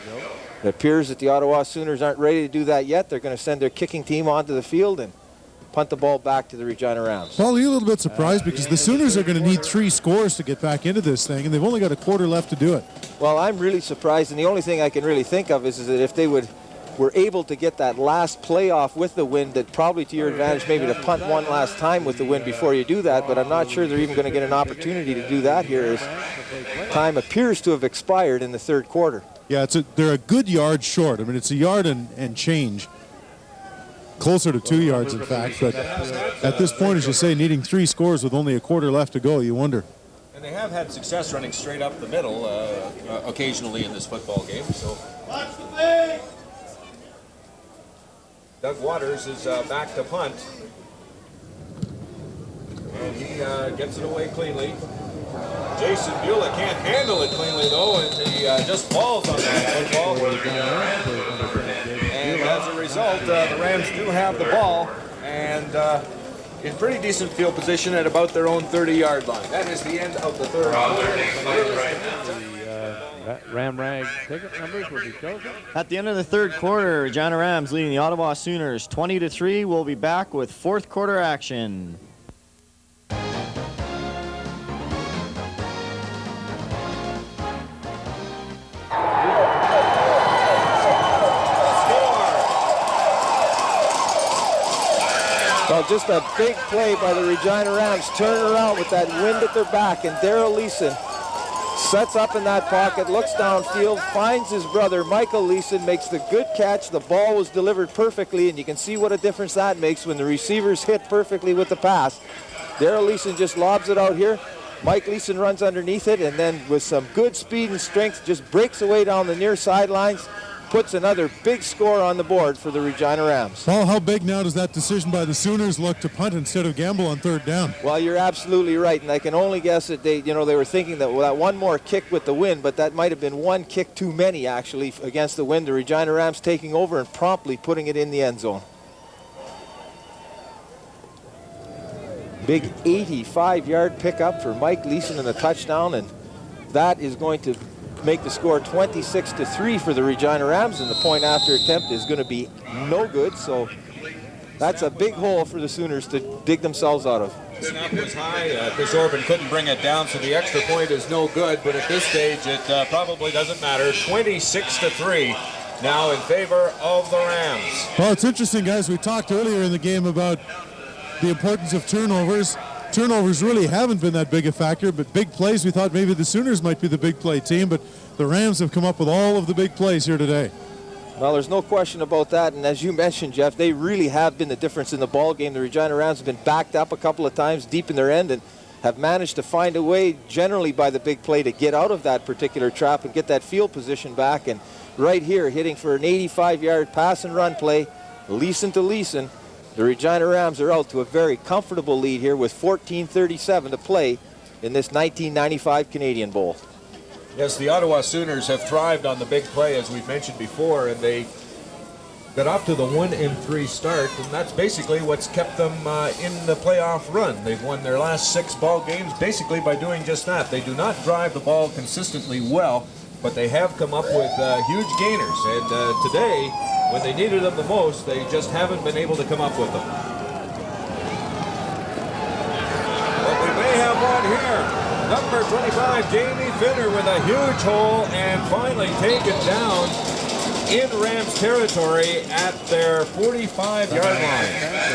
it appears that the Ottawa Sooners aren't ready to do that yet. They're going to send their kicking team onto the field and punt the ball back to the Regina Rams. Paul, are you a little bit surprised because the Sooners are going to need 3 scores to get back into this thing, and they've only got a quarter left to do it. Well, I'm really surprised, and the only thing I can really think of is that if they were able to get that last playoff with the win, that probably to your advantage maybe to punt one last time with the win before you do that, but I'm not sure they're even going to get an opportunity to do that here as time appears to have expired in the third quarter. Yeah, they're a good yard short. I mean, it's a yard and change. Closer to 2 yards, in fact. But at this point, as you say, needing 3 scores with only a quarter left to go, you wonder. And they have had success running straight up the middle occasionally in this football game. So Doug Waters is back to punt. And he gets it away cleanly. Jason Beulah can't handle it cleanly, though, and he just falls on that football. And as a result, the Rams do have the ball and in pretty decent field position at about their own 30-yard line. That is the end of the third quarter. The Ram Rag ticket numbers will be chosen. At the end of the third quarter, Regina Rams leading the Ottawa Sooners 20-3. We'll be back with fourth quarter action. Well, just a big play by the Regina Rams, turning around with that wind at their back, and Darrell Leeson sets up in that pocket, looks downfield, finds his brother Michael Leeson, makes the good catch. The ball was delivered perfectly, and you can see what a difference that makes when the receivers hit perfectly with the pass. Darrell Leeson just lobs it out here. Mike Leeson runs underneath it, and then with some good speed and strength, just breaks away down the near sidelines, puts another big score on the board for the Regina Rams. Paul, how big now does that decision by the Sooners look to punt instead of gamble on third down? Well, you're absolutely right, and I can only guess that they were thinking that, well, that one more kick with the wind, but that might have been one kick too many, actually, against the wind. The Regina Rams taking over and promptly putting it in the end zone. Big 85-yard pickup for Mike Leeson and a touchdown, and that is going to make the score 26-3 for the Regina Rams, and the point after attempt is going to be no good, so that's a big hole for the Sooners to dig themselves out of. The snap was high. Chris Orban couldn't bring it down, so the extra point is no good, but at this stage it probably doesn't matter. 26-3 now in favor of the Rams. Well, it's interesting, guys. We talked earlier in the game about the importance of turnovers. Turnovers really haven't been that big a factor, but big plays, we thought maybe the Sooners might be the big play team, but the Rams have come up with all of the big plays here today. Well, there's no question about that, and as you mentioned, Jeff, they really have been the difference in the ball game. The Regina Rams have been backed up a couple of times deep in their end and have managed to find a way, generally by the big play, to get out of that particular trap and get that field position back. And right here, hitting for an 85-yard pass and run play, Leeson to Leeson, The Regina Rams are out to a very comfortable lead here with 14:37 to play in this 1995 Canadian Bowl. Yes, the Ottawa Sooners have thrived on the big play, as we've mentioned before, and they got off to the 1-3 start, and that's basically what's kept them in the playoff run. They've won their last 6 ball games basically by doing just that. They do not drive the ball consistently well, but they have come up with huge gainers, and today, when they needed them the most, they just haven't been able to come up with them. But we may have one here. Number 25, Jamie Finner, with a huge hole, and finally taken down in Rams territory at their 45-yard line.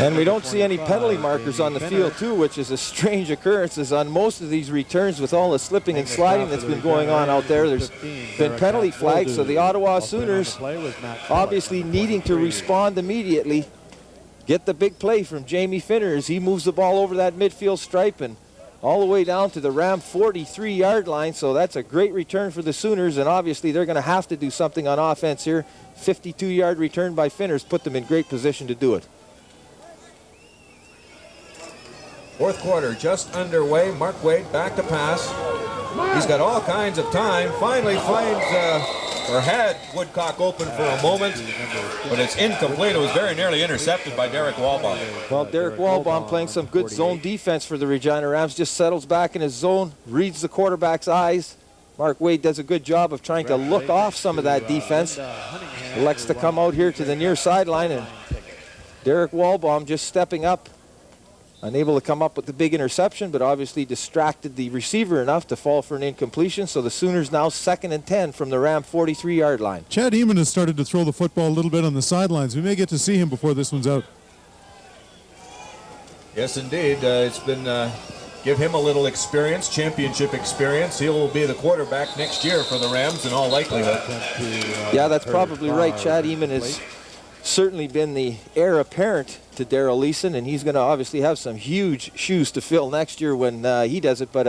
And we don't see any penalty markers on the field, too, which is a strange occurrence, as on most of these returns with all the slipping and sliding that's been going on out there, there's been penalty flags, so the Ottawa Sooners obviously needing to respond immediately, get the big play from Jamie Finner as he moves the ball over that midfield stripe and all the way down to the Ram 43-yard line, so that's a great return for the Sooners, and obviously they're going to have to do something on offense here. 52-yard return by Finner's put them in great position to do it. Fourth quarter just underway. Mark Wade back to pass. He's got all kinds of time. Finally finds, or had Woodcock open for a moment, but it's incomplete. It was very nearly intercepted by Derek Walbaum. Well, Derek Walbaum playing some good zone defense for the Regina Rams, just settles back in his zone, reads the quarterback's eyes. Mark Wade does a good job of trying to look off some of that defense. Elects to come out here to the near sideline, and Derek Walbaum just stepping up, unable to come up with the big interception, but obviously distracted the receiver enough to fall for an incompletion. So the Sooners now 2nd and 10 from the Ram 43-yard line. Chad Eamon has started to throw the football a little bit on the sidelines. We may get to see him before this one's out. Yes, indeed. It's been give him a little experience, championship experience. He will be the quarterback next year for the Rams in all likelihood. Yeah, that's probably right. Chad Eamon has certainly been the heir apparent to Darrell Leeson, and he's going to obviously have some huge shoes to fill next year when he does it, but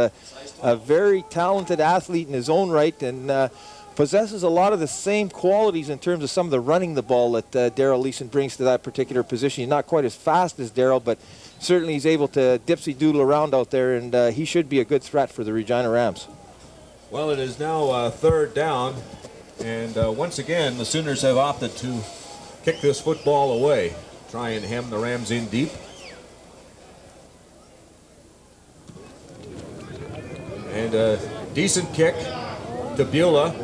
a very talented athlete in his own right, and possesses a lot of the same qualities in terms of some of the running the ball that Darrell Leeson brings to that particular position. He's not quite as fast as Darrell, but certainly he's able to dipsy-doodle around out there, and he should be a good threat for the Regina Rams. Well, it is now third down, and once again, the Sooners have opted to kick this football away. Try and hem the Rams in deep. And a decent kick to Beulah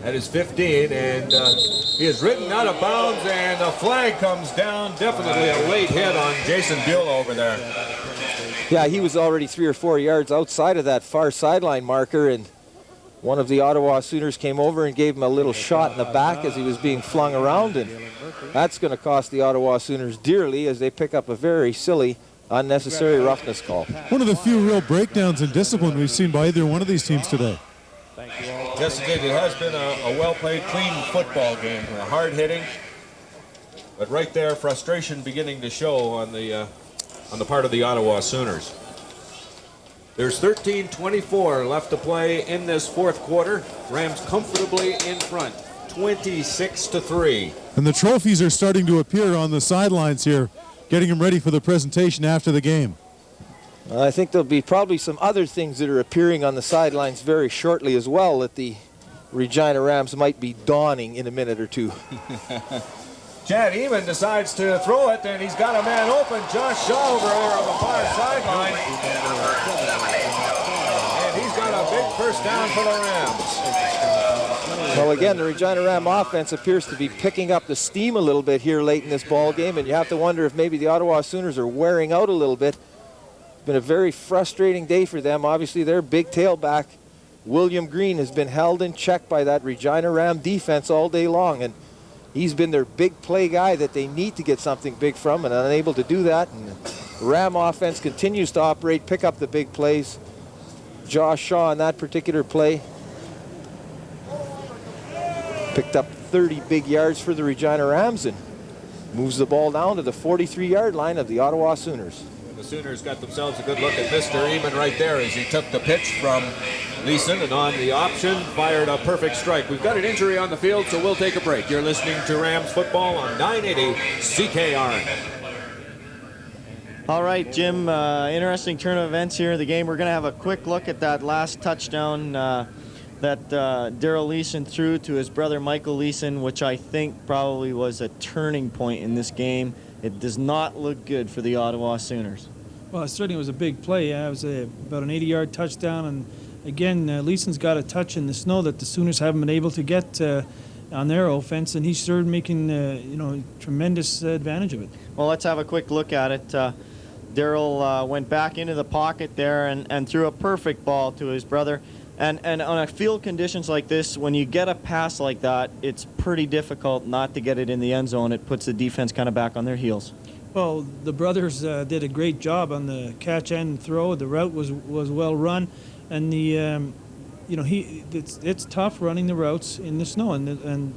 at his 15, and he is ridden out of bounds, and a flag comes down. Definitely a late hit on Jason Beulah over there. Yeah, he was already 3 or 4 yards outside of that far sideline marker, and one of the Ottawa Sooners came over and gave him a little shot in the back as he was being flung around, and that's going to cost the Ottawa Sooners dearly as they pick up a very silly, unnecessary roughness call. One of the few real breakdowns in discipline we've seen by either one of these teams today. Yes, indeed. It has been a well-played, clean football game. Hard hitting, but right there, frustration beginning to show on the part of the Ottawa Sooners. There's 13:24 left to play in this fourth quarter. Rams comfortably in front, 26-3. And the trophies are starting to appear on the sidelines here, getting them ready for the presentation after the game. I think there'll be probably some other things that are appearing on the sidelines very shortly as well that the Regina Rams might be donning in a minute or two. Chad Eamon decides to throw it, and he's got a man open. Josh Shaw over there on the far sideline. And he's got a big first down for the Rams. Well, again, the Regina Ram offense appears to be picking up the steam a little bit here late in this ball game, and you have to wonder if maybe the Ottawa Sooners are wearing out a little bit. It's been a very frustrating day for them. Obviously, their big tailback, William Green, has been held in check by that Regina Ram defense all day long, and he's been their big play guy that they need to get something big from, and unable to do that. And the Ram offense continues to operate, pick up the big plays. Josh Shaw on that particular play picked up 30 big yards for the Regina Rams and moves the ball down to the 43-yard line of the Ottawa Sooners. The Sooners got themselves a good look at Mr. Eamon right there as he took the pitch from Leeson, and on the option fired a perfect strike. We've got an injury on the field, so we'll take a break. You're listening to Rams football on 980 CKRN. All right, Jim, interesting turn of events here in the game. We're going to have a quick look at that last touchdown that Daryl Leeson threw to his brother Michael Leeson, which I think probably was a turning point in this game. It does not look good for the Ottawa Sooners. Well, it certainly was a big play. It was about an 80-yard touchdown, and again, Leeson's got a touch in the snow that the Sooners haven't been able to get on their offense, and he started making tremendous advantage of it. Well, let's have a quick look at it. Daryl went back into the pocket there and threw a perfect ball to his brother. And on a field conditions like this, when you get a pass like that, it's pretty difficult not to get it in the end zone. It puts the defense kind of back on their heels. Well, the brothers did a great job on the catch and throw. The route was well run, and it's tough running the routes in the snow, and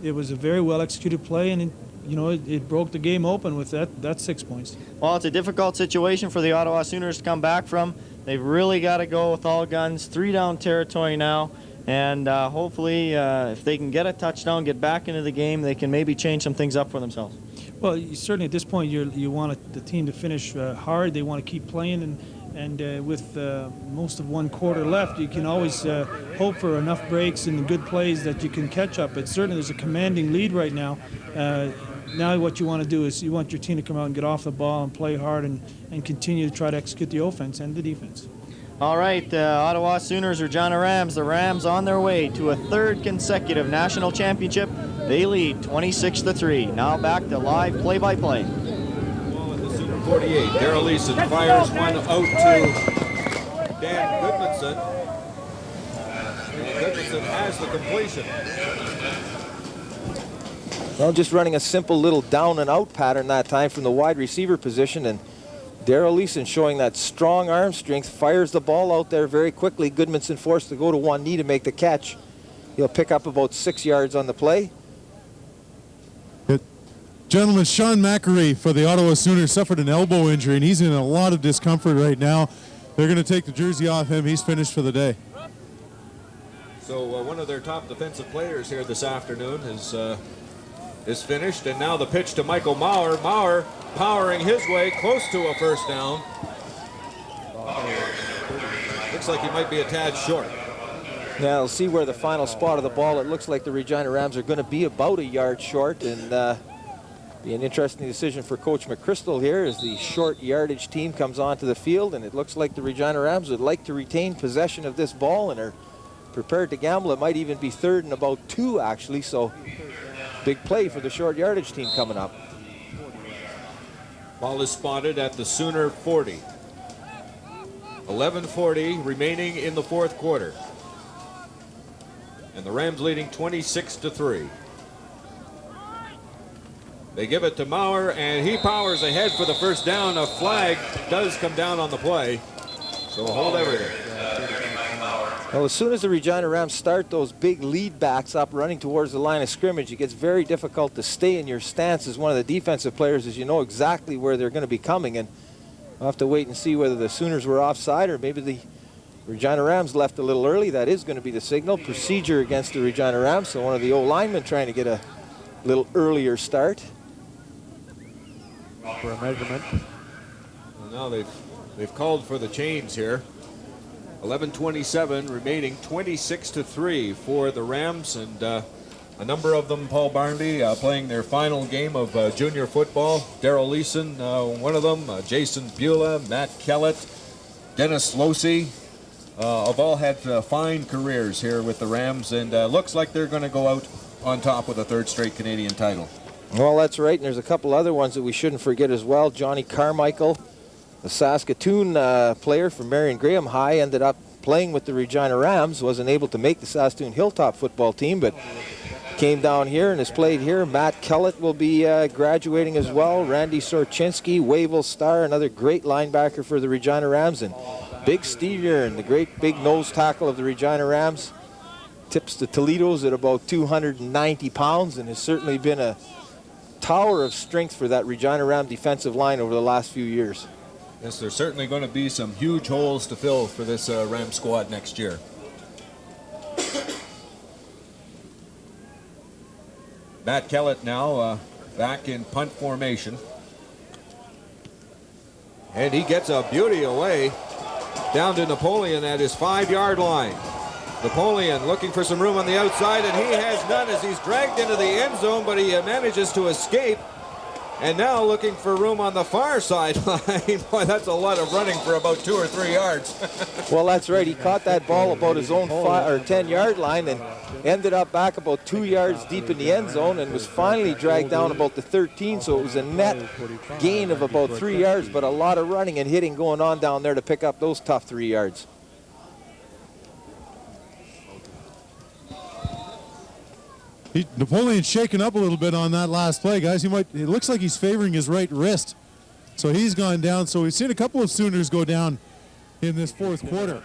it was a very well executed play, and it broke the game open with that 6 points. Well, it's a difficult situation for the Ottawa Sooners to come back from. They've really got to go with all guns. 3-down territory now, and hopefully if they can get a touchdown, get back into the game, they can maybe change some things up for themselves. Well, certainly at this point you want the team to finish hard. They want to keep playing, and with most of one quarter left, you can always hope for enough breaks and good plays that you can catch up. But certainly there's a commanding lead right now. Now what you want to do is you want your team to come out and get off the ball and play hard and continue to try to execute the offense and the defense. All right, Ottawa Sooners, Regina Rams. The Rams on their way to a third consecutive national championship. They lead 26-3. Now back to live play-by-play. Ball at the Sooner 48. Daryl Leeson fires one out to Dan Goodmanson. And Goodmanson has the completion. Well, just running a simple little down and out pattern that time from the wide receiver position, and Daryl Leeson showing that strong arm strength, fires the ball out there very quickly. Goodmanson forced to go to one knee to make the catch. He'll pick up about 6 yards on the play. Gentlemen, Sean McAree for the Ottawa Sooners suffered an elbow injury, and he's in a lot of discomfort right now. They're going to take the jersey off him. He's finished for the day. So one of their top defensive players here this afternoon is finished, and now the pitch to Michael Maurer. Maurer powering his way close to a first down. Looks like he might be a tad short. Now, we'll see where the final spot of the ball. It looks like the Regina Rams are going to be about a yard short, and be an interesting decision for Coach McChrystal here as the short yardage team comes onto the field, and it looks like the Regina Rams would like to retain possession of this ball and are prepared to gamble. It might even be 3rd and about 2, actually, so big play for the short yardage team coming up. Ball is spotted at the Sooner 40. 11:40 remaining in the fourth quarter. And the Rams leading 26-3. They give it to Maurer, and he powers ahead for the first down. A flag does come down on the play, so hold everything. Well, as soon as the Regina Rams start those big lead backs up running towards the line of scrimmage, it gets very difficult to stay in your stance as one of the defensive players, as you know exactly where they're going to be coming. And we'll have to wait and see whether the Sooners were offside or maybe the Regina Rams left a little early. That is going to be the signal. Procedure against the Regina Rams, so one of the O-linemen trying to get a little earlier start. For a measurement. Well, now they've called for the chains here. 11:27 remaining, 26-3 for the Rams, and a number of them, Paul Barnby, playing their final game of junior football. Daryl Leeson, one of them, Jason Beulah, Matt Kellett, Dennis Losey, have all had fine careers here with the Rams, and looks like they're going to go out on top with a 3rd straight Canadian title. Well, that's right, and there's a couple other ones that we shouldn't forget as well. Johnny Carmichael, the Saskatoon player from Marion Graham High, ended up playing with the Regina Rams, wasn't able to make the Saskatoon Hilltop football team, but came down here and has played here. Matt Kellett will be graduating as well. Randy Sorchinski, Wavell Star, another great linebacker for the Regina Rams, and Big Steve Uren, the great big nose tackle of the Regina Rams. Tips the Toledo's at about 290 pounds and has certainly been a tower of strength for that Regina Ram defensive line over the last few years. Yes, there's certainly going to be some huge holes to fill for this Ram squad next year. Matt Kellett now back in punt formation. And he gets a beauty away down to Napoleon at his 5-yard line. Napoleon looking for some room on the outside, and he has none as he's dragged into the end zone, but he manages to escape. And now looking for room on the far sideline. Boy, that's a lot of running for about 2 or 3 yards. Well, that's right. He caught that ball about his own 10-yard line and ended up back about 2 yards deep in the end zone and was finally dragged down about the 13. So it was a net gain of about 3 yards, but a lot of running and hitting going on down there to pick up those tough 3 yards. Napoleon's shaken up a little bit on that last play, guys. It looks like he's favoring his right wrist. So he's gone down. So we've seen a couple of Sooners go down in this fourth quarter.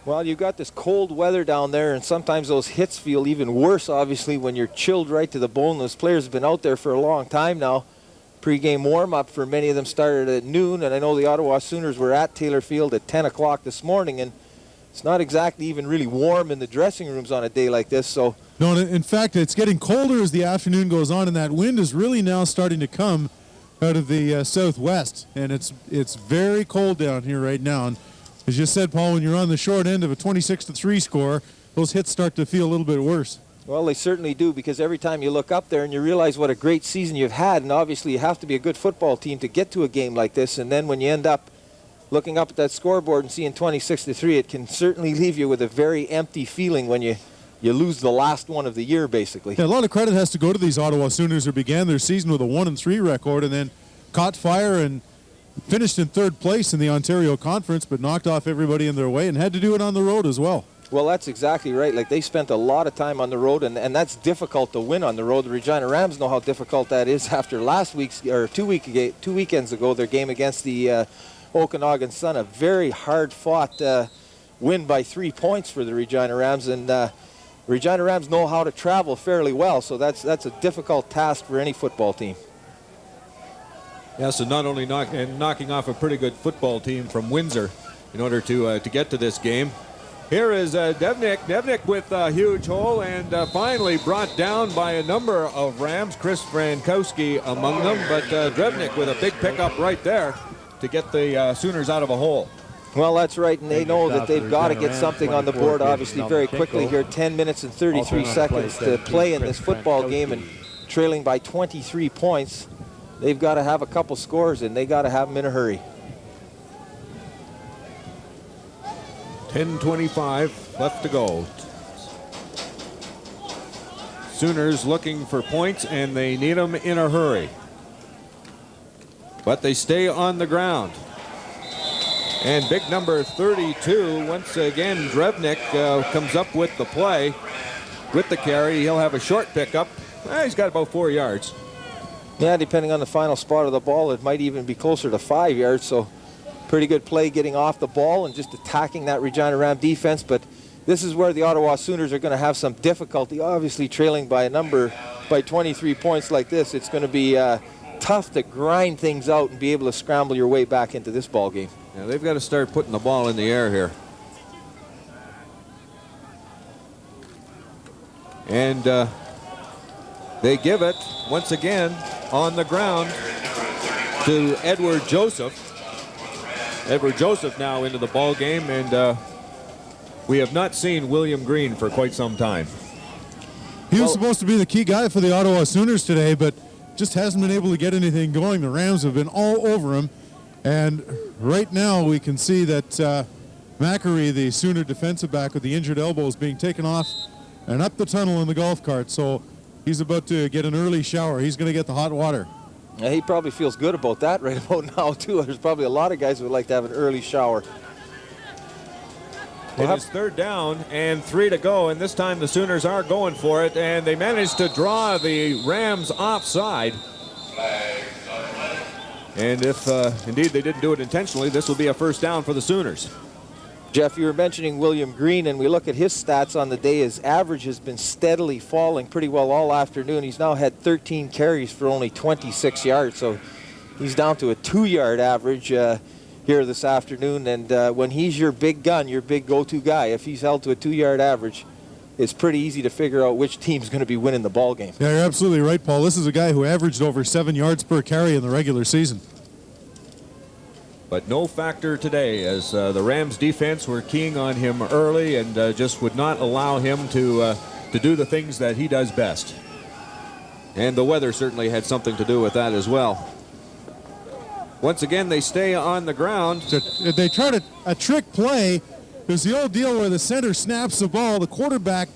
Well, you've got this cold weather down there, and sometimes those hits feel even worse, obviously, when you're chilled right to the bone. Those players have been out there for a long time now. Pre-game warm-up for many of them started at noon, and I know the Ottawa Sooners were at Taylor Field at 10 o'clock this morning, and it's not exactly even really warm in the dressing rooms on a day like this. So no, in fact, it's getting colder as the afternoon goes on, and that wind is really now starting to come out of the southwest, and it's very cold down here right now. And as you said, Paul, when you're on the short end of a 26-3 score, those hits start to feel a little bit worse. Well, they certainly do, because every time you look up there and you realize what a great season you've had, and obviously you have to be a good football team to get to a game like this, and then when you end up looking up at that scoreboard and seeing 26-3, it can certainly leave you with a very empty feeling when you lose the last one of the year, basically. Yeah, a lot of credit has to go to these Ottawa Sooners who began their season with a 1-3 record and then caught fire and finished in third place in the Ontario Conference, but knocked off everybody in their way and had to do it on the road as well. Well, that's exactly right. Like, they spent a lot of time on the road, and that's difficult to win on the road. The Regina Rams know how difficult that is after last week's, or 2 weekends ago, their game against the Okanagan Sun, a very hard-fought win by 3 points for the Regina Rams, and Regina Rams know how to travel fairly well, so that's a difficult task for any football team. Yeah, so not only knocking off a pretty good football team from Windsor in order to get to this game. Here is Devnik. Devnik with a huge hole and finally brought down by a number of Rams, Chris Frankowski among them, but Drevnik with a big pickup right there to get the Sooners out of a hole. Well, that's right, and they know that they've got to get something on the board, obviously, very quickly here. 10 minutes and 33 seconds to play in this football game, and trailing by 23 points. They've got to have a couple scores, and they got to have them in a hurry. 10:25 left to go. Sooners looking for points, and they need them in a hurry. But they stay on the ground. And big number 32, once again, Drevnik comes up with the play, with the carry. He'll have a short pickup. He's got about 4 yards. Yeah, depending on the final spot of the ball, it might even be closer to 5 yards. So pretty good play getting off the ball and just attacking that Regina Ram defense. But this is where the Ottawa Sooners are going to have some difficulty. Obviously, trailing by 23 points like this, it's going to be tough to grind things out and be able to scramble your way back into this ball game. Yeah, they've got to start putting the ball in the air here. And they give it once again on the ground to Edward Joseph. Edward Joseph now into the ball game, and we have not seen William Green for quite some time. He was supposed to be the key guy for the Ottawa Sooners today, but just hasn't been able to get anything going. The Rams have been all over him, and right now we can see that Macquarie, the Sooner defensive back with the injured elbow, is being taken off and up the tunnel in the golf cart. So he's about to get an early shower. He's going to get the hot water. Yeah, he probably feels good about that right about now, too. There's probably a lot of guys who would like to have an early shower. It is third down and 3 to go, and this time the Sooners are going for it, and they managed to draw the Rams offside. And if indeed they didn't do it intentionally, this will be a first down for the Sooners. Jeff, you were mentioning William Green, and we look at his stats on the day. His average has been steadily falling pretty well all afternoon. He's now had 13 carries for only 26 yards, so he's down to a 2-yard average here this afternoon. And when he's your big gun, your big go-to guy, if he's held to a 2-yard average, it's pretty easy to figure out which team's going to be winning the ball game. Yeah, you're absolutely right, Paul. This is a guy who averaged over 7 yards per carry in the regular season. but no factor today as the Rams defense were keying on him early and just would not allow him to do the things that he does best. And the weather certainly had something to do with that as well. Once again, they stay on the ground. They tried a trick play. There's the old deal where the center snaps the ball. The quarterback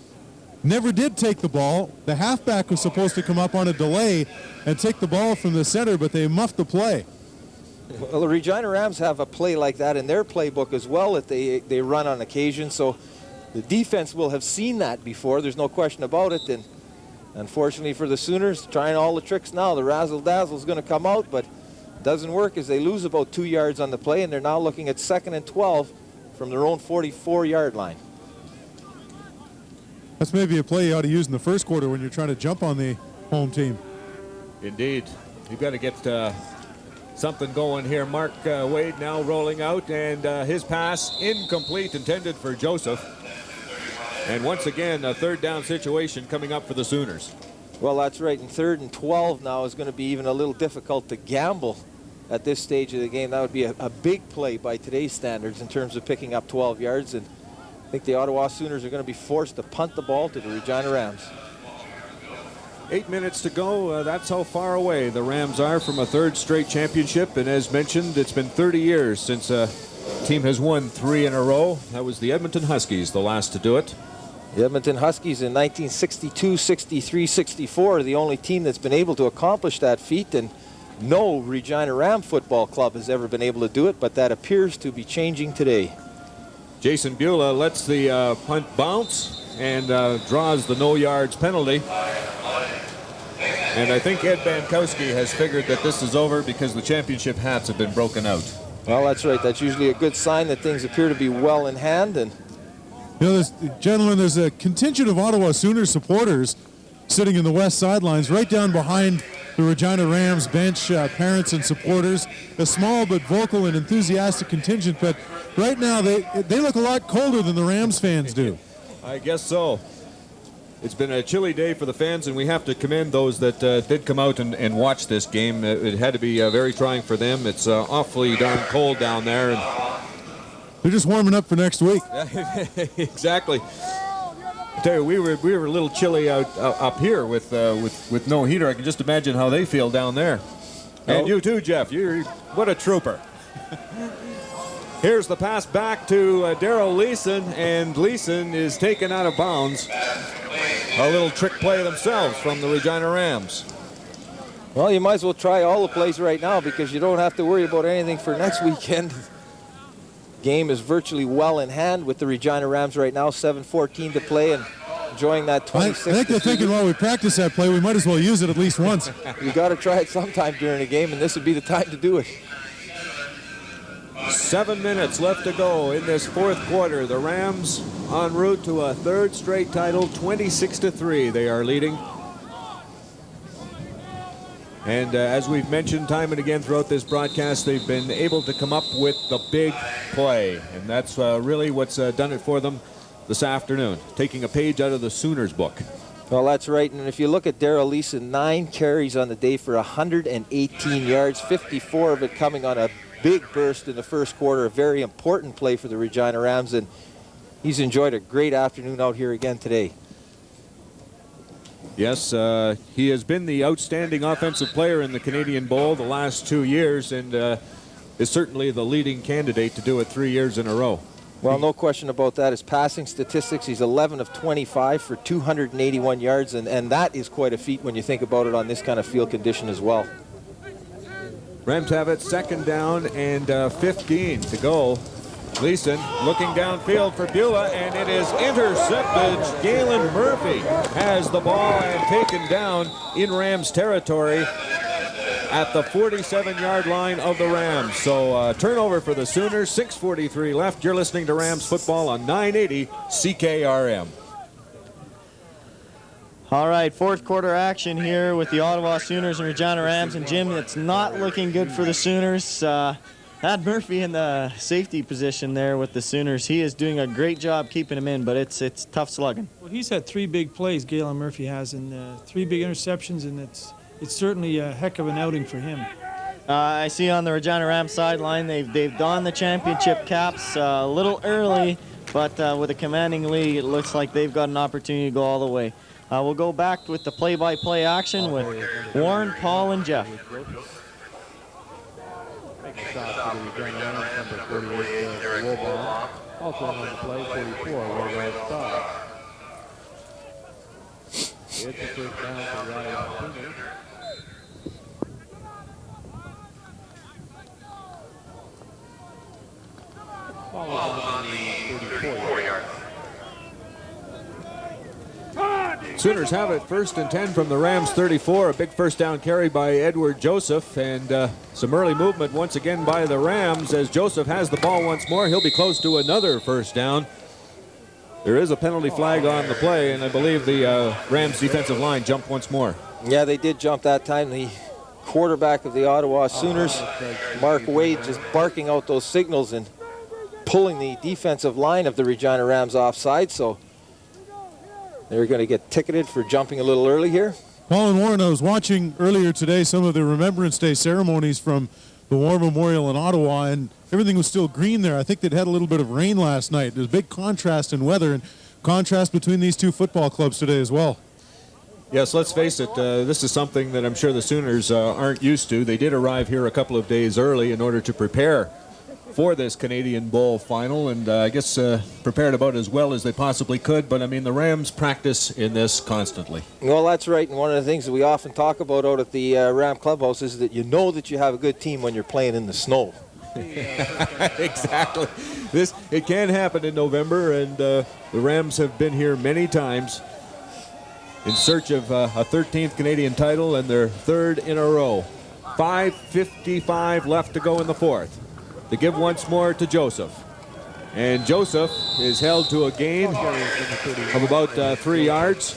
never did take the ball. The halfback was supposed to come up on a delay and take the ball from the center, but they muffed the play. Well, the Regina Rams have a play like that in their playbook as well that they run on occasion, so the defense will have seen that before. There's no question about it. And unfortunately for the Sooners, trying all the tricks now, the razzle-dazzle is going to come out, but it doesn't work as they lose about 2 yards on the play, and they're now looking at 2nd and 12 from their own 44-yard line. That's maybe a play you ought to use in the first quarter when you're trying to jump on the home team. Indeed. You've got to get something going here. Mark Wade now rolling out, and his pass incomplete, intended for Joseph. And once again, a 3rd down situation coming up for the Sooners. Well, that's right. And 3rd and 12 now is going to be even a little difficult to gamble at this stage of the game. That would be a big play by today's standards in terms of picking up 12 yards. And I think the Ottawa Sooners are going to be forced to punt the ball to the Regina Rams. 8 minutes to go. That's how far away the Rams are from a 3rd straight championship. And as mentioned, it's been 30 years since a team has won 3 in a row. That was the Edmonton Huskies, the last to do it. The Edmonton Huskies in 1962, 63, 64 are the only team that's been able to accomplish that feat, and no Regina Ram football club has ever been able to do it, but that appears to be changing today. Jason Beulah lets the punt bounce and draws the no yards penalty. And I think Ed Bankowski has figured that this is over because the championship hats have been broken out. Well, that's right. That's usually a good sign that things appear to be well in hand. And you know, gentlemen, there's a contingent of Ottawa Sooners supporters sitting in the west sidelines right down behind the Regina Rams bench, parents and supporters, a small but vocal and enthusiastic contingent, but right now they look a lot colder than the Rams fans do. I guess so. It's been a chilly day for the fans, and we have to commend those that did come out and watch this game. It had to be very trying for them. It's awfully darn cold down there. And they're just warming up for next week. Exactly. I tell you, we were a little chilly up here with no heater. I can just imagine how they feel down there. And you too, Jeff. What a trooper. Here's the pass back to Darrell Leeson, and Leeson is taken out of bounds. A little trick play themselves from the Regina Rams. Well, you might as well try all the plays right now because you don't have to worry about anything for next weekend. Game is virtually well in hand with the Regina Rams right now, 7:14 to play, and enjoying that 26. I think they're thinking while we practice that play, we might as well use it at least once. You got to try it sometime during a game, and this would be the time to do it. 7 minutes left to go in this 4th quarter. The Rams en route to a 3rd straight title, 26-3. They are leading. And as we've mentioned time and again throughout this broadcast, they've been able to come up with the big play. And that's really what's done it for them this afternoon, taking a page out of the Sooners book. Well, that's right. And if you look at Darrell Leeson, 9 carries on the day for 118 yards, 54 of it coming on a big burst in the first quarter, a very important play for the Regina Rams, and he's enjoyed a great afternoon out here again today. Yes, he has been the outstanding offensive player in the Canadian Bowl the last 2 years, and is certainly the leading candidate to do it 3 years in a row. Well, no question about that. His passing statistics, he's 11 of 25 for 281 yards, and that is quite a feat when you think about it on this kind of field condition as well. Rams have it 2nd down and 15 to go. Leeson looking downfield for Beulah, and it is intercepted. Galen Murphy has the ball and taken down in Rams territory at the 47-yard line of the Rams. So turnover for the Sooners, 6:43 left. You're listening to Rams football on 980 CKRM. All right, 4th quarter action here with the Ottawa Sooners and Regina Rams. And Jim, it's not looking good for the Sooners. Had Murphy in the safety position there with the Sooners. He is doing a great job keeping him in, but it's tough slugging. Well, he's had 3 big plays, Galen Murphy has, and 3 big interceptions, and it's certainly a heck of an outing for him. I see on the Regina Rams sideline they've donned the championship caps a little early, but with a commanding lead, it looks like they've got an opportunity to go all the way. We'll go back with the play-by-play action with Warren, Paul, and Jeff. Making a stop for the Regina Rams, number 48, Woolbaum. Also on the play, 44, Wayville stop. It's the first down for the Ottawa Sooners. Ball on the 34-yard. Sooners have it 1st and 10 from the Rams 34. A big first down carry by Edward Joseph, and some early movement once again by the Rams as Joseph has the ball once more. He'll be close to another first down. There is a penalty flag on the play, and I believe the Rams defensive line jumped once more. Yeah, they did jump that time. The quarterback of the Ottawa Sooners, Mark Wade, just barking out those signals and pulling the defensive line of the Regina Rams offside, so they're going to get ticketed for jumping a little early here. Paul and Warren, I was watching earlier today some of the Remembrance Day ceremonies from the War Memorial in Ottawa, and everything was still green there. I think they'd had a little bit of rain last night. There's a big contrast in weather and contrast between these two football clubs today as well. Yes, let's face it, this is something that I'm sure the Sooners aren't used to. They did arrive here a couple of days early in order to prepare for this Canadian Bowl final, and I guess prepared about as well as they possibly could. But I mean, the Rams practice in this constantly. Well, that's right, and one of the things that we often talk about out at the Ram Clubhouse is that you know that you have a good team when you're playing in the snow. Exactly. It can happen in November, and the Rams have been here many times in search of a 13th Canadian title and their 3rd in a row. 5:55 left to go in the 4th. The give once more to Joseph. And Joseph is held to a gain of about 3 yards.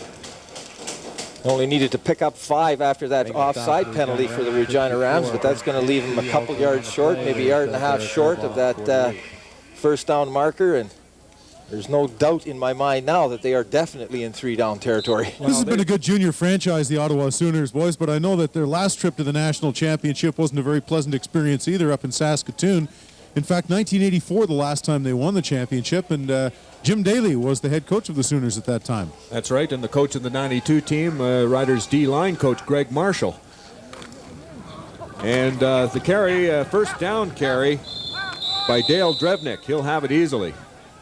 Only needed to pick up 5 after that offside penalty for the Regina Rams, but that's going to leave him a couple yards short, maybe a yard and a half short of that first down marker. And there's no doubt in my mind now that they are definitely in 3-down territory. This has been a good junior franchise, the Ottawa Sooners, boys, but I know that their last trip to the national championship wasn't a very pleasant experience either up in Saskatoon. In fact, 1984, the last time they won the championship, and Jim Daly was the head coach of the Sooners at that time. That's right, and the coach of the 92 team, Riders D-line coach Greg Marshall. And the carry, first down carry by Dale Drevnick. He'll have it easily.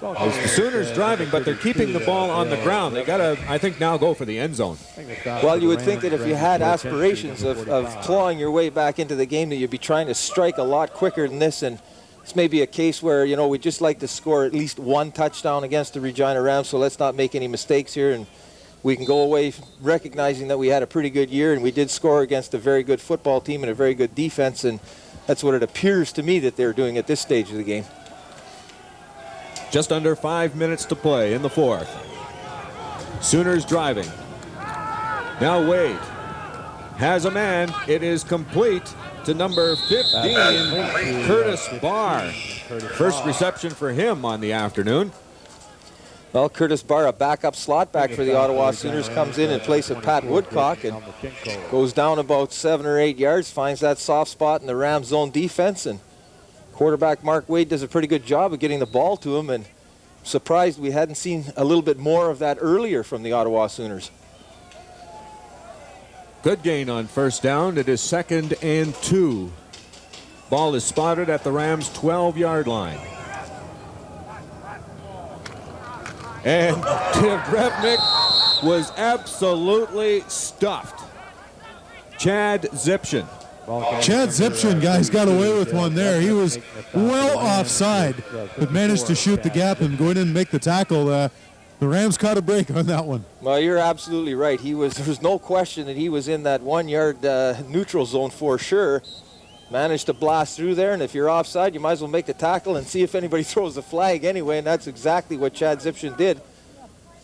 It's the Sooners driving, but they're keeping the ball on the ground. They got to, I think, now go for the end zone. Well, you would think that if you had aspirations of clawing your way back into the game, that you'd be trying to strike a lot quicker than this. And it's maybe a case where, you know, we'd just like to score at least 1 touchdown against the Regina Rams, so let's not make any mistakes here. And we can go away recognizing that we had a pretty good year, and we did score against a very good football team and a very good defense. And that's what it appears to me that they're doing at this stage of the game. Just under 5 minutes to play in the 4th. Sooners driving. Now Wade has a man. It is complete to number 15, Curtis Barr. First reception for him on the afternoon. Well, Curtis Barr, a backup slot back for the Ottawa Sooners, comes in place of Pat Woodcock and goes down about 7 or 8 yards, finds that soft spot in the Rams zone defense, and quarterback Mark Wade does a pretty good job of getting the ball to him, and surprised we hadn't seen a little bit more of that earlier from the Ottawa Sooners. Good gain on first down. It is 2nd and 2. Ball is spotted at the Rams' 12-yard line. And Drevnick was absolutely stuffed. Chad Zipchen. Chad Zipchen, guys, got away with one there. He was well offside, but managed to shoot the gap and go in and make the tackle. The Rams caught a break on that one. Well, you're absolutely right. There was no question that he was in that 1-yard neutral zone for sure. Managed to blast through there, and if you're offside, you might as well make the tackle and see if anybody throws a flag anyway, and that's exactly what Chad Zipchen did,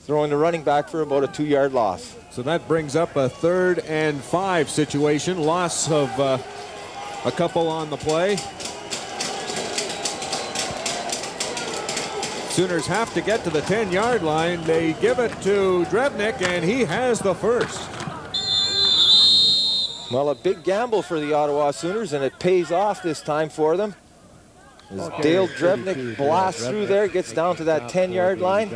throwing the running back for about a 2-yard loss. So that brings up a 3rd and 5 situation. Loss of a couple on the play. Sooners have to get to the 10-yard line. They give it to Drevnick, and he has the first. Well, a big gamble for the Ottawa Sooners, and it pays off this time for them. As Dale Drevnik blasts through there, gets down to that 10-yard line.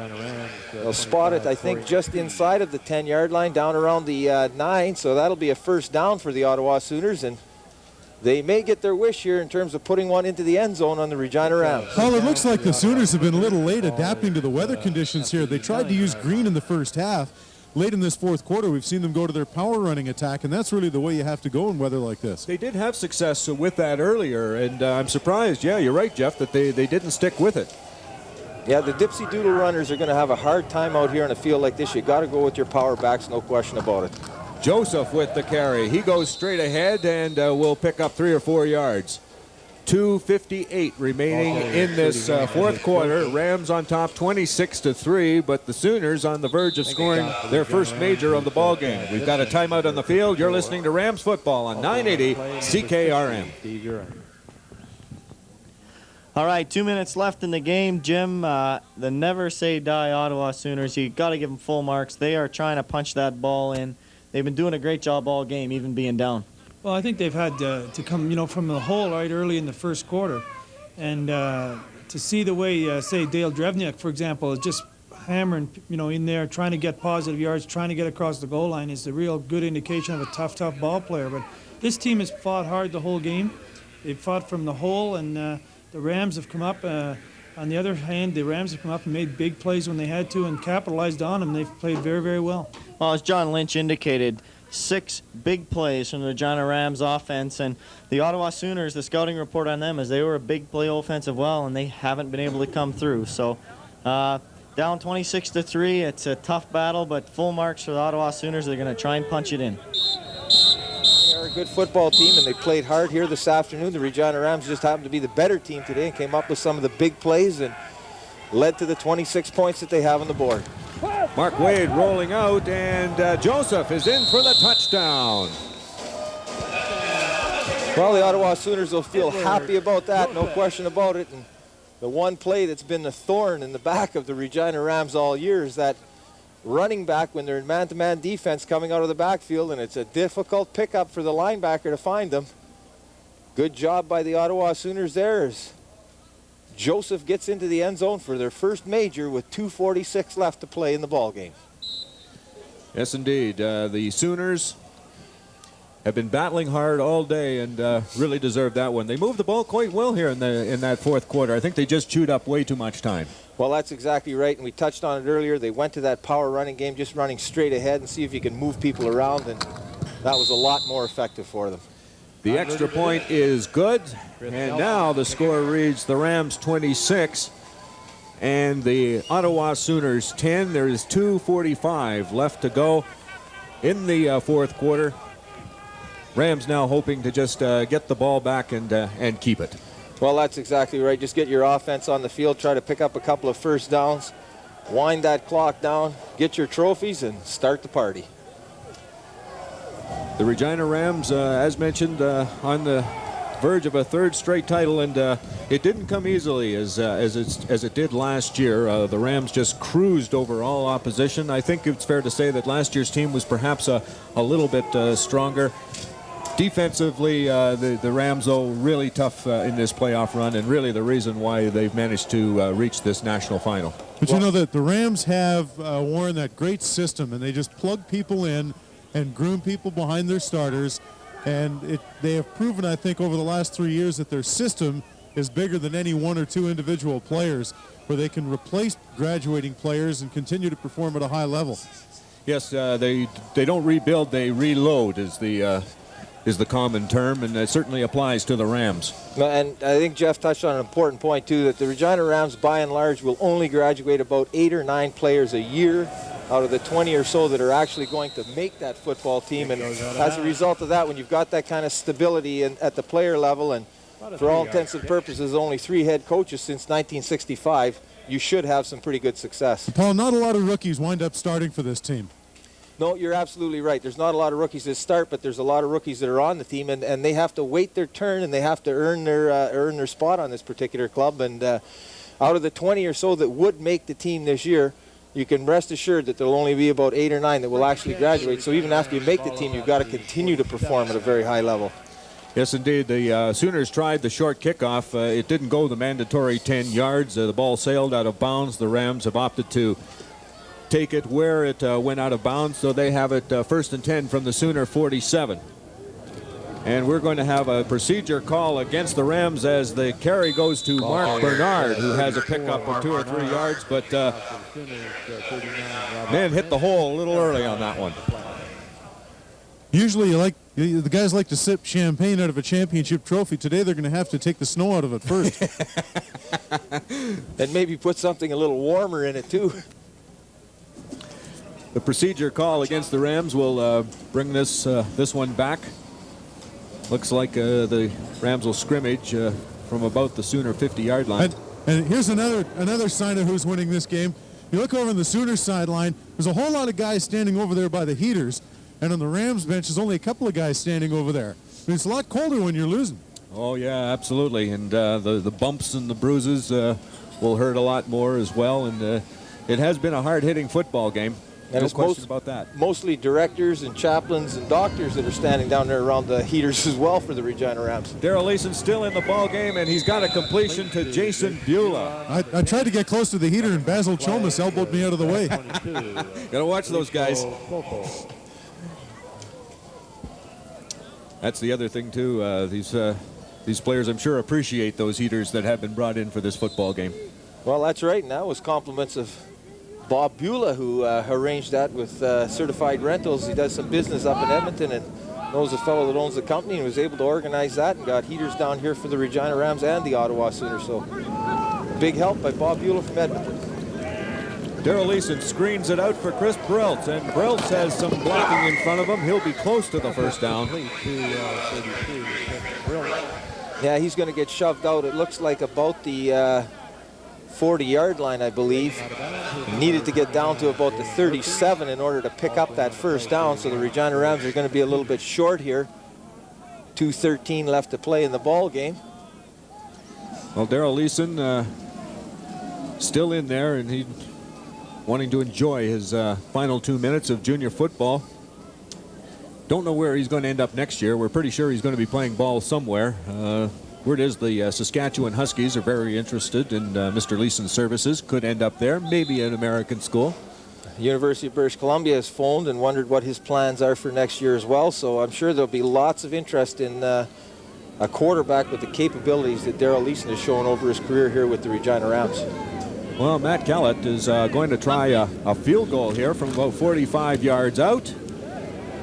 They'll spot it, I think, just inside of the 10-yard line, down around the 9, so that'll be a first down for the Ottawa Sooners, and they may get their wish here in terms of putting one into the end zone on the Regina Rams. Well, it looks like the Sooners have been a little late adapting to the weather conditions here. They tried to use green in the first half. Late in this fourth quarter, we've seen them go to their power running attack, and that's really the way you have to go in weather like this. They did have success with that earlier, and I'm surprised, yeah, you're right, Jeff, that they didn't stick with it. Yeah, the Dipsy Doodle runners are going to have a hard time out here in a field like this. You got to go with your power backs, no question about it. Joseph with the carry. He goes straight ahead and will pick up 3 or 4 yards. 2:58 remaining in this fourth quarter. Rams on top 26-3, but the Sooners on the verge of scoring their first major of the ball game. We've got a timeout on the field. You're listening to Rams football on 980 CKRM. All right, 2 minutes left in the game. Jim, the never say die Ottawa Sooners, you got to give them full marks. They are trying to punch that ball in. They've been doing a great job all game, even being down. Well, I think they've had to come, from the hole right early in the first quarter. And to see the way, say, Dale Drevnik, for example, is just hammering, in there, trying to get positive yards, trying to get across the goal line is a real good indication of a tough ball player. But this team has fought hard the whole game. They've fought from the hole, and the Rams have come up. On the other hand, the Rams have come up and made big plays when they had to and capitalized on them. They've played very, very well. Well, as John Lynch indicated, 6 big plays from the Regina Rams offense, and the Ottawa Sooners, the scouting report on them is they were a big play offensive well, and they haven't been able to come through. So down 26-3, it's a tough battle, but full marks for the Ottawa Sooners. They're going to try and punch it in. They are a good football team, and they played hard here this afternoon. The Regina Rams just happened to be the better team today and came up with some of the big plays and led to the 26 points that they have on the board. Mark Wade rolling out, and Joseph is in for the touchdown. Well, the Ottawa Sooners will feel happy about that, no question about it. And the one play that's been a thorn in the back of the Regina Rams all year is that running back when they're in man-to-man defense coming out of the backfield, and it's a difficult pickup for the linebacker to find them. Good job by the Ottawa Sooners there as Joseph gets into the end zone for their first major with 2:46 left to play in the ball game. Yes, indeed. The Sooners have been battling hard all day and really deserve that one. They moved the ball quite well here in that fourth quarter. I think they just chewed up way too much time. Well, that's exactly right, and we touched on it earlier. They went to that power running game, just running straight ahead and see if you can move people around, and that was a lot more effective for them. The extra point is good, and now the score reads the Rams 26 and the Ottawa Sooners 10. There is 2:45 left to go in the fourth quarter. Rams now hoping to just get the ball back and keep it. Well, that's exactly right. Just get your offense on the field, try to pick up a couple of first downs, wind that clock down, get your trophies, and start the party. The Regina Rams, as mentioned, on the verge of a third straight title, and it didn't come easily as it did last year. The Rams just cruised over all opposition. I think it's fair to say that last year's team was perhaps a little bit stronger. Defensively, the Rams, though, really tough in this playoff run, and really the reason why they've managed to reach this national final. But you know that the Rams have, Warren, that great system, and they just plug people in and groom people behind their starters. And they have proven, I think, over the last 3 years that their system is bigger than any one or two individual players, where they can replace graduating players and continue to perform at a high level. Yes, they don't rebuild, they reload is the common term, and it certainly applies to the Rams. And I think Jeff touched on an important point, too, that the Regina Rams, by and large, will only graduate about 8 or 9 players a year out of the 20 or so that are actually going to make that football team. And as a result of that, when you've got that kind of stability at the player level, and for all intents and purposes, only 3 head coaches since 1965, you should have some pretty good success. Paul, not a lot of rookies wind up starting for this team. No, you're absolutely right. There's not a lot of rookies that start, but there's a lot of rookies that are on the team, and they have to wait their turn, and they have to earn their spot on this particular club. And out of the 20 or so that would make the team this year, you can rest assured that there'll only be about 8 or 9 that will actually graduate. So even after you make the team, you've got to continue to perform at a very high level. Yes, indeed. The Sooners tried the short kickoff. It didn't go the mandatory 10 yards. The ball sailed out of bounds. The Rams have opted to take it where it went out of bounds, so they have it 1st and 10 from the Sooner 47. And we're going to have a procedure call against the Rams as the carry goes to Mark Bernard, who has a pickup of 2 or 3 yards, but man hit the hole a little early on that one. Usually the guys like to sip champagne out of a championship trophy. Today they're going to have to take the snow out of it first. And maybe put something a little warmer in it too. The procedure call against the Rams will bring this one back. Looks like the Rams will scrimmage from about the Sooner 50-yard line. And here's another sign of who's winning this game. You look over on the Sooners sideline, there's a whole lot of guys standing over there by the heaters, and on the Rams bench there's only a couple of guys standing over there. I mean, it's a lot colder when you're losing. Oh yeah, absolutely, and the bumps and the bruises will hurt a lot more as well, and it has been a hard-hitting football game. And No it's question about that. Mostly directors and chaplains and doctors that are standing down there around the heaters as well for the Regina Rams. Darrell Leeson still in the ball game, and he's got a completion to Jason Beulah. I tried to get close to the heater, and Basil Chomas elbowed me out of the way. Got to watch those guys. That's the other thing too. These players, I'm sure, appreciate those heaters that have been brought in for this football game. Well, that's right, and that was compliments of Bob Beulah, who arranged that with Certified Rentals. He does some business up in Edmonton and knows a fellow that owns the company and was able to organize that and got heaters down here for the Regina Rams and the Ottawa Sooners. So big help by Bob Beulah from Edmonton. Darrell Leeson screens it out for Chris Breltz, and Breltz has some blocking in front of him. He'll be close to the first down. Yeah, he's going to get shoved out. It looks like about the 40-yard line, I believe. He needed to get down to about the 37 in order to pick up that first down, so the Regina Rams are going to be a little bit short here. 2:13 left to play in the ball game. Well, Darrell Leeson still in there, and he's wanting to enjoy his final 2 minutes of junior football. Don't know where he's going to end up next year. We're pretty sure he's going to be playing ball somewhere. Word is the Saskatchewan Huskies are very interested in Mr. Leeson's services. Could end up there, maybe an American school. University of British Columbia has phoned and wondered what his plans are for next year as well, so I'm sure there'll be lots of interest in a quarterback with the capabilities that Darrell Leeson has shown over his career here with the Regina Rams. Well, Matt Kellett is going to try a field goal here from about 45 yards out.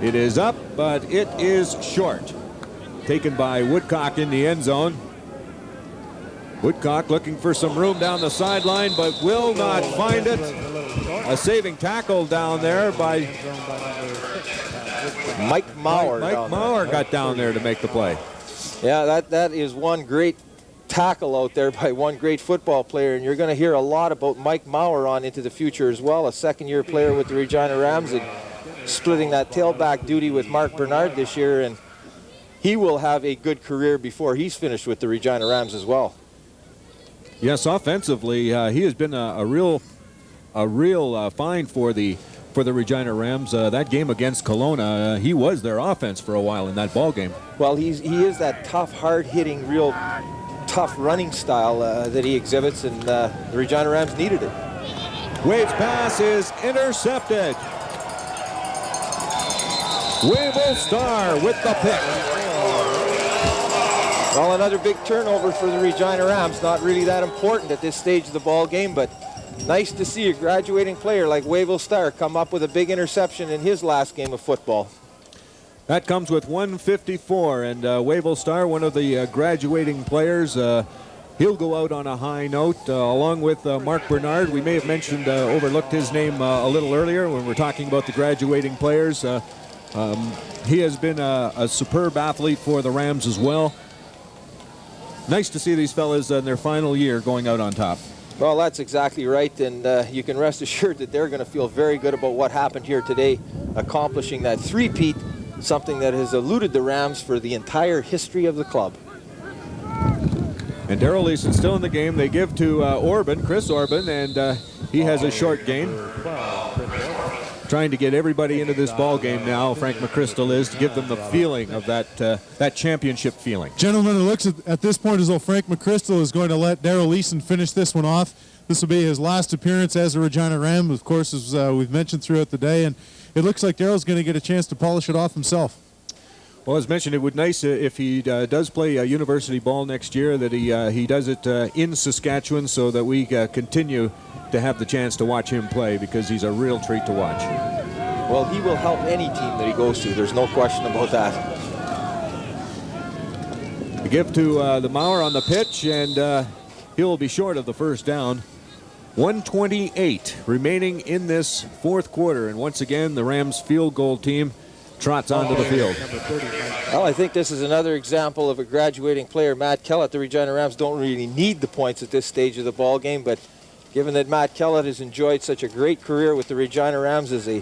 It is up, but it is short. Taken by Woodcock in the end zone. Woodcock looking for some room down the sideline, but will not find it. A saving tackle down there by Mike Mauer. Mike Mauer got down there to make the play. Yeah, that is one great tackle out there by one great football player, and you're going to hear a lot about Mike Mauer on into the future as well, a second-year player with the Regina Rams and splitting that tailback duty with Mark Bernard this year, and he will have a good career before he's finished with the Regina Rams as well. Yes, offensively, he has been a real find for the Regina Rams. That game against Kelowna, he was their offense for a while in that ball game. Well, he is that tough, hard-hitting, real tough running style that he exhibits, and the Regina Rams needed it. Wade's pass is intercepted. Wavell Star with the pick. Well, another big turnover for the Regina Rams. Not really that important at this stage of the ball game, but nice to see a graduating player like Wavell Star come up with a big interception in his last game of football. That comes with 154, and Wavell Star, one of the graduating players, he'll go out on a high note, along with Mark Bernard. We may have mentioned, overlooked his name a little earlier when we're talking about the graduating players. He has been a superb athlete for the Rams as well. Nice to see these fellas in their final year going out on top. Well, that's exactly right, and you can rest assured that they're going to feel very good about what happened here today, accomplishing that three-peat, something that has eluded the Rams for the entire history of the club. And Darrell Leeson still in the game. They give to Chris Orban, and He has a short game. Trying to get everybody into this ball game now, Frank McChrystal is, to give them the feeling of that championship feeling. Gentlemen, it looks at this point as though Frank McChrystal is going to let Darrell Eason finish this one off. This will be his last appearance as a Regina Ram, of course, as we've mentioned throughout the day, and it looks like Darrell's going to get a chance to polish it off himself. Well, as mentioned, it would be nice if he does play university ball next year, that he does it in Saskatchewan, so that we continue to have the chance to watch him play, because he's a real treat to watch. Well, he will help any team that he goes to. There's no question about that. The give to the Mauer on the pitch, and he'll be short of the first down. 1:28 remaining in this fourth quarter, and once again the Rams field goal team trots onto the field. Well, I think this is another example of a graduating player. Matt Kellett, the Regina Rams don't really need the points at this stage of the ball game, but given that Matt Kellett has enjoyed such a great career with the Regina Rams as a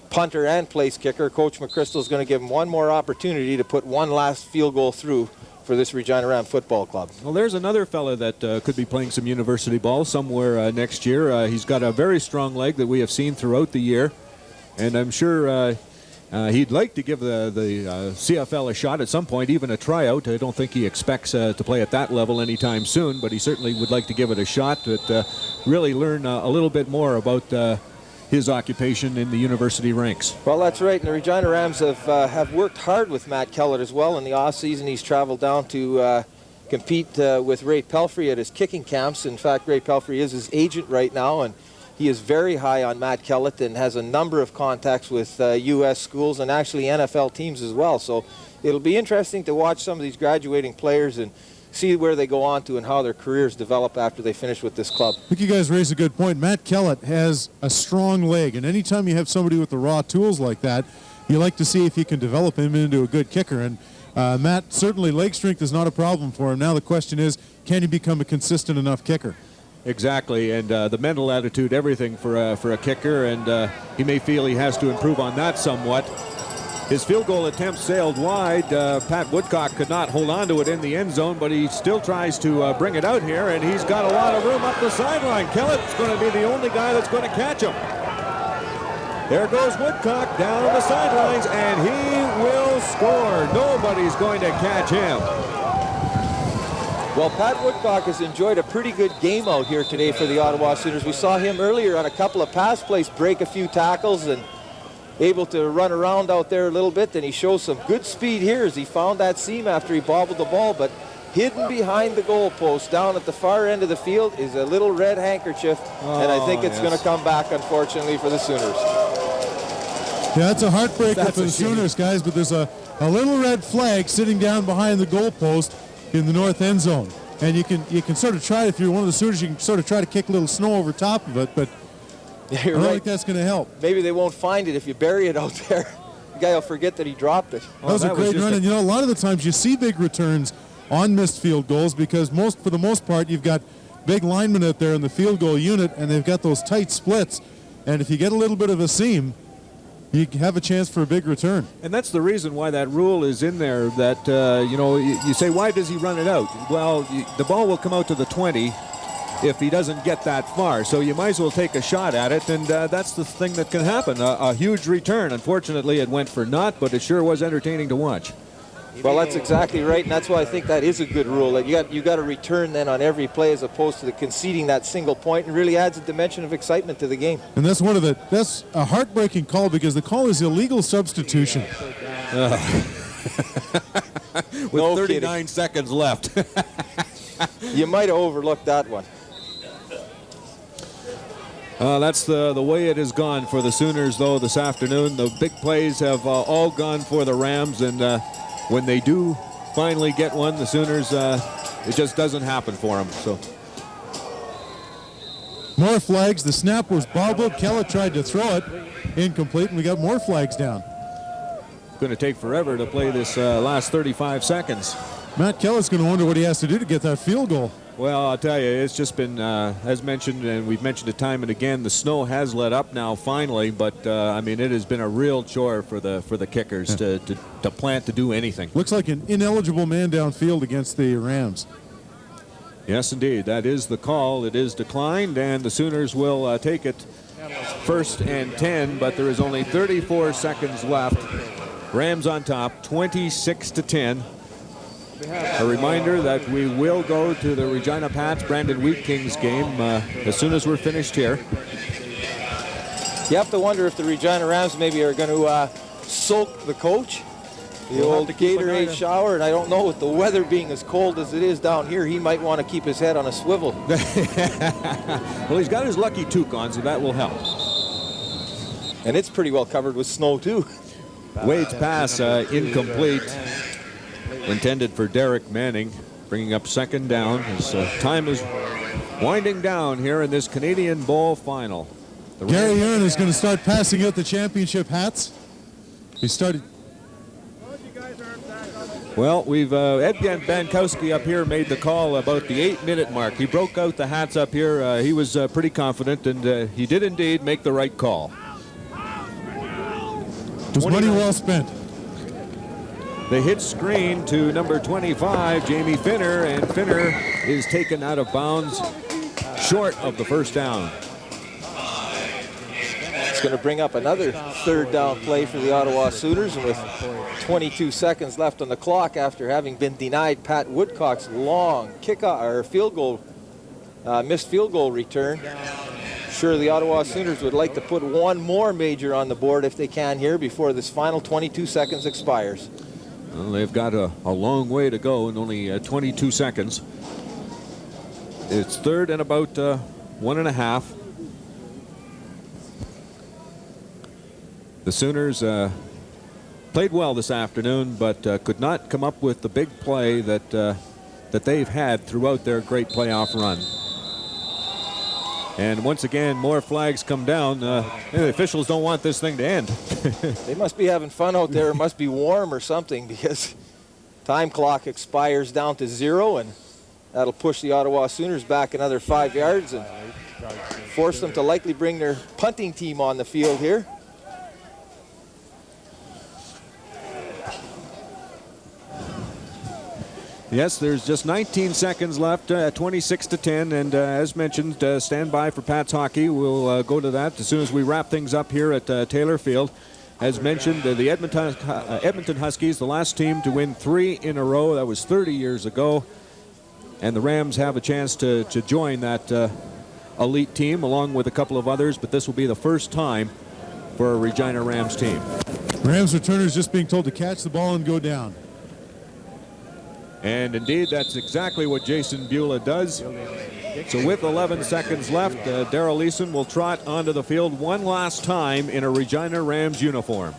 punter and place kicker, Coach McChrystal is going to give him one more opportunity to put one last field goal through for this Regina Ram football club. Well, there's another fella that could be playing some university ball somewhere next year. He's got a very strong leg that we have seen throughout the year, and I'm sure he'd like to give the CFL a shot at some point, even a tryout. I don't think he expects to play at that level anytime soon, but he certainly would like to give it a shot, but really learn a little bit more about his occupation in the university ranks. Well, that's right, and the Regina Rams have worked hard with Matt Kellett as well. In the off-season, he's traveled down to compete with Ray Pelfrey at his kicking camps. In fact, Ray Pelfrey is his agent right now, and he is very high on Matt Kellett and has a number of contacts with U.S. schools and actually NFL teams as well. So it'll be interesting to watch some of these graduating players and see where they go on to and how their careers develop after they finish with this club. I think you guys raised a good point. Matt Kellett has a strong leg, and anytime you have somebody with the raw tools like that, you like to see if you can develop him into a good kicker. And Matt, certainly leg strength is not a problem for him. Now the question is, can he become a consistent enough kicker? Exactly, and the mental attitude, everything for a kicker, and he may feel he has to improve on that somewhat. His field goal attempt sailed wide. Pat Woodcock could not hold on to it in the end zone, but he still tries to bring it out here, and he's got a lot of room up the sideline. Kellett's going to be the only guy that's going to catch him. There goes Woodcock down the sidelines, and he will score. Nobody's going to catch him. Well, Pat Woodcock has enjoyed a pretty good game out here today for the Ottawa Sooners. We saw him earlier on a couple of pass plays break a few tackles and able to run around out there a little bit. Then he shows some good speed here as he found that seam after he bobbled the ball, but hidden behind the goalpost down at the far end of the field is a little red handkerchief, and I think it's going to come back, unfortunately, for the Sooners. Yeah, that's a heartbreaker for the Sooners, guys, but there's a little red flag sitting down behind the goalpost in the north end zone. And you can sort of try, if you're one of the Sooners, you can sort of try to kick a little snow over top of it, but yeah, I don't think that's going to help. Maybe they won't find it if you bury it out there. The guy will forget that he dropped it. That was a great run, and you know, a lot of the times you see big returns on missed field goals because for the most part, you've got big linemen out there in the field goal unit, and they've got those tight splits, and if you get a little bit of a seam, you have a chance for a big return. And that's the reason why that rule is in there, that, you say, why does he run it out? Well, the ball will come out to the 20 if he doesn't get that far. So you might as well take a shot at it, and that's the thing that can happen. A huge return. Unfortunately, it went for naught, but it sure was entertaining to watch. Well, that's exactly right, and that's why I think that is a good rule. That you got to return then on every play as opposed to conceding that single point, and really adds a dimension of excitement to the game. And that's that's a heartbreaking call because the call is illegal substitution. With 39 seconds left. You might have overlooked that one. That's the way it has gone for the Sooners, though, this afternoon. The big plays have all gone for the Rams, and when they do finally get one, the Sooners, it just doesn't happen for them. So more flags. The snap was bobbled. Kellett tried to throw it. Incomplete, and we got more flags down. It's going to take forever to play this last 35 seconds. Matt Kellett's going to wonder what he has to do to get that field goal. Well, I'll tell you, it's just been, as mentioned, and we've mentioned it time and again, the snow has let up now finally, but I mean, it has been a real chore for the kickers to plant to do anything. Looks like an ineligible man downfield against the Rams. Yes, indeed. That is the call. It is declined, and the Sooners will take it 1st and 10, but there is only 34 seconds left. Rams on top, 26-10. A reminder that we will go to the Regina Pats Brandon Wheat Kings game as soon as we're finished here. You have to wonder if the Regina Rams maybe are going to soak the coach. The old Gatorade shower, and I don't know, with the weather being as cold as it is down here, he might want to keep his head on a swivel. Well, he's got his lucky toque on, so that will help. And it's pretty well covered with snow, too. Wade's pass incomplete. Intended for Derek Manning, bringing up 2nd down. His time is winding down here in this Canadian Bowl final. Gary Aaron is going to start passing out the championship hats. He started. Well, we've Ed Bankowski up here made the call about the 8-minute mark. He broke out the hats up here. He was pretty confident, and he did indeed make the right call. It was money well spent. The hit screen to number 25, Jamie Finner, and Finner is taken out of bounds short of the 1st down. It's going to bring up another 3rd down play for the Ottawa Sooners, and with 22 seconds left on the clock after having been denied Pat Woodcock's long kickoff or missed field goal return. Sure, the Ottawa Sooners would like to put one more major on the board if they can here before this final 22 seconds expires. Well, they've got a long way to go in only 22 seconds. It's 3rd and about 1.5. The Sooners played well this afternoon, but could not come up with the big play that they've had throughout their great playoff run. And once again, more flags come down. The officials don't want this thing to end. They must be having fun out there. It must be warm or something, because time clock expires down to 0, and that'll push the Ottawa Sooners back another 5 yards and force them to likely bring their punting team on the field here. Yes, there's just 19 seconds left, 26-10, and as mentioned, stand by for Pats hockey. We'll go to that as soon as we wrap things up here at Taylor Field. As mentioned, the Edmonton Huskies, the last team to win 3 in a row. That was 30 years ago, and the Rams have a chance to join that elite team along with a couple of others, but this will be the first time for a Regina Rams team. Rams returners just being told to catch the ball and go down. And indeed, that's exactly what Jason Beulah does. So with 11 seconds left, Darrell Leeson will trot onto the field one last time in a Regina Rams uniform.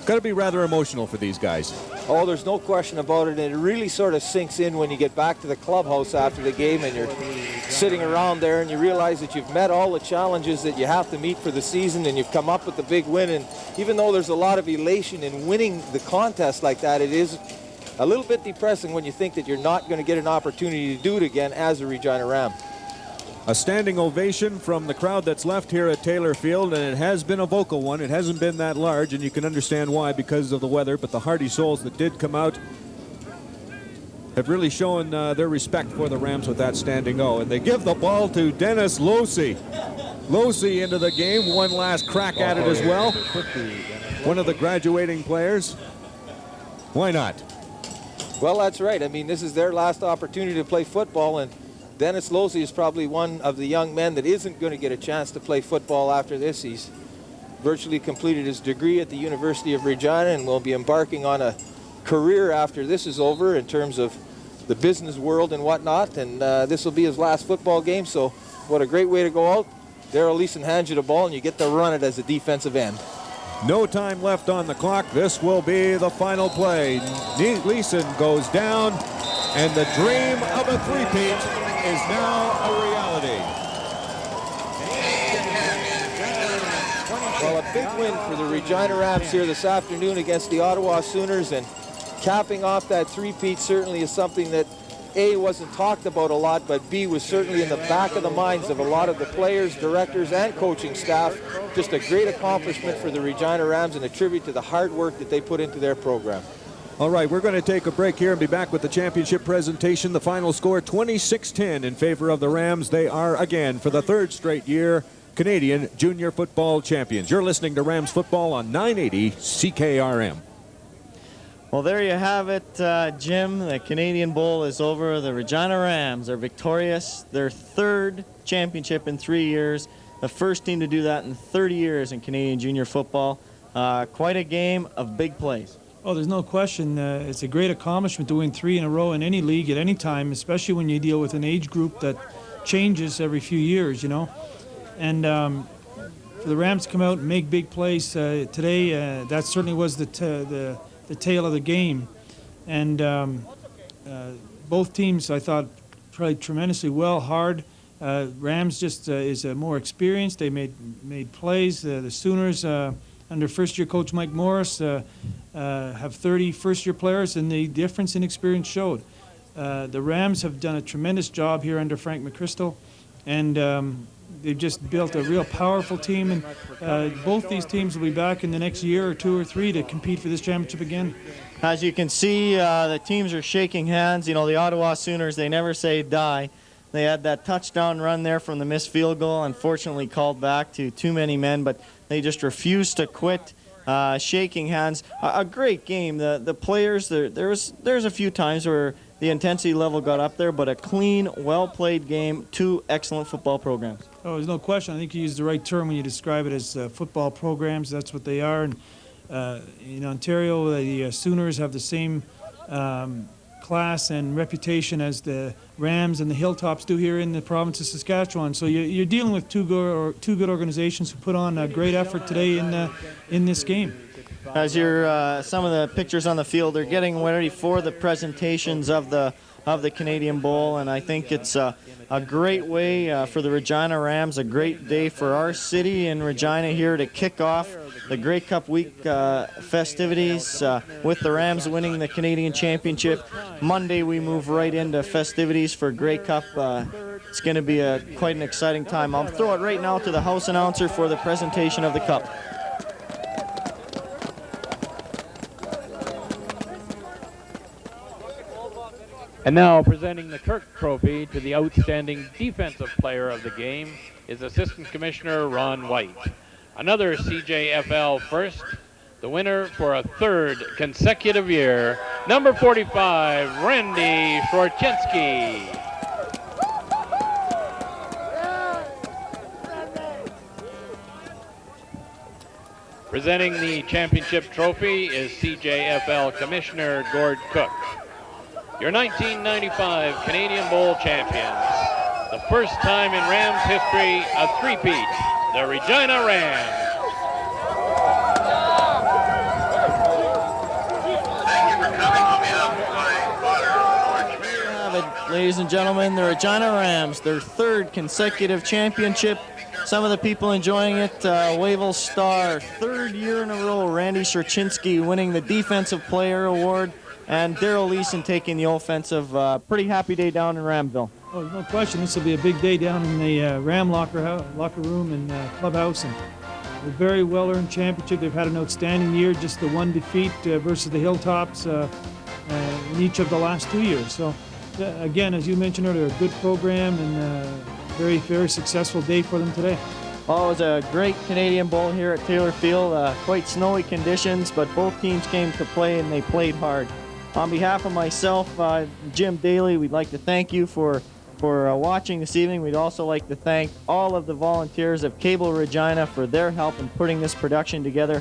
Got to be rather emotional for these guys. Oh, there's no question about it, and it really sort of sinks in when you get back to the clubhouse after the game and you're sitting around there and you realize that you've met all the challenges that you have to meet for the season, and you've come up with the big win. And even though there's a lot of elation in winning the contest like that, it is a little bit depressing when you think that you're not going to get an opportunity to do it again as a Regina Ram. A standing ovation from the crowd that's left here at Taylor Field, and it has been a vocal one. It hasn't been that large, and you can understand why because of the weather, but the hardy souls that did come out have really shown their respect for the Rams with that standing O. And they give the ball to Dennis Losey. Losey into the game, one last crack at it as well. One of the graduating players. Why not? Well, that's right. I mean, this is their last opportunity to play football, and Dennis Losey is probably one of the young men that isn't going to get a chance to play football after this. He's virtually completed his degree at the University of Regina and will be embarking on a career after this is over in terms of the business world and whatnot, and this will be his last football game, so what a great way to go out. Darrell Leeson hands you the ball, and you get to run it as a defensive end. No time left on the clock. This will be the final play. Leeson goes down, and the dream of a three-peat is now a reality. Well, a big win for the Regina Rams here this afternoon against the Ottawa Sooners, and capping off that three-peat certainly is something that A, wasn't talked about a lot, but B, was certainly in the back of the minds of a lot of the players, directors, and coaching staff. Just a great accomplishment for the Regina Rams and a tribute to the hard work that they put into their program. All right, we're going to take a break here and be back with the championship presentation. The final score, 26-10 in favor of the Rams. They are, again, for the third straight year, Canadian Junior Football Champions. You're listening to Rams Football on 980 CKRM. Well, there you have it, Jim. The Canadian Bowl is over. The Regina Rams are victorious. Their third championship in 3 years. The first team to do that in 30 years in Canadian junior football. Quite a game of big plays. Oh, there's no question. It's a great accomplishment to win 3 in a row in any league at any time, especially when you deal with an age group that changes every few years, you know. And for the Rams to come out and make big plays today, that certainly was the tale of the game. And both teams, I thought, played tremendously well, hard. Rams just is more experienced. They made plays. The Sooners, under first-year coach Mike Morris, have 30 first-year players, and the difference in experience showed. The Rams have done a tremendous job here under Frank McChrystal, and they've just built a real powerful team. And both these teams will be back in the next year or 2 or 3 to compete for this championship again. As you can see, the teams are shaking hands. You know, the Ottawa Sooners, they never say die. They had that touchdown run there from the missed field goal, unfortunately called back to too many men, but they just refused to quit. Shaking hands. A great game. The players, there's a few times where the intensity level got up there, but a clean, well-played game, 2 excellent football programs. Oh, there's no question. I think you used the right term when you describe it as football programs. That's what they are. And in Ontario, the Sooners have the same class and reputation as the Rams and the Hilltops do here in the province of Saskatchewan. So you're dealing with two good organizations who put on a great effort today in this game. As some of the pictures on the field, they're getting ready for the presentations of the Canadian Bowl, and I think it's a great way for the Regina Rams, a great day for our city in Regina here to kick off the Grey Cup Week festivities with the Rams winning the Canadian Championship. Monday we move right into festivities for Grey Cup. It's going to be quite an exciting time. I'll throw it right now to the house announcer for the presentation of the Cup. And now presenting the Kirk Trophy to the outstanding defensive player of the game is Assistant Commissioner Ron White. Another CJFL first, the winner for a 3rd consecutive year, number 45, Randy Schwarczynski. Presenting the championship trophy is CJFL Commissioner Gord Cook. Your 1995 Canadian Bowl champions. The first time in Rams history, a three-peat, the Regina Rams. Ladies and gentlemen, the Regina Rams, their 3rd consecutive championship. Some of the people enjoying it, Wavell Star, 3rd year in a row, Randy Schwarczynski winning the Defensive Player Award, and Daryl Leeson taking the offensive. Pretty happy day down in Ramsville. Oh, no question. This will be a big day down in the Ram locker room and clubhouse. And a very well-earned championship. They've had an outstanding year, just the 1 defeat versus the Hilltops in each of the last 2 years. So, again, as you mentioned earlier, a good program and very, very successful day for them today. Oh, it was a great Canadian Bowl here at Taylor Field. Quite snowy conditions, but both teams came to play and they played hard. On behalf of myself, Jim Daly, we'd like to thank you for watching this evening. We'd also like to thank all of the volunteers of Cable Regina for their help in putting this production together.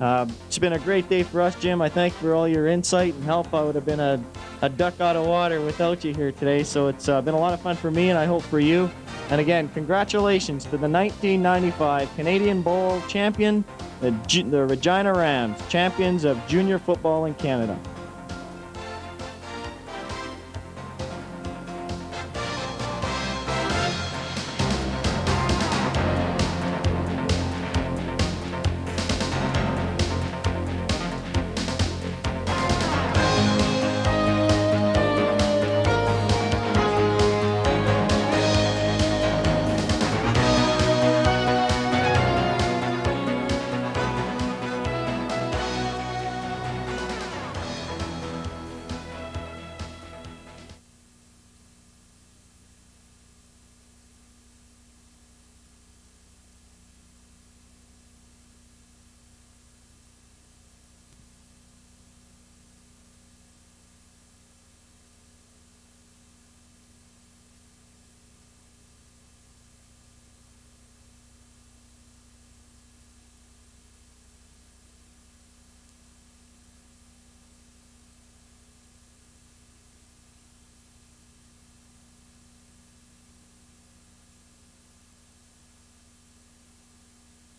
It's been a great day for us, Jim. I thank you for all your insight and help. I would have been a duck out of water without you here today. So it's been a lot of fun for me, and I hope for you. And again, congratulations to the 1995 Canadian Bowl champion, the Regina Rams, champions of junior football in Canada.